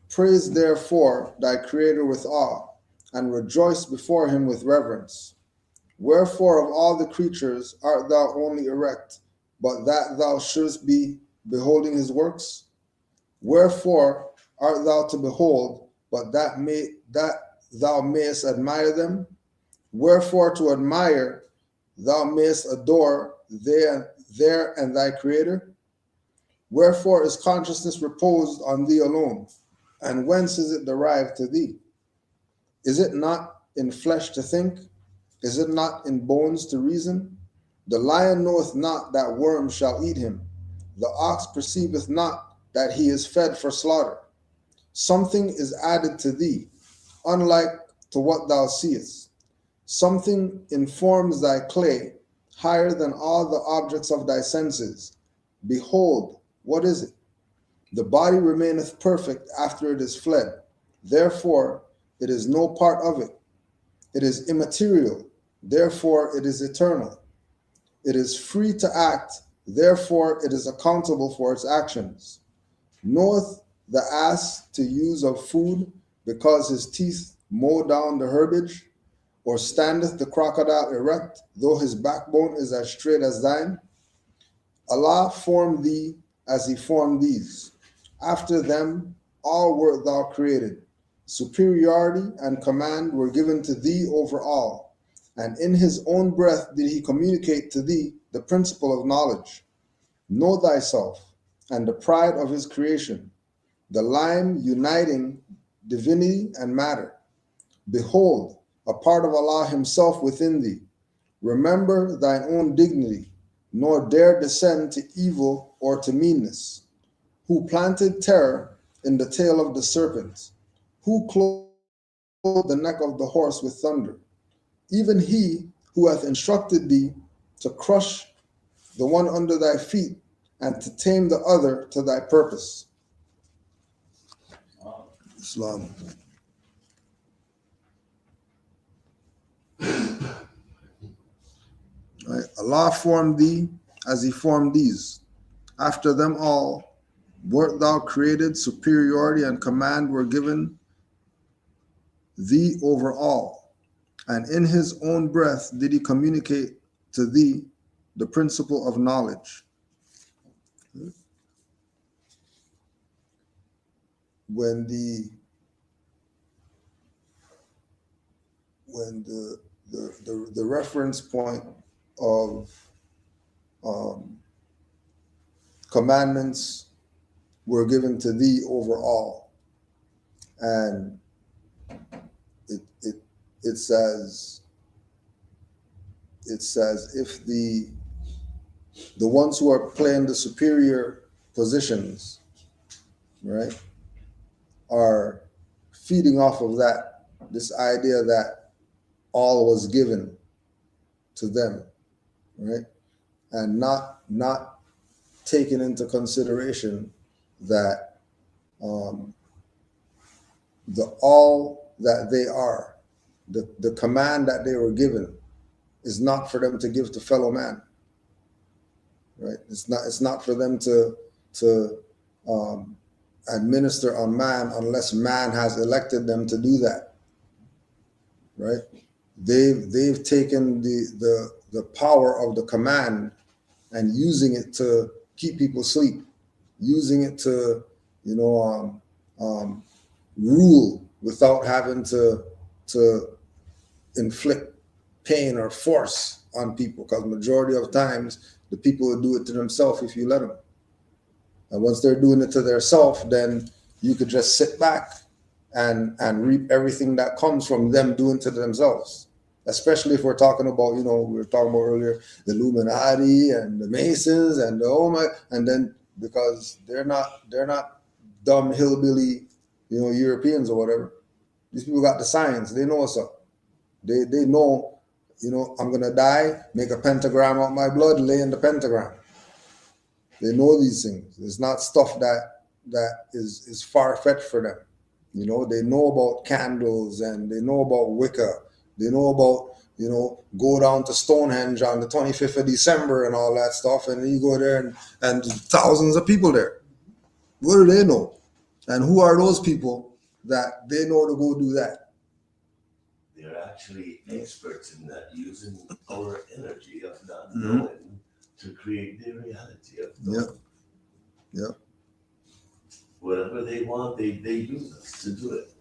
Praise therefore thy Creator with awe, and rejoice before him with reverence. Wherefore of all the creatures art thou only erect, but that thou shouldst be beholding his works? Wherefore art thou to behold, but that thou mayest admire them? Wherefore to admire thou mayest adore there and thy Creator? Wherefore is consciousness reposed on thee alone? And whence is it derived to thee? Is it not in flesh to think? Is it not in bones to reason? The lion knoweth not that worms shall eat him. The ox perceiveth not that he is fed for slaughter. Something is added to thee, unlike to what thou seest. Something informs thy clay higher than all the objects of thy senses. Behold, what is it? The body remaineth perfect after it is fled. Therefore, it is no part of it. It is immaterial. Therefore, it is eternal. It is free to act. Therefore, it is accountable for its actions. Knoweth the ass to use of food because his teeth mow down the herbage? Or standeth the crocodile erect, though his backbone is as straight as thine? Allah formed thee as he formed these. After them all wert thou created. Superiority and command were given to thee over all, and in his own breath did he communicate to thee the principle of knowledge. Know thyself, and the pride of his creation, the lime uniting divinity and matter. Behold, a part of Allah himself within thee. Remember thine own dignity, nor dare descend to evil or to meanness. Who planted terror in the tail of the serpent? Who clothed the neck of the horse with thunder? Even he who hath instructed thee to crush the one under thy feet and to tame the other to thy purpose. Islam. Right? Allah formed thee as he formed these. After them all wert thou created, superiority and command were given thee over all. And in his own breath did he communicate to thee the principle of knowledge. When the when the reference point of commandments were given to thee over all, and it says if the ones who are playing the superior positions, right, are feeding off of that, this idea that all was given to them, right, and not taking into consideration that the all that they are, the command that they were given, is not for them to give to fellow man, right? It's not for them to administer on man unless man has elected them to do that, right? They've taken the power of the command and using it to keep people asleep, using it to rule without having to inflict pain or force on people, because majority of times the people will do it to themselves if you let them. And once they're doing it to themselves, then you could just sit back and reap everything that comes from them doing to themselves. Especially if we're talking about, we were talking about earlier, the Illuminati and the Masons and and then because they're not dumb hillbilly, Europeans or whatever. These people got the science. They know what's up. They know, I'm gonna die, make a pentagram out of my blood, lay in the pentagram. They know these things. It's not stuff that is far-fetched for them. They know about candles and they know about Wicca. They know about, go down to Stonehenge on the 25th of December and all that stuff. And then you go there and thousands of people there. What do they know? And who are those people that they know to go do that? They're actually experts in that, using our energy of not knowing to create the reality of knowing. Yeah. Whatever they want, they use us to do it.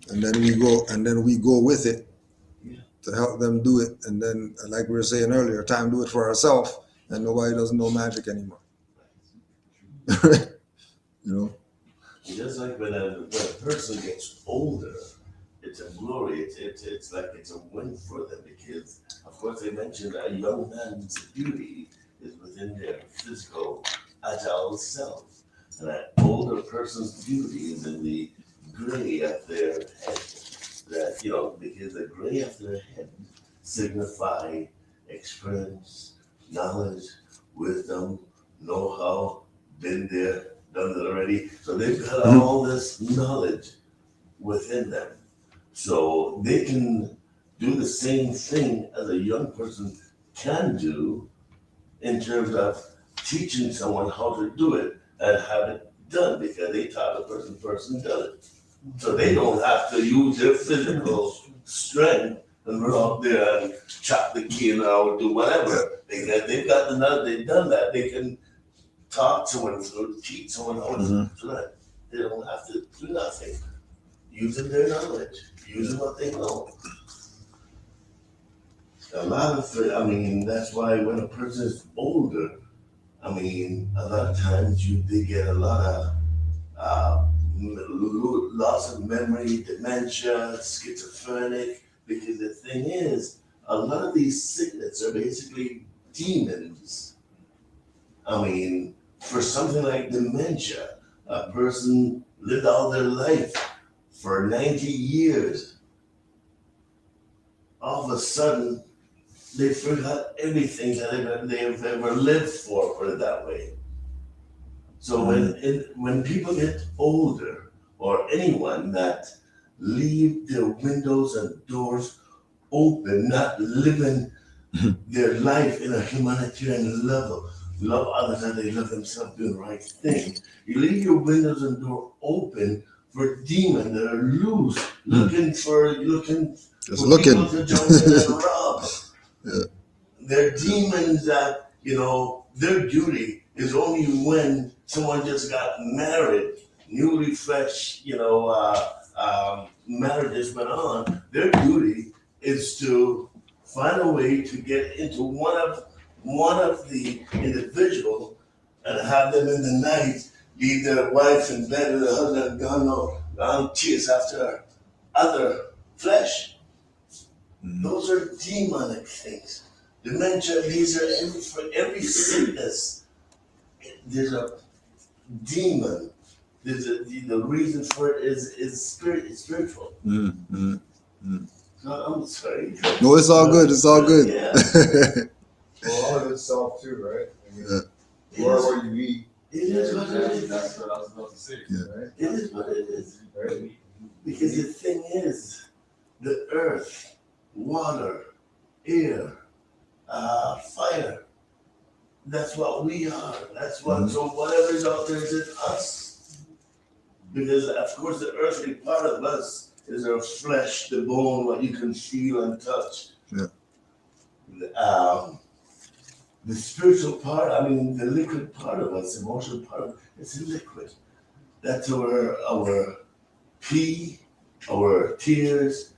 And then we go with it to help them do it. And then, like we were saying earlier, time to do it for ourselves, and nobody doesn't know magic anymore. Just like when a person gets older, it's a glory. It's like it's a win for them, because, of course, they mentioned a young man's beauty is within their physical, agile self, and an older person's beauty is in the gray of their head. That because the gray of their head signify experience, knowledge, wisdom, know-how, been there, done it already. So they've got all this knowledge within them. So they can do the same thing as a young person can do in terms of teaching someone how to do it and have it done, because they taught the person done it. So they don't have to use their physical strength and run out there and chop the key or do whatever. They've got the knowledge, they've done that. They can talk to someone, teach someone how to do that. They don't have to do nothing. Using their knowledge, using what they know. A lot of it, that's why when a person is older, a lot of times they get a lot of loss of memory, dementia, schizophrenic, because the thing is, a lot of these sicknesses are basically demons. For something like dementia, a person lived all their life for 90 years. All of a sudden, they forgot everything that they've ever lived for, put it that way. So when people get older, or anyone that leave their windows and doors open, not living their life in a humanitarian level, love others as they love themselves, doing the right thing. You leave your windows and door open for demons that are loose, looking for people to jump in and rob. They're demons that, their duty is only when someone just got married, newly fresh, matter just went on, their duty is to find a way to get into one of the individual and have them in the night leave their wife in bed with the husband gone chase after other flesh. Those are demonic things. Dementia, these are for every sickness. There's a demon. The reason for it is spiritual. So I'm sorry. No, it's all good. It's all good. Yeah. Well, all of itself too, right? I mean, Yeah. you are what you eat, It is what it is. That's what I was about to say. right? It is what it is. Right? Because the thing is, the earth, water, air, fire. That's what we are. That's what. So whatever's out there is in us. Because of course the earthly part of us is our flesh, the bone, what you can feel and touch. Yeah. The spiritual part, I mean, the liquid part of us, emotional part of it, it's liquid. That's our pee, our tears,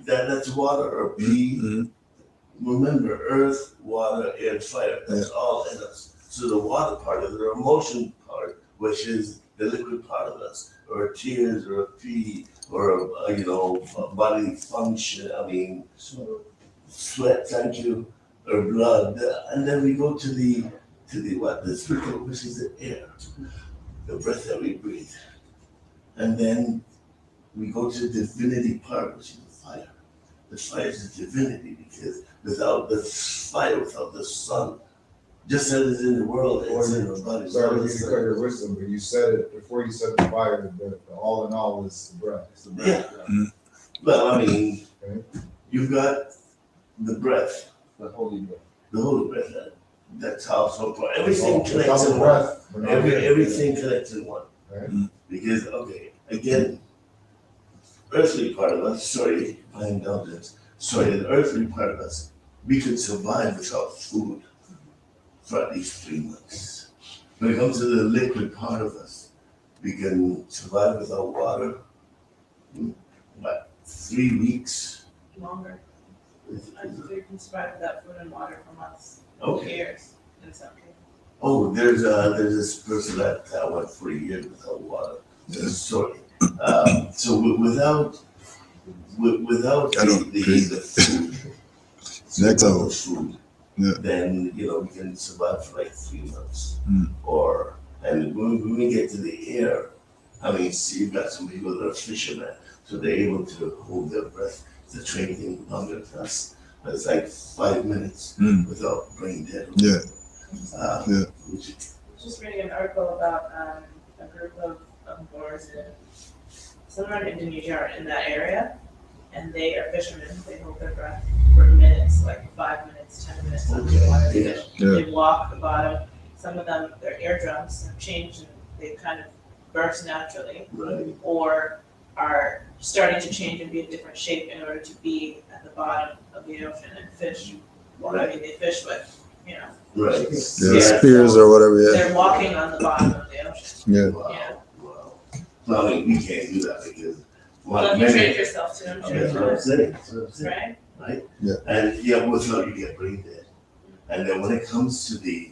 that's water or pee. Remember, earth, water, air, fire, that's all in us. So the water part of it, the emotion part, which is the liquid part of us, or tears, or pee, or bodily function, I mean, sweat, thank you, or blood. And then we go to the spiritual, which is the air, the breath that we breathe. And then we go to the divinity part, which is the fire. The fire is the divinity, because without the fire, without the sun, just as it's in the world, it's in our bodies. Sorry, you cut your wisdom, but you said it before you said the fire. The all in all is the breath. It's the breath. Yeah. Well, I mean, Okay. you've got the breath, The holy breath. the holy breath. That's how so far. Everything Without connects the in one. breath, we're not here. Everything connects in one. Right. Because, okay, again, earthly part of us, sorry, my indulgence, the earthly part of us, we could survive without food for at least 3 months. When it comes to the liquid part of us, we can survive without water, about 3 weeks. Longer. I think we can survive without food and water for months, Okay. years in some cases. Oh, there's this person that went for a year without water. Sorry. So without the food, Next without level. the food, Yeah. then we can survive for like 3 months. And when we get to the air, I mean, see, you've got some people that are fishermen, so they're able to hold their breath. The training longer than us. But it's like 5 minutes without brain dead. Yeah. Which, Just reading an article about a group of Moors in somewhere in Indonesia or in that area, and they are fishermen. They hold their breath for minutes, like 5 minutes, 10 minutes underwater. They fish. Yeah. They walk the bottom. Some of them, their eardrums have changed and they kind of burst naturally, right. or are starting to change and be a different shape in order to be at the bottom of the ocean and fish. Well, I mean, they fish with, Right. Yeah, spears or whatever. Yeah. they're walking on the bottom of the ocean. Yeah. Wow. Yeah. Wow. Well, I mean, we can't do that because Well, if you train yourself to, I'm sure That's you what I'm can, saying. That's what I'm saying. right? Yeah. And without you get brain dead. And then when it comes to the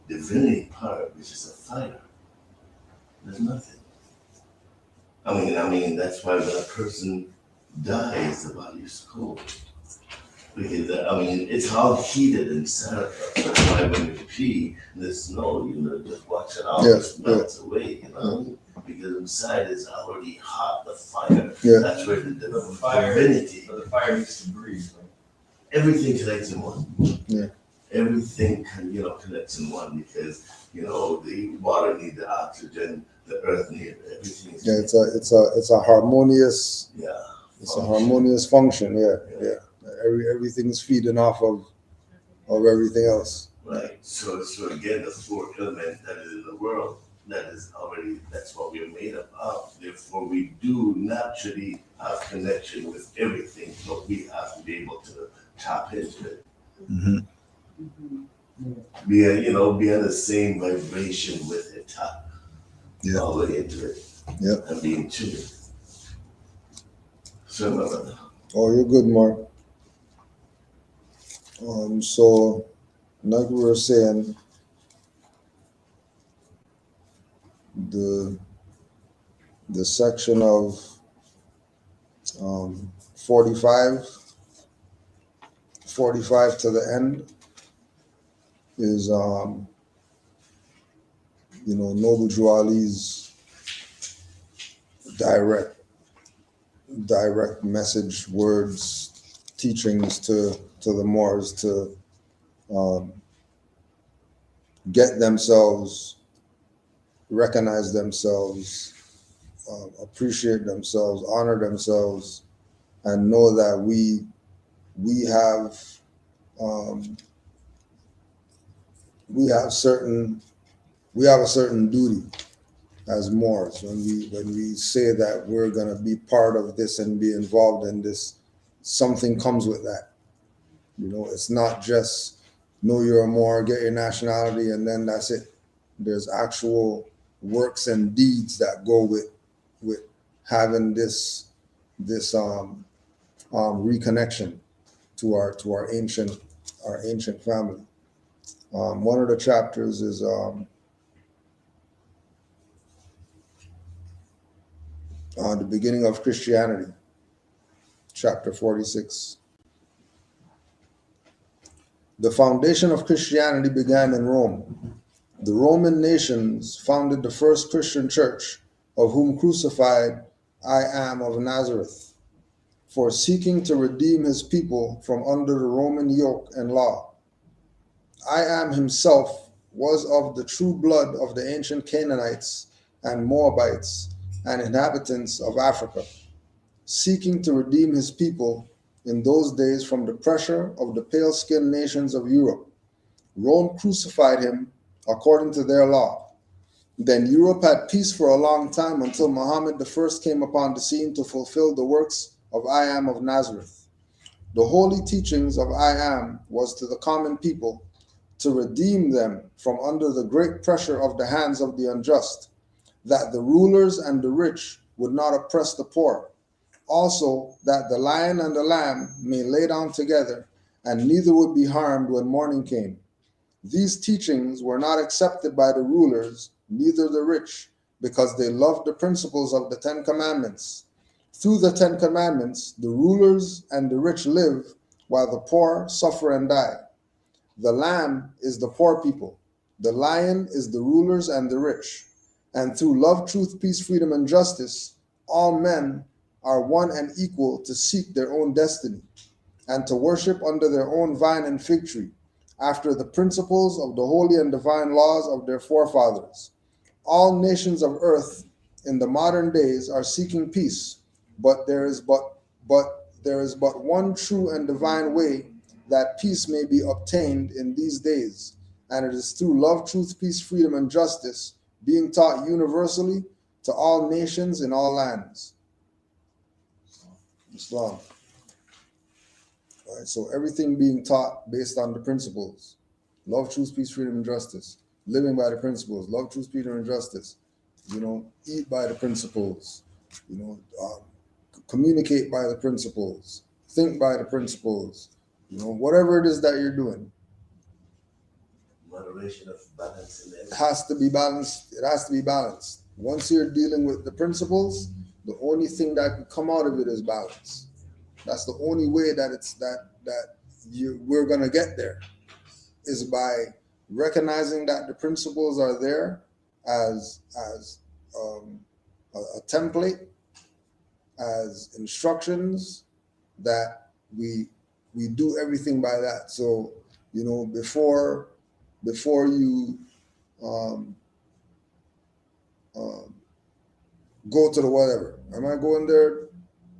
divinity part, which is a fire, there's nothing. I mean, that's why when a person dies, the body is cold. Because, it's all heated inside. That's why when you pee in the snow, just watch it out, Yeah, it melts away, because inside is already hot, the fire. Yeah. That's where the The fire, divinity, but the fire needs to breathe. Right? everything connects in one. Yeah. Everything connects in one because the water needs the oxygen, the earth needs everything. Yeah. It's a harmonious. Yeah. It's a harmonious function. Yeah. Everything is feeding off of everything else. Right. So again, the 4 element that is in the world, that's what we're made up of. Therefore, we do naturally have connection with everything, but we have to be able to tap into it. Mm-hmm. Be on the same vibration with it, tap Yeah. all the way into it. Yeah. And be in tune. Sorry about that. Oh, you're good, Mark. So, like we were saying, the section of 45 to the end is Noble Drew Ali's direct message, words, teachings to the Moors to um, get themselves, recognize themselves, appreciate themselves, honor themselves, and know that we have um, we have a certain duty as Moors when we say that we're going to be part of this and be involved in this. Something comes with that. It's not just know you're a Moor, get your nationality, and then that's it. There's actual works and deeds that go with having this reconnection to our ancient family. One of the chapters is the beginning of Christianity, chapter 46. The foundation of Christianity began in Rome. The Roman nations founded the first Christian church, of whom crucified I am of Nazareth, for seeking to redeem his people from under the Roman yoke and law. I am himself was of the true blood of the ancient Canaanites and Moabites and inhabitants of Africa, seeking to redeem his people in those days from the pressure of the pale-skinned nations of Europe. Rome crucified him according to their law. Then Europe had peace for a long time until Muhammad I came upon the scene to fulfill the works of I am of Nazareth. The holy teachings of I am was to the common people to redeem them from under the great pressure of the hands of the unjust, that the rulers and the rich would not oppress the poor. Also, that the lion and the lamb may lay down together, and neither would be harmed when morning came. These teachings were not accepted by the rulers, neither the rich, because they loved the principles of the Ten Commandments. Through the Ten Commandments, the rulers and the rich live, while the poor suffer and die. The lamb is the poor people. The lion is the rulers and the rich. And through love, truth, peace, freedom, and justice, all men are one and equal to seek their own destiny and to worship under their own vine and fig tree, after the principles of the holy and divine laws of their forefathers. All nations of earth in the modern days are seeking peace, but there is but one true and divine way that peace may be obtained in these days, and it is through love, truth, peace, freedom, and justice being taught universally to all nations in all lands. Islam. All right, so everything being taught based on the principles: love, truth, peace, freedom, and justice. Living by the principles: love, truth, freedom, and justice. Eat by the principles. Communicate by the principles. Think by the principles. Whatever it is that you're doing, Moderation of balance in it everything. has to be balanced. It has to be balanced. Once you're dealing with the principles, the only thing that can come out of it is balance. That's the only way that we're gonna get there, is by recognizing that the principles are there as a template, as instructions, that we do everything by that. So before you go to the whatever, am I going there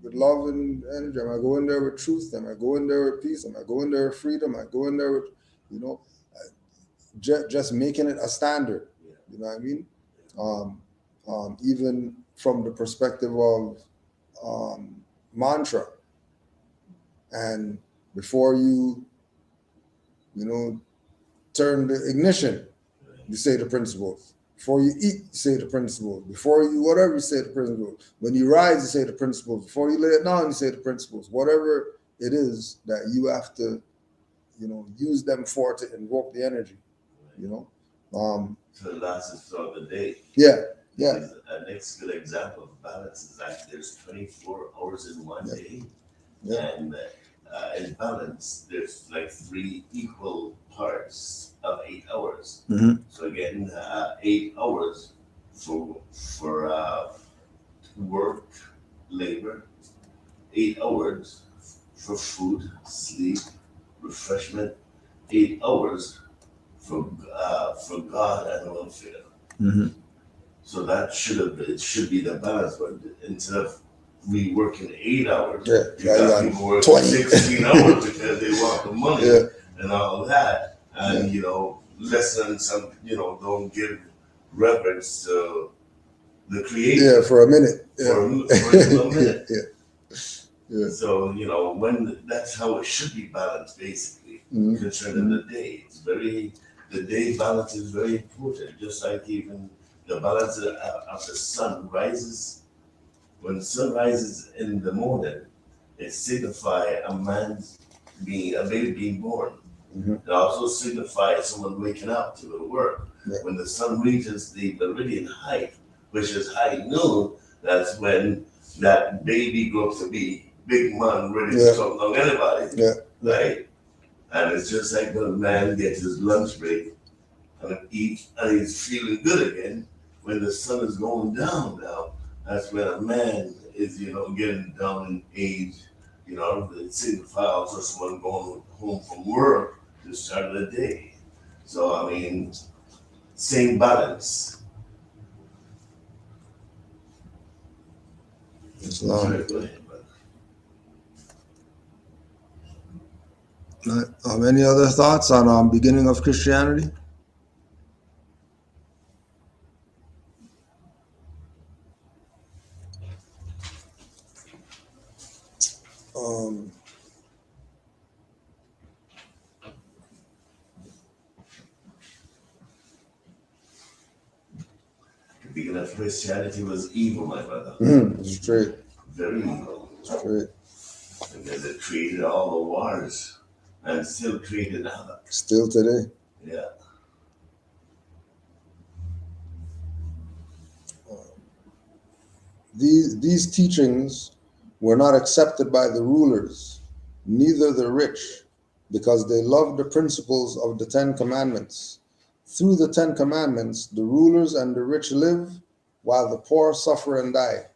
with love and energy? Am I going there with truth? Am I going there with peace? Am I going there with freedom? Am I going there with just making it a standard? You know what I mean? Even from the perspective of mantra, and before you turn the ignition, you say the principles. Before you eat, you say the principles. Before you whatever, you say the principles. When you rise, you say the principles. Before you lay it down, you say the principles. Whatever it is that you have to, use them for to invoke the energy. So it lasts throughout the day. Yeah. Because a next good example of balance is that there's 24 hours in one day. Yeah. And in balance, there's like 3 equal parts of 8 hours. Mhm. So again, 8 hours for work, labor, 8 hours for food, sleep, refreshment, 8 hours for God and welfare. Mm-hmm. So that should be the balance. But instead of we working 8 hours, Yeah, you got people working 20. 16 hours because they want the money Yeah. and all that, and lessen some, don't give reverence to the Creator. Yeah, for a minute. Yeah. For a minute. Yeah. So when that's how it should be balanced, basically, Mhm. concerning the day. The day balance is very important. Just like even the balance of the sun rises. When the sun rises in the morning, it signifies a baby being born. Mhm. It also signifies someone waking up to go to work. Yeah. When the sun reaches the meridian height, which is high noon, that's when that baby grows to be big man ready Yeah. to talk on anybody. Yeah. Right? And it's just like when a man gets his lunch break and eats and he's feeling good again. When the sun is going down now, that's when a man is, getting down in age. It signifies also someone going home from work to start the day. So I mean, same balance. Islam. Sorry, go ahead, brother. Any other thoughts on beginning of Christianity? The beginning of Christianity was evil, my brother. Straight. Very evil. Straight. Because it created all the wars and still created havoc. Still today. Yeah. These teachings were not accepted by the rulers, neither the rich, because they loved the principles of the 10 Commandments. Through the 10 Commandments, the rulers and the rich live, while the poor suffer and die.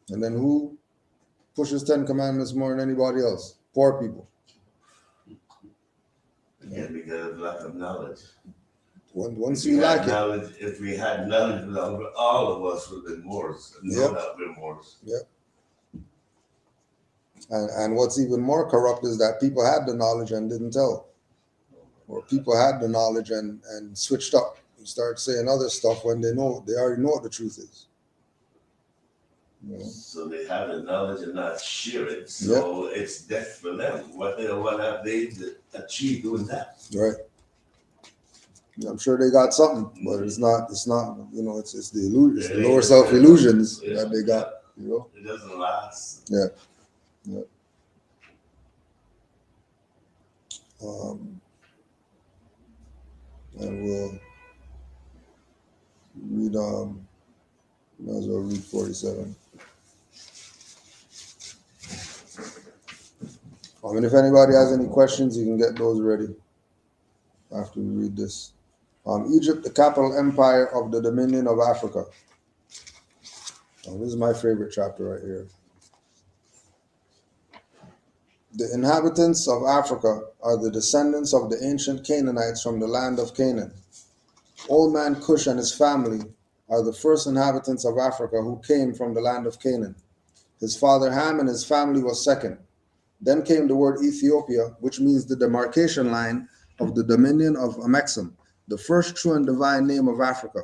And then who pushes 10 Commandments more than anybody else? Poor people. Again, because of lack of knowledge. Once you like it. If we had knowledge, all of us would have been Moors. Yep. Not been Moors. Yep. And what's even more corrupt is that people had the knowledge and didn't tell. Or people had the knowledge and switched up and started saying other stuff when they already know what the truth is. So they have the knowledge and not share it. So it's death for them. What have they achieved doing that? Right. I'm sure they got something, but it's not, it's the illusion, it's the lower self illusions that they got, It doesn't last. Yeah. And we'll read, might as well read 47. And if anybody has any questions, you can get those ready after we read this. Egypt, the capital empire of the Dominion of Africa. This is my favorite chapter right here. The inhabitants of Africa are the descendants of the ancient Canaanites from the land of Canaan. Old man Cush and his family are the first inhabitants of Africa who came from the land of Canaan. His father Ham and his family was second. Then came the word Ethiopia, which means the demarcation line of the dominion of Amexem, the first true and divine name of Africa.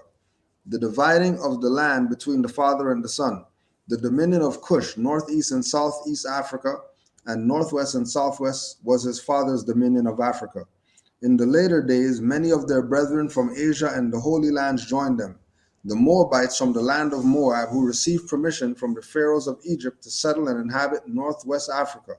The dividing of the land between the father and the son. The dominion of Cush, northeast and southeast Africa, and northwest and southwest was his father's dominion of Africa. In the later days, many of their brethren from Asia and the Holy Lands joined them. The Moabites from the land of Moab, who received permission from the pharaohs of Egypt to settle and inhabit northwest Africa.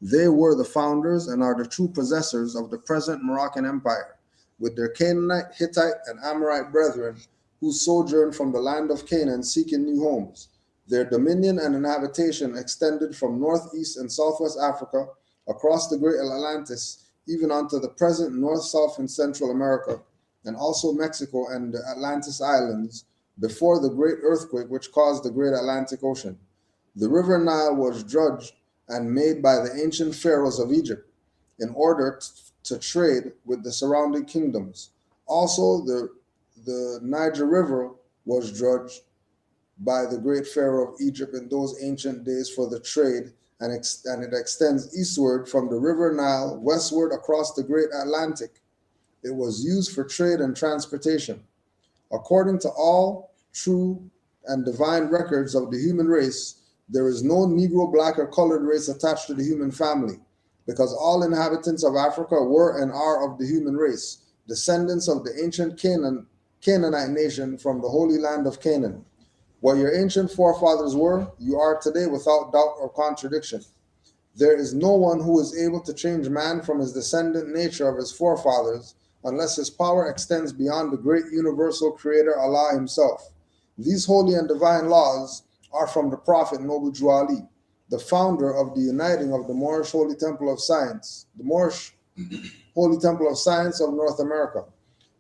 They were the founders and are the true possessors of the present Moroccan Empire, with their Canaanite, Hittite, and Amorite brethren who sojourned from the land of Canaan seeking new homes. Their dominion and inhabitation extended from northeast and southwest Africa across the great Atlantis, even onto the present North, South, and Central America, and also Mexico and the Atlantis Islands, before the great earthquake which caused the great Atlantic Ocean. The river Nile was dredged and made by the ancient pharaohs of Egypt in order to trade with the surrounding kingdoms. Also, the Niger River was dredged by the great pharaoh of Egypt in those ancient days for the trade, and it extends eastward from the river Nile westward across the great Atlantic. It was used for trade and transportation. According to all true and divine records of the human race, there is no Negro, black, or colored race attached to the human family, because all inhabitants of Africa were and are of the human race, descendants of the ancient Canaanite nation from the holy land of Canaan. What your ancient forefathers were, you are today without doubt or contradiction. There is no one who is able to change man from his descendant nature of his forefathers, unless his power extends beyond the great universal creator Allah himself. These holy and divine laws are from the Prophet Noble Jew Ali, the founder of the uniting of the Moorish Holy Temple of Science, the Moorish Holy Temple of Science of North America.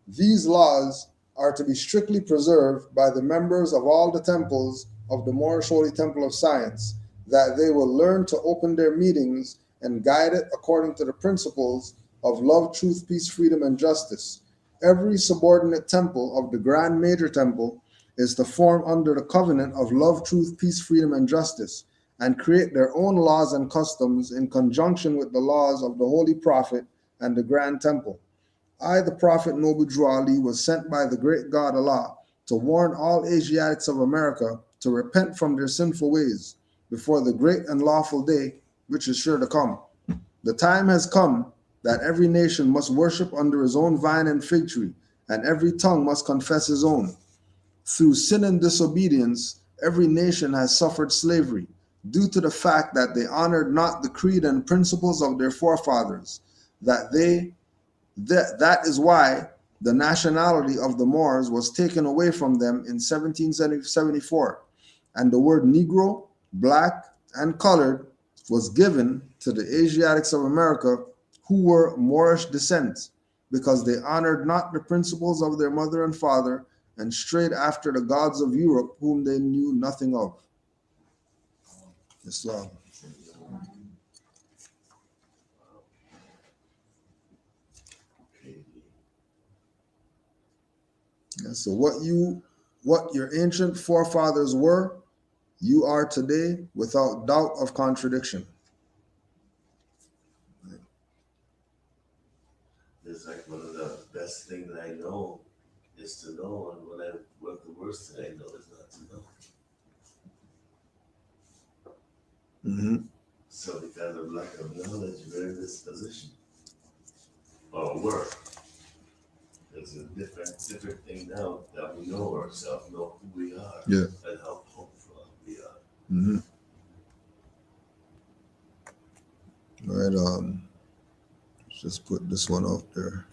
These laws are to be strictly preserved by the members of all the temples of the Moorish Holy Temple of Science, that they will learn to open their meetings and guide it according to the principles of love, truth, peace, freedom, and justice. Every subordinate temple of the Grand Major Temple is to form under the covenant of love, truth, peace, freedom, and justice, and create their own laws and customs in conjunction with the laws of the Holy Prophet and the Grand Temple. I, the Prophet Noble Jew Ali, was sent by the great God Allah to warn all Asiatics of America to repent from their sinful ways before the great and lawful day which is sure to come. The time has come that every nation must worship under his own vine and fig tree, and every tongue must confess his own. Through sin and disobedience, every nation has suffered slavery, due to the fact that they honored not the creed and principles of their forefathers. That is why the nationality of the Moors was taken away from them in 1774, and the word Negro, black, and colored was given to the Asiatics of America who were Moorish descent, because they honored not the principles of their mother and father and strayed after the gods of Europe whom they knew nothing of. Islam. Yeah, so what your ancient forefathers were, you are today without doubt of contradiction. It's like one of the best things that I know is to know, and what the worst that I know is not to know. Mm-hmm. So because of lack of knowledge, we're in this position. Or were. It's a different thing now that we know ourselves, know who we are, Yeah. and how hopeful we are. Mm-hmm. All right, just put this one out there.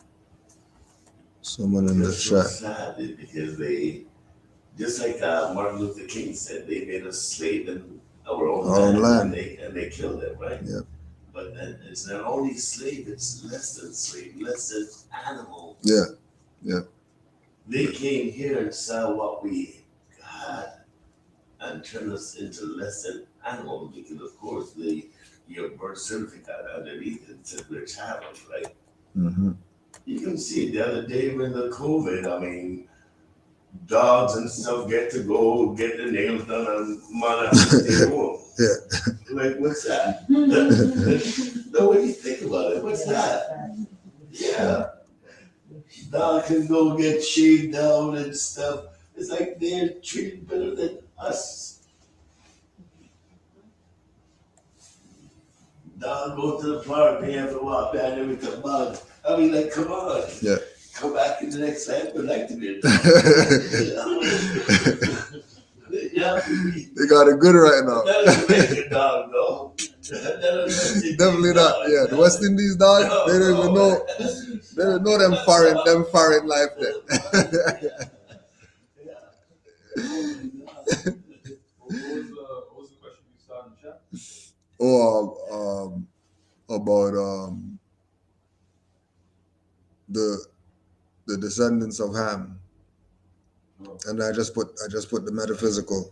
Someone in the It's so chat. sad because they, just like Martin Luther King said, they made us slave in our own land. And they killed it, right? Yeah. But then it's not only slave, it's less than slave, less than animal. Yeah. Yeah. They came here and saw what we had and turned us into less than animal, because of course your birth certificate underneath it said we're child, right? Mm-hmm. You can see the other day when the COVID, I mean, dogs and stuff get to go get their nails done and man has to stay home. Yeah. Like, what's that? No, what do you think about it? What's that? Yeah. Dog can go get shaved down and stuff. It's like they're treated better than us. dog, go to the park, they have to walk down there with the mug. I mean, like, come on. Yeah. Come back in the next life, would like to be a dog. Yeah. They got it good right now. That is a Jamaican dog, no. Definitely not. Yeah, the West Indies dog. They don't even know. They don't know them foreign life there. What was the question you saw in the chat? About the descendants of Ham, and I just put the metaphysical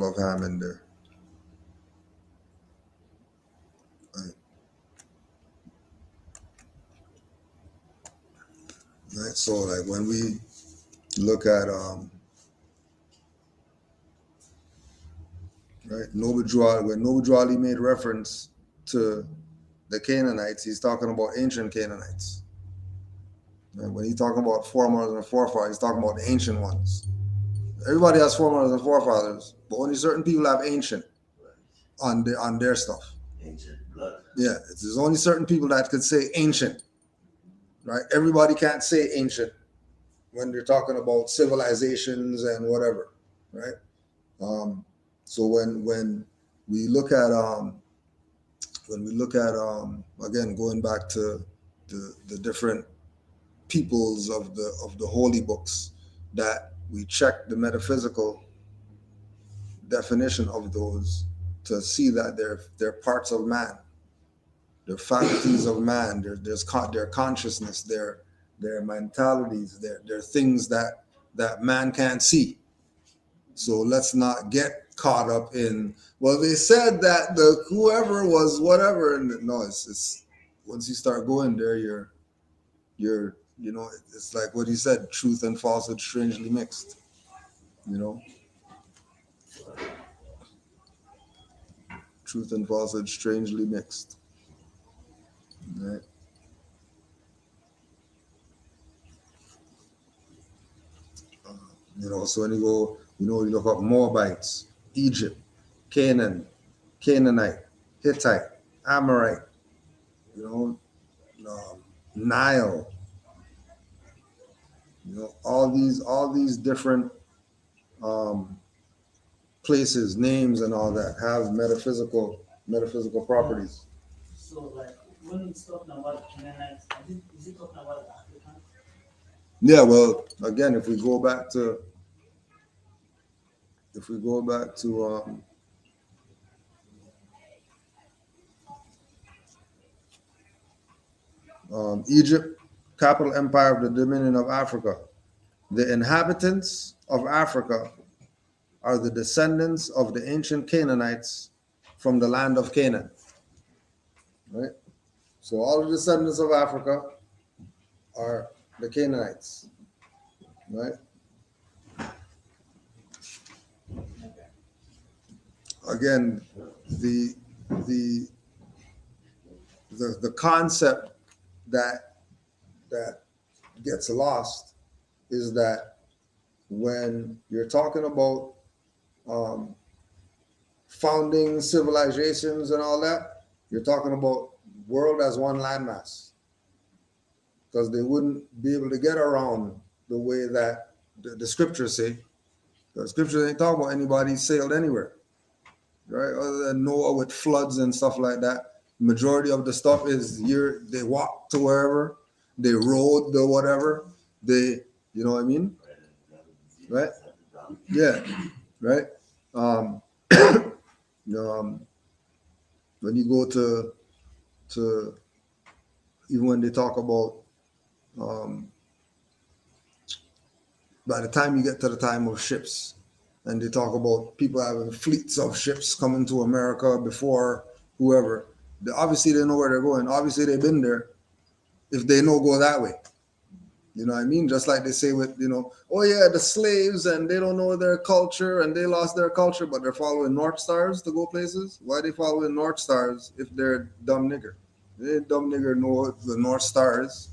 of Ham in there. Right. So like when we look at right, when Noble Ali made reference to the Canaanites, he's talking about ancient Canaanites. And when he's talking about foremothers and forefathers, he's talking about the ancient ones. Everybody has foremothers and forefathers, but only certain people have ancient on their stuff. Ancient blood. Yeah, there's only certain people that could say ancient, right? Everybody can't say ancient when they're talking about civilizations and whatever, right? So when we look at again, going back to the different peoples of the holy books, that we check the metaphysical definition of those to see that they're parts of man, they're faculties of man, their consciousness, their mentalities, their things that man can't see. So let's not get caught up in, well, they said that the whoever was whatever, and no, it's once you start going there, you're you know, it's like what he said, truth and falsehood strangely mixed, you know. Truth and falsehood strangely mixed. Right. You know, so when you go, you know, you look up Moabites, Egypt, Canaan, Canaanite, Hittite, Amorite, you know, Nile, you know, all these different places, names, and all that have metaphysical properties. So, like, when it's talking about Canaanites, is it talking about Africans? Yeah, well, again, if we go back to Egypt, capital empire of the Dominion of Africa. The inhabitants of Africa are the descendants of the ancient Canaanites from the land of Canaan. Right? So all the descendants of Africa are the Canaanites. Right? Again, the concept that gets lost is that when you're talking about founding civilizations and all that, you're talking about world as one landmass, because they wouldn't be able to get around the way that the scriptures say. The scriptures ain't talking about anybody sailed anywhere, right? Other than Noah with floods and stuff like that. Majority of the stuff is they walked to wherever, they rode the whatever, you know what I mean? Right? Yeah, right? When you go to even when they talk about by the time you get to the time of ships, and they talk about people having fleets of ships coming to America before whoever, obviously they know where they're going. Obviously they've been there if they know go that way. You know what I mean? Just like they say with, you know, oh yeah, the slaves, and they don't know their culture and they lost their culture, but they're following North Stars to go places. Why are they following North Stars if they're dumb nigger? They dumb nigger know what the North Stars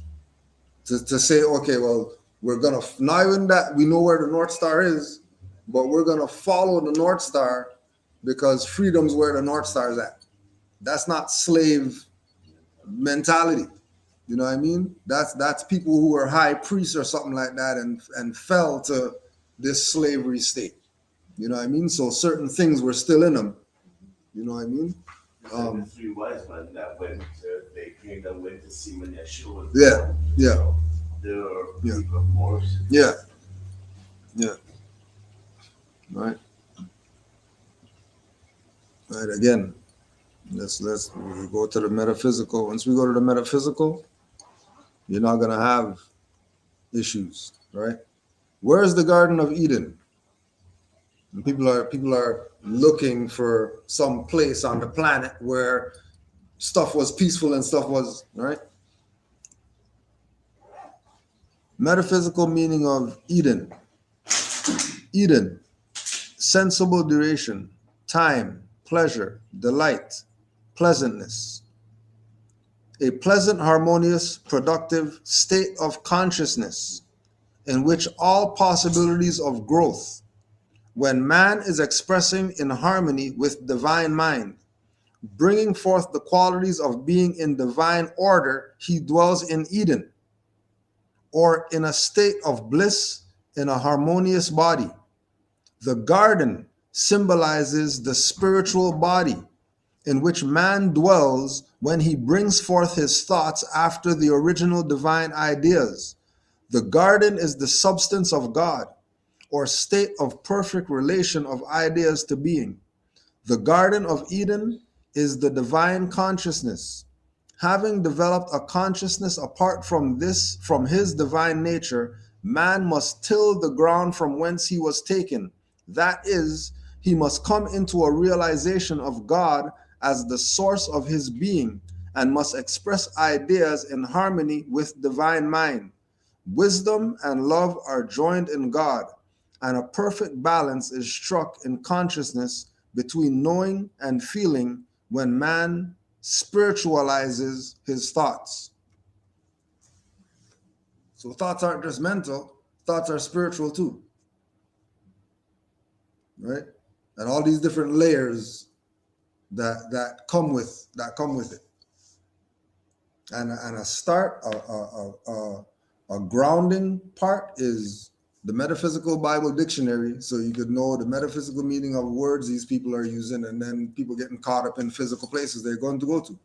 to say, okay, well, we're gonna, not even that we know where the North Star is, but we're gonna follow the North Star because freedom's where the North Star is at. That's not slave mentality. You know what I mean? That's people who were high priests or something like that and fell to this slavery state. You know what I mean? So certain things were still in them. You know what I mean? It's like the three wise men that went, they came that went to see when Yeshua was Yeah, born. yeah. So there are Yeah. people of Moorish. Yeah. Yeah. Right. Right. Again, let's we go to the metaphysical. Once we go to the metaphysical, you're not gonna have issues, right? Where's the Garden of Eden? And people are looking for some place on the planet where stuff was peaceful and stuff was, right? Metaphysical meaning of Eden. Eden, sensible duration, time, pleasure, delight, pleasantness. A pleasant, harmonious, productive state of consciousness in which all possibilities of growth, when man is expressing in harmony with divine mind, bringing forth the qualities of being in divine order, he dwells in Eden, or in a state of bliss in a harmonious body. The garden symbolizes the spiritual body in which man dwells when he brings forth his thoughts after the original divine ideas. The garden is the substance of God, or state of perfect relation of ideas to being. The Garden of Eden is the divine consciousness. Having developed a consciousness apart from his divine nature, man must till the ground from whence he was taken. That is, he must come into a realization of God as the source of his being and must express ideas in harmony with divine mind. Wisdom and love are joined in God, and a perfect balance is struck in consciousness between knowing and feeling when man spiritualizes his thoughts. So thoughts aren't just mental, thoughts are spiritual too. Right? And all these different layers that come with it. And a start, a grounding part is the Metaphysical Bible Dictionary, so you could know the metaphysical meaning of words these people are using, and then people getting caught up in physical places they're going to go to.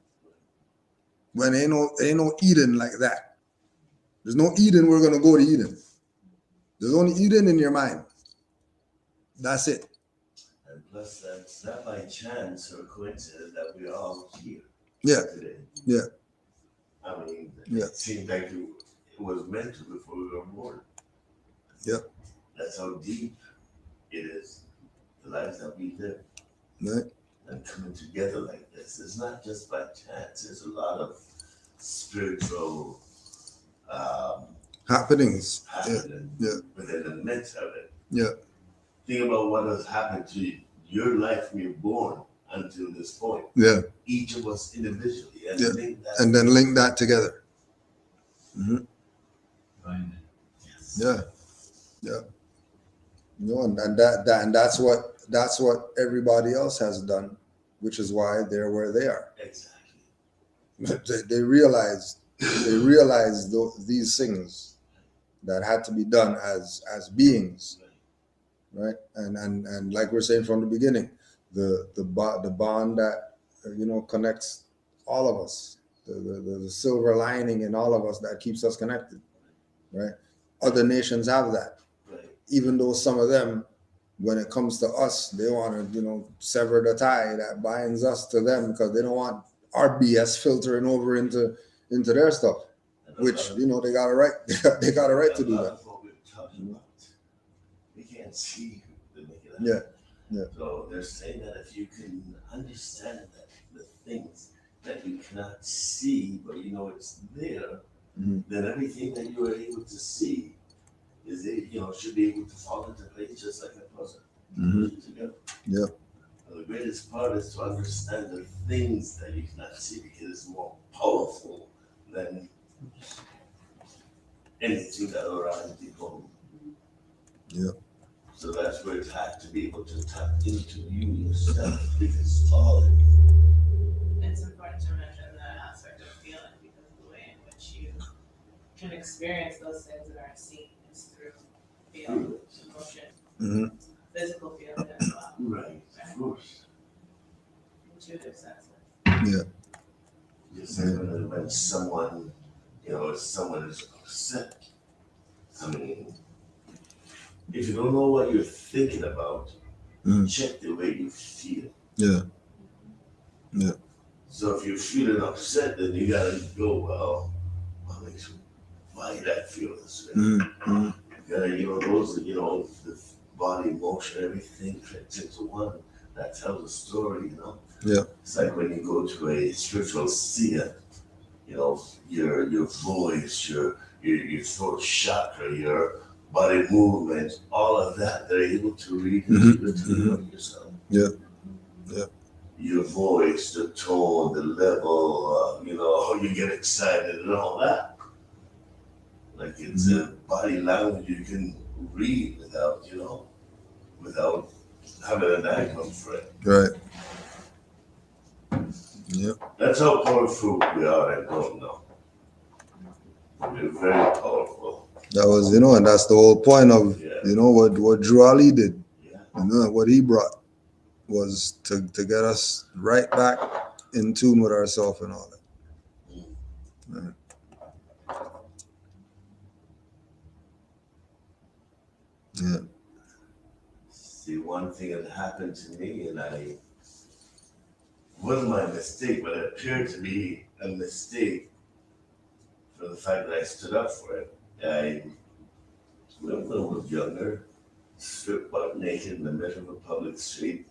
When ain't no Eden like that. There's no Eden, we're gonna go to Eden. There's only Eden in your mind. That's it. And plus, that's not by chance or coincidence that we're all here today. Yeah. I mean, Yeah. it seems like it was meant to before we were born. Yeah. That's how deep it is, the lives that we live. Right. And coming together like this. It's not just by chance. There's a lot of spiritual Happenings. happening Yeah. within the midst of it. Yeah. Think about what has happened to your life from you're born until this point. Yeah. Each of us individually, and Yeah. link that. And then link that together. Yes. Yeah. Yeah. You know, and that's what everybody else has done, which is why they're where they are. Exactly. They realized these things that had to be done as beings, right? And like we're saying from the beginning, the bond that connects all of us, the silver lining in all of us that keeps us connected, right? Other nations have that, Right. even though some of them, when it comes to us, they want to sever the tie that binds us to them because they don't want our BS filtering over into their stuff, And a which lot of- they got a right they got a right to a do lot that. of what we're talking about, we can't see the naked eye. Yeah, yeah. So they're saying that if you can understand that the things that you cannot see, but it's there, Mhm. then everything that you are able to see is should be able to fall into place just like a puzzle. Mhm. Put it together. Yeah. And the greatest part is to understand the things that you cannot see because it's more powerful than anything that around people. Yeah. So that's where it's had to be able to tap into you yourself because it's all in you. And can experience those things that aren't seen is through feeling, emotion, Mhm. physical feeling as well, Right, of course. intuitive senses. Just like when someone, someone is upset. I mean, if you don't know what you're thinking about, check the way you feel. Yeah. Yeah. So if you're feeling upset, then you gotta go, well, what makes you, why did I feel this way? Mm-hmm. You gotta, those, the body, emotion, everything fits into one. That tells a story, Yeah. It's like when you go to a spiritual seer, your voice, your throat chakra, your body movement, all of that, they're able to read into yourself. Yeah. Yeah. Your voice, the tone, the level, how you get excited and all that. Like it's a body language you can read without having a diagram for it. Right. Yeah. That's how powerful we are, I don't know. We're very powerful. That was, and that's the whole point of, what Drew Ali did. Yeah. What he brought was to get us right back in tune with ourselves and all that. Right. Yeah. See, one thing that happened to me, and wasn't my mistake, but it appeared to be a mistake for the fact that I stood up for it. When I was younger, stripped butt naked in the middle of a public street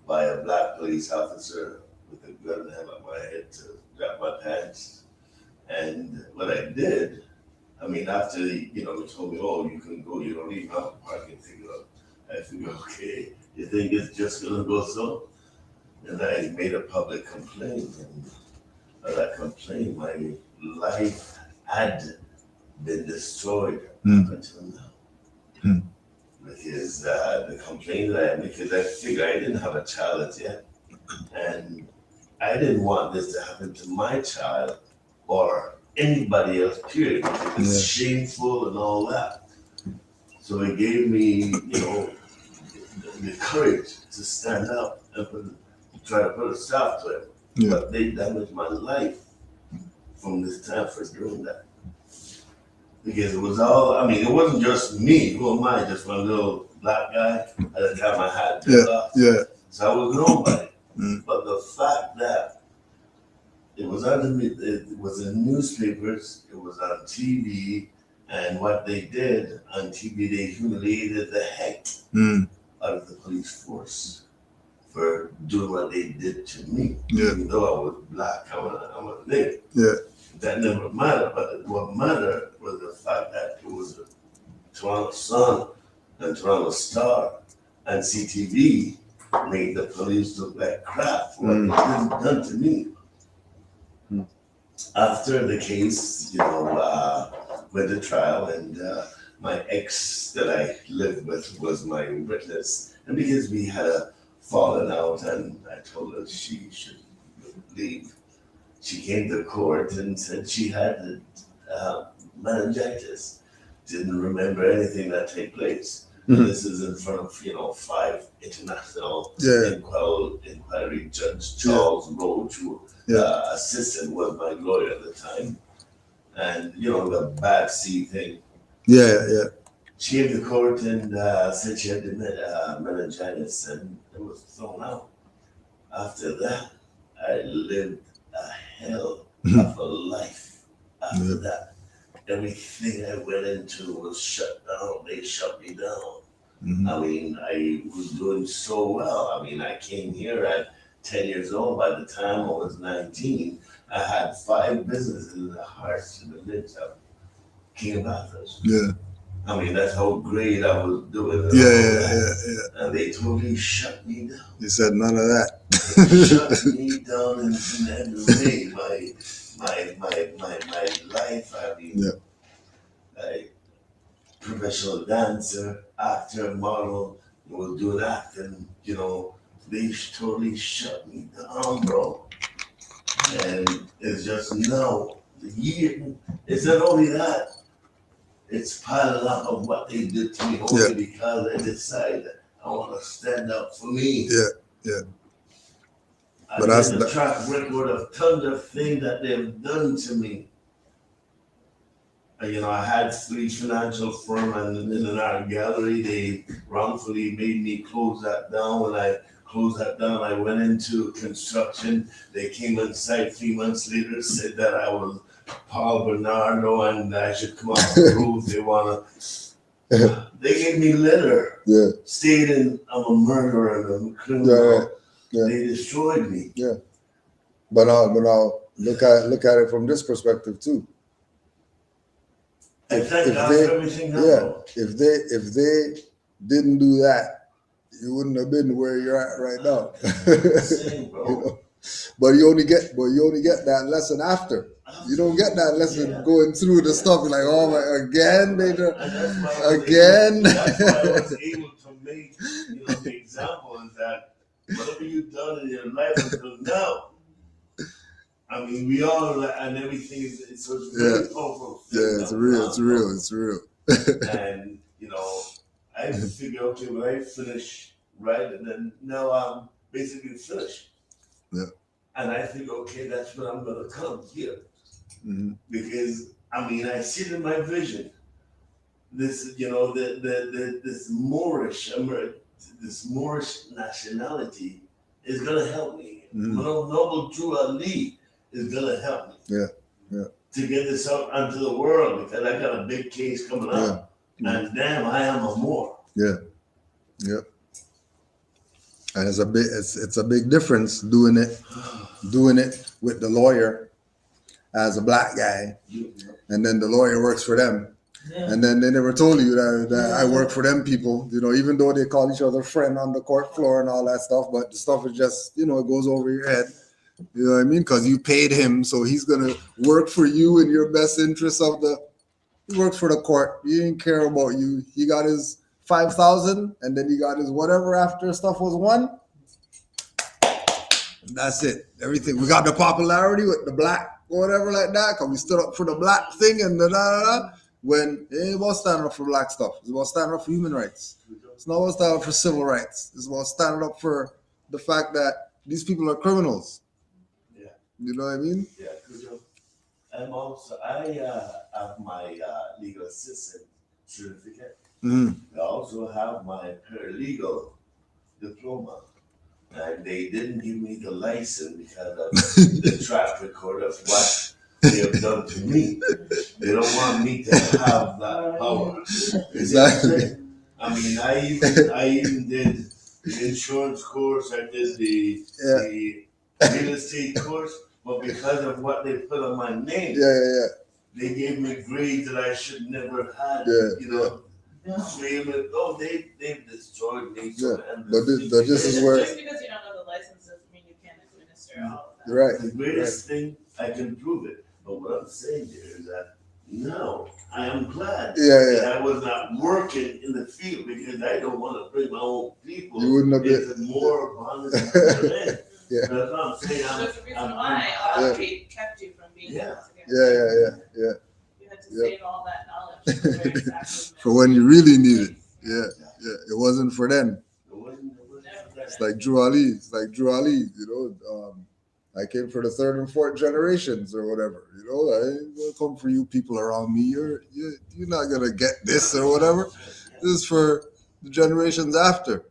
by a black police officer with a gun held at my head to grab my pants. And what I did, after he told me, oh, you can go, you don't need my parking ticket. I figured, okay, you think it's just gonna go so? And I made a public complaint, and by that complaint, my life had been destroyed up until now. Because the complaint that I made, because I figured I didn't have a child as yet, and I didn't want this to happen to my child or anybody else, period, because it's shameful and all that. So it gave me, the courage to stand up and try to put a stop to it. Yeah. But they damaged my life from this time for doing that. Because it was all, it wasn't just me. Who am I? Just one little black guy at the time I had to Yeah. So I was nobody. But the fact that it was it was in newspapers, it was on TV, and what they did on TV, they humiliated the heck out of the police force for doing what they did to me. Yeah. Even though I was black, I'm a nigga. Yeah. That never mattered, but what mattered was the fact that it was a Toronto Sun and Toronto Star and CTV made the police look like crap for what they done to me. After the case, went to trial, and my ex that I lived with was my witness, and because we had a fallen out, and I told her she should leave, she came to court and said she had meningitis, didn't remember anything that took place. This is in front of 5 international inquiry judge Charles Roach, who assistant was my lawyer at the time, and the bad C thing. Yeah. She came to court and said she had meningitis, and it was thrown out. After that, I lived a hell of a life. After that, everything I went into was shut down. They shut me down. I was doing so well. I came here at 10 years old. By the time I was 19, I had 5 businesses in the heart of the Midtown, King of Bathurst. Yeah. That's how great I was doing. Yeah. And they totally shut me down. You said none of that. Shut me down in every way. My life. Professional dancer, actor, model, was doing acting. They totally shut me down, bro. And it's just now It's not only that, it's piling up of what they did to me only because I decided I want to stand up for me. Yeah. But that's the track record of tons of things that they've done to me. I had 3 financial firms, and in an art gallery, they wrongfully made me close that down. When I closed that down, I went into construction. They came inside 3 months later, said that I was Paul Bernardo and I should come off the roof. They gave me letter stating I'm a murderer and a criminal. They destroyed me. But now look at it from this perspective too. If they didn't do that, you wouldn't have been where you're at right now. Same, bro. But you only get that lesson after. You don't get that lesson going through the stuff like, oh my, again. That's why I was able to make the example is that whatever you've done in your life until now, I mean, we all, and everything is so very powerful. It's real. And, I figure, okay, when I finish, right, and then now I'm basically finished. Yeah. And I think, okay, that's when I'm going to come here. Mm-hmm. Because, I see it in my vision. This, this Moorish nationality is going to help me. Mm-hmm. Noble Drew Ali is going to help me. Yeah. To get this out onto the world, because I got a big case coming up. Yeah. And damn, I am a Moor. Yeah. And it's a big difference doing it with the lawyer as a black guy, and then the lawyer works for them, and then they never told you that I work for them people. Even though they call each other friend on the court floor and all that stuff, but the stuff is just it goes over your head. You know what I mean? Because you paid him, so he's gonna work for you in your best interest of the. He works for the court. He didn't care about you. He got his 5,000, and then he got his whatever after stuff was won. That's it. Everything. We got the popularity with the black or whatever like that, because we stood up for the black thing and when it ain't about standing up for black stuff. It's about standing up for human rights. It's not about standing up for civil rights. It's about standing up for the fact that these people are criminals. Yeah. You know what I mean? Yeah. And also, I have my legal assistant certificate. Mm-hmm. I also have my paralegal diploma. And they didn't give me the license because of the track record of what they have done to me. They don't want me to have that power. Exactly. I even did the insurance course. I did the real estate course. But because of what they put on my name, they gave me grades that I should never have had. They've destroyed me. But this is where. Just because you don't know the license doesn't mean you can't administer all of that. Right. The greatest thing, I can prove it. But what I'm saying here is that now I am glad that I was not working in the field because I don't want to bring my own people into more violence than men. That's what I'm saying. That's the reason why our street kept you from being able to get Yeah. You had to save all that knowledge for when you really need it. Yeah. It wasn't for them. It's like Drew Ali. I came for the 3rd and 4th generations or whatever. I ain't gonna come for you people around me. You're not gonna get this or whatever. This is for the generations after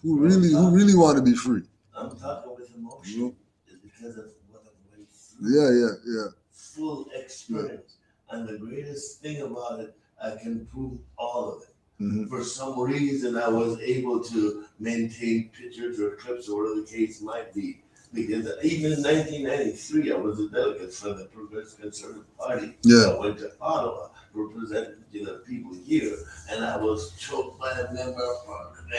who really want to be free. I'm talking with emotion. It's because of what I went through. Yeah. Full experience. And the greatest thing about it, I can prove all of it. Mm-hmm. For some reason, I was able to maintain pictures or clips or whatever the case might be. Because even in 1993, I was a delegate for the Progressive Conservative Party. Yeah. I went to Ottawa, representing people here, and I was choked by a member of Parliament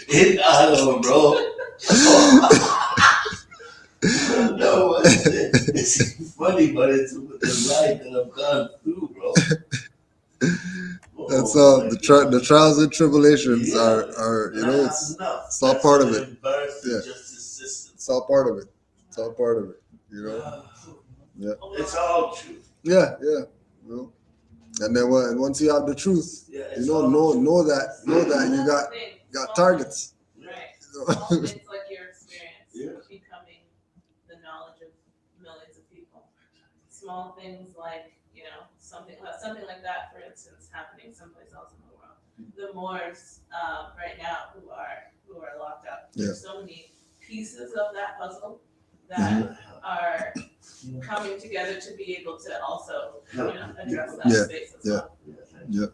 in Ottawa, bro. No, it's funny, but it's the life that I've gone through, bro. That's all. The trials and tribulations are it's all part of it. It's all part of it. It's all part of it, you know. It's all truth. Yeah. You know? And then once you have the truth, Yeah, you it's know, all know truth. that you got targets. Right. You Small know? things like your experience Yeah. becoming the knowledge of millions of people. Small things like, something like that, for instance, happening someplace else in the world. The Moors right now who are locked up. Yeah. There's so many pieces of that puzzle that are coming together to be able to also, address that Yeah. space as Yeah. well.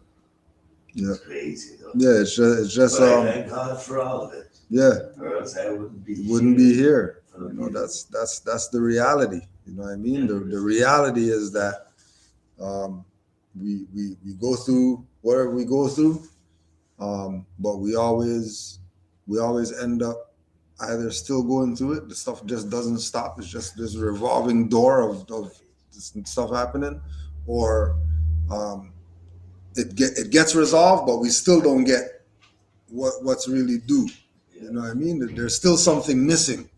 It's crazy though. Yeah, it's just But I thank God for all of it. yeah, Or else I wouldn't be here. for the You know, people. that's the reality. You know what I mean? The reality is that we go through whatever we go through, but we always end up either still going through it. The stuff just doesn't stop. It's just this revolving door of this stuff happening, or it gets resolved, but we still don't get what's really due. You know what I mean? There's still something missing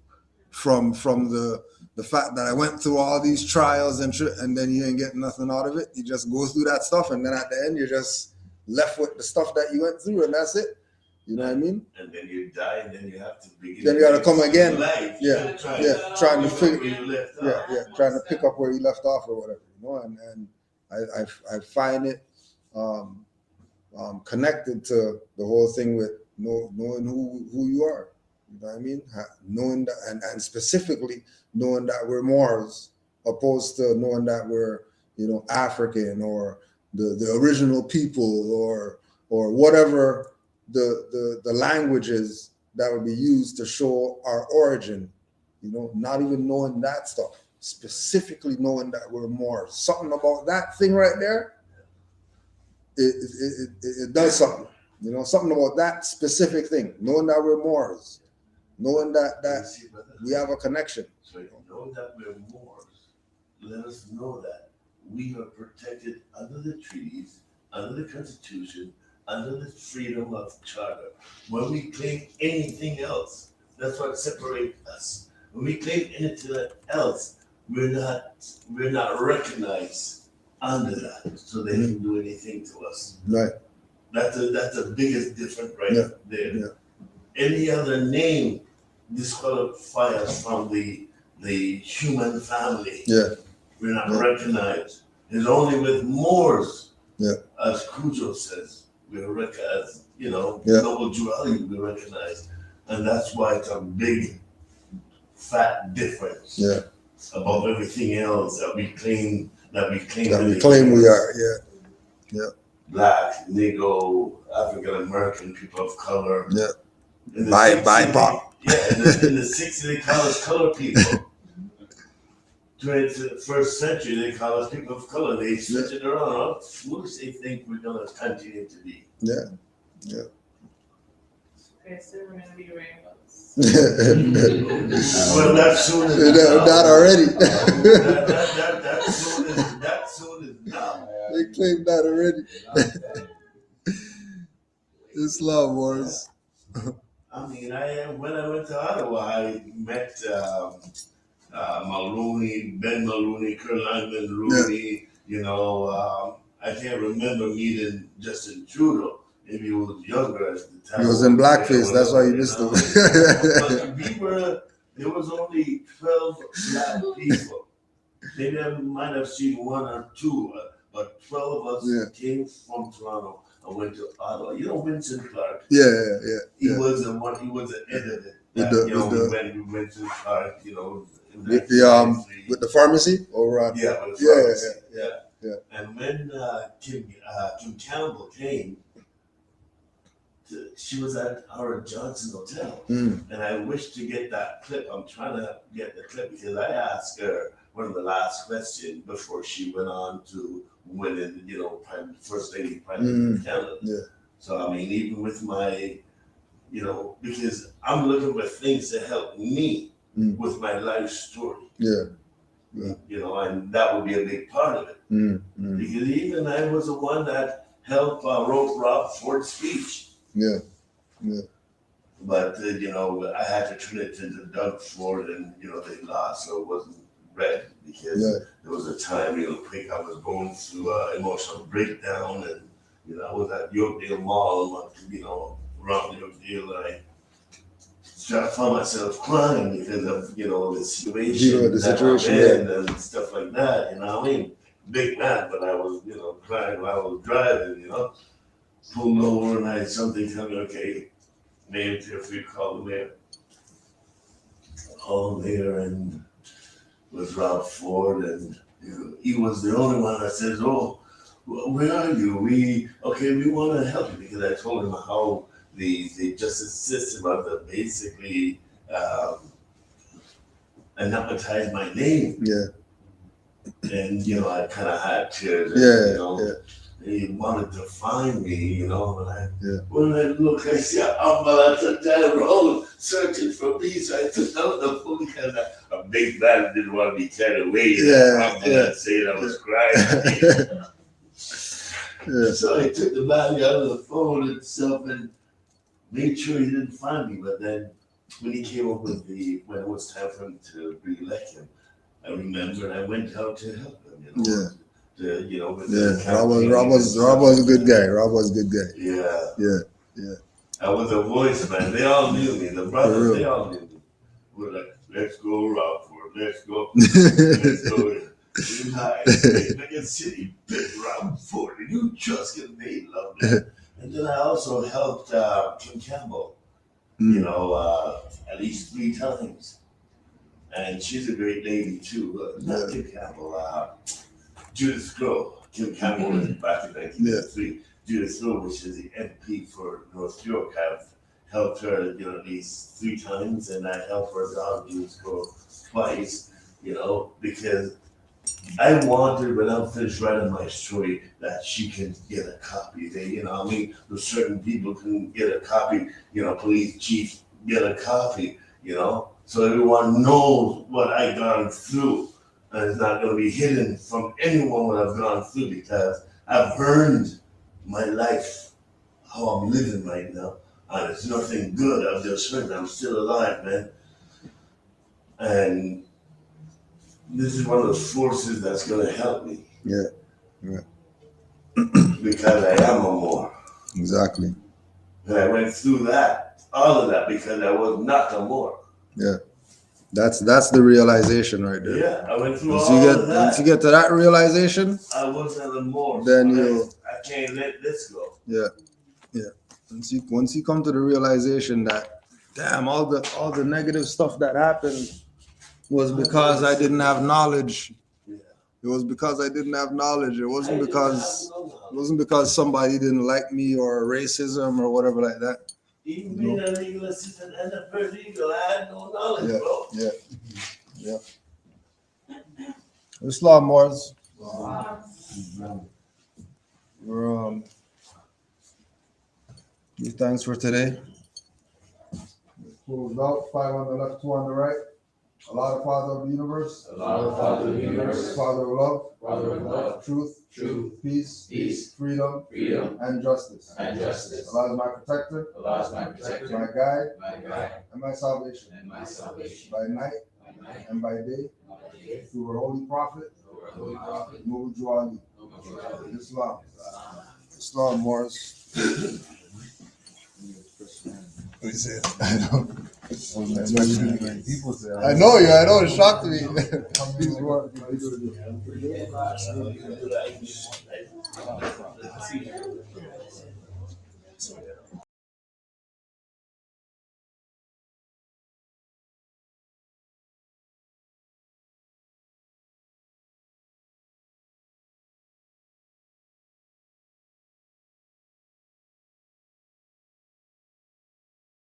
from the fact that I went through all these trials and then you ain't getting nothing out of it. You just go through that stuff, and then at the end you're just left with the stuff that you went through, and that's it. You know what I mean? And then you die, and then you have to begin. Then you got to come again. Life. Yeah, trying to trying to pick up where you left off or whatever. You know, and I find it connected to the whole thing with knowing who you are. You know what I mean? Knowing that, and specifically knowing that we're Moors, opposed to knowing that we're, African or the original people or whatever the languages that would be used to show our origin. Not even knowing that stuff, specifically knowing that we're Moors. Something about that thing right there, it does something. Something about that specific thing, knowing that we're Moors, knowing that we have a connection. So know that we're Moors. Let us know that we are protected under the treaties, under the Constitution, under the freedom of charter. When we claim anything else, that's what separates us. When we claim anything else, we're not recognized under that, so they can do anything to us. Right. That's the biggest difference right there. Yeah. Any other name disqualifies us from the human family. Yeah. We're not recognized. It's only with Moors, as Cujo says, we're recognized, noble duality we recognize. And that's why it's a big, fat difference above everything else that we claim we are. Yeah. Black, Negro, African American, people of color. Yeah. BIPOC. Yeah, in the 60s they call us color people. 21st century they call us people of color. They switch it around. What do they think we're gonna continue to be? Yeah. Okay, so we're gonna be rainbows. Well, that soon is not already. that soon is now. They claimed that already. Islam Wars. I mean, when I went to Ottawa, I met Mulrooney, Ben Mulrooney, Canaanland Rooney. I can't remember meeting Justin Trudeau. Maybe he was younger at the time. He was in blackface. That's why you missed him. But there was only 12 black people. Maybe I might have seen one or two, but 12 of us came from Toronto and went to Ottawa. Vincent Clark. Yeah. He was the one. He was the editor. When we went to Clark, with the pharmacy over on. Yeah, with the pharmacy. Yeah. And when Kim Campbell came, she was at our Johnson Hotel, and I wish to get that clip. I'm trying to get the clip because I asked her one of the last questions before she went on to win, First Lady Prime Minister of Canada. Yeah. So I mean, even with my, because I'm looking for things to help me with my life story. Yeah. And that would be a big part of it. Because even I was the one that helped wrote Rob Ford's speech. Yeah. But you know, I had to turn it to the Doug Ford, and you know they lost, so it wasn't red because there was a time real quick I was going through emotional breakdown, and you know I was at Yorkdale Mall, you know, around Yorkdale, and I found myself crying because of you know the situation that I'm in and stuff like that. You know what I mean? Big man, but I was you know crying while I was driving. You know, pulled over and I had something coming. Okay, name if we call the mayor. Called there and was Rob Ford, and you know, he was the only one that says, "Oh, where are you? We want to help you," because I told him how the justice system of the basically anathematized my name. Yeah. And you know, I kind of had tears. Yeah. You know, he wanted to find me. You know, Yeah. when I look, I see an ambulance on that road searching for me. So I took out the phone because a big man didn't want to be carried away. Saying I was crying. So I took the man out of the phone and stuff and made sure he didn't find me. But then when he came up with when it was time for him to re-elect him, I remember I went out to help him. You know, Rob was a good guy. Rob was a good guy. Yeah. I was a voice, man. They all knew me. The brothers, they all knew me. We're like, let's go, Rob Ford. Let's go. Let's go. Megan City, big Rob Ford. You just get made love, man. And then I also helped Kim Campbell, you know, at least 3 times. And she's a great lady, too. Not Kim Campbell, Judith Crow. Kim Campbell was back in 1993. Judith Crow, which is the MP for North York, I've helped her, you know, at least 3 times. And I helped her dog, Judith Crow, twice, you know, because I wanted, when I'm finished writing my story, that she can get a copy. You know, I mean, certain people can get a copy. You know, police chief get a copy. You know, so everyone knows what I've gone through, and it's not going to be hidden from anyone what I've gone through because I've earned my life, how I'm living right now, and it's nothing good. I've just earned. I'm still alive, man, and this is one of those forces that's going to help me. Yeah. Because I am a Moor. Exactly. And I went through that, all of that, because I was not a Moor. Yeah. That's the realization right there. Yeah, I went through Once of that. Once you get to that realization, I wasn't a Moor. Then I can't let this go. Yeah. Once you come to the realization that, damn, all the negative stuff that happened was because I didn't have knowledge. Yeah. It was because I didn't have knowledge. It wasn't because somebody didn't like me or racism or whatever like that. Even being a legal assistant and a paralegal, I had no knowledge, bro. Yeah. Islam Moors. We're give thanks for today. Closed out, 5 on the left, 2 on the right. Allah, the Father of the universe. Allah, the Father of the universe. Father of love. Father of love. Truth. Peace. Freedom. And justice. Allah is my protector. My guide. And my salvation. By night. And by day. Through our holy prophet. Muhammad Ali. Islam Moors. We said, I know. I know you. I know. It shocked me.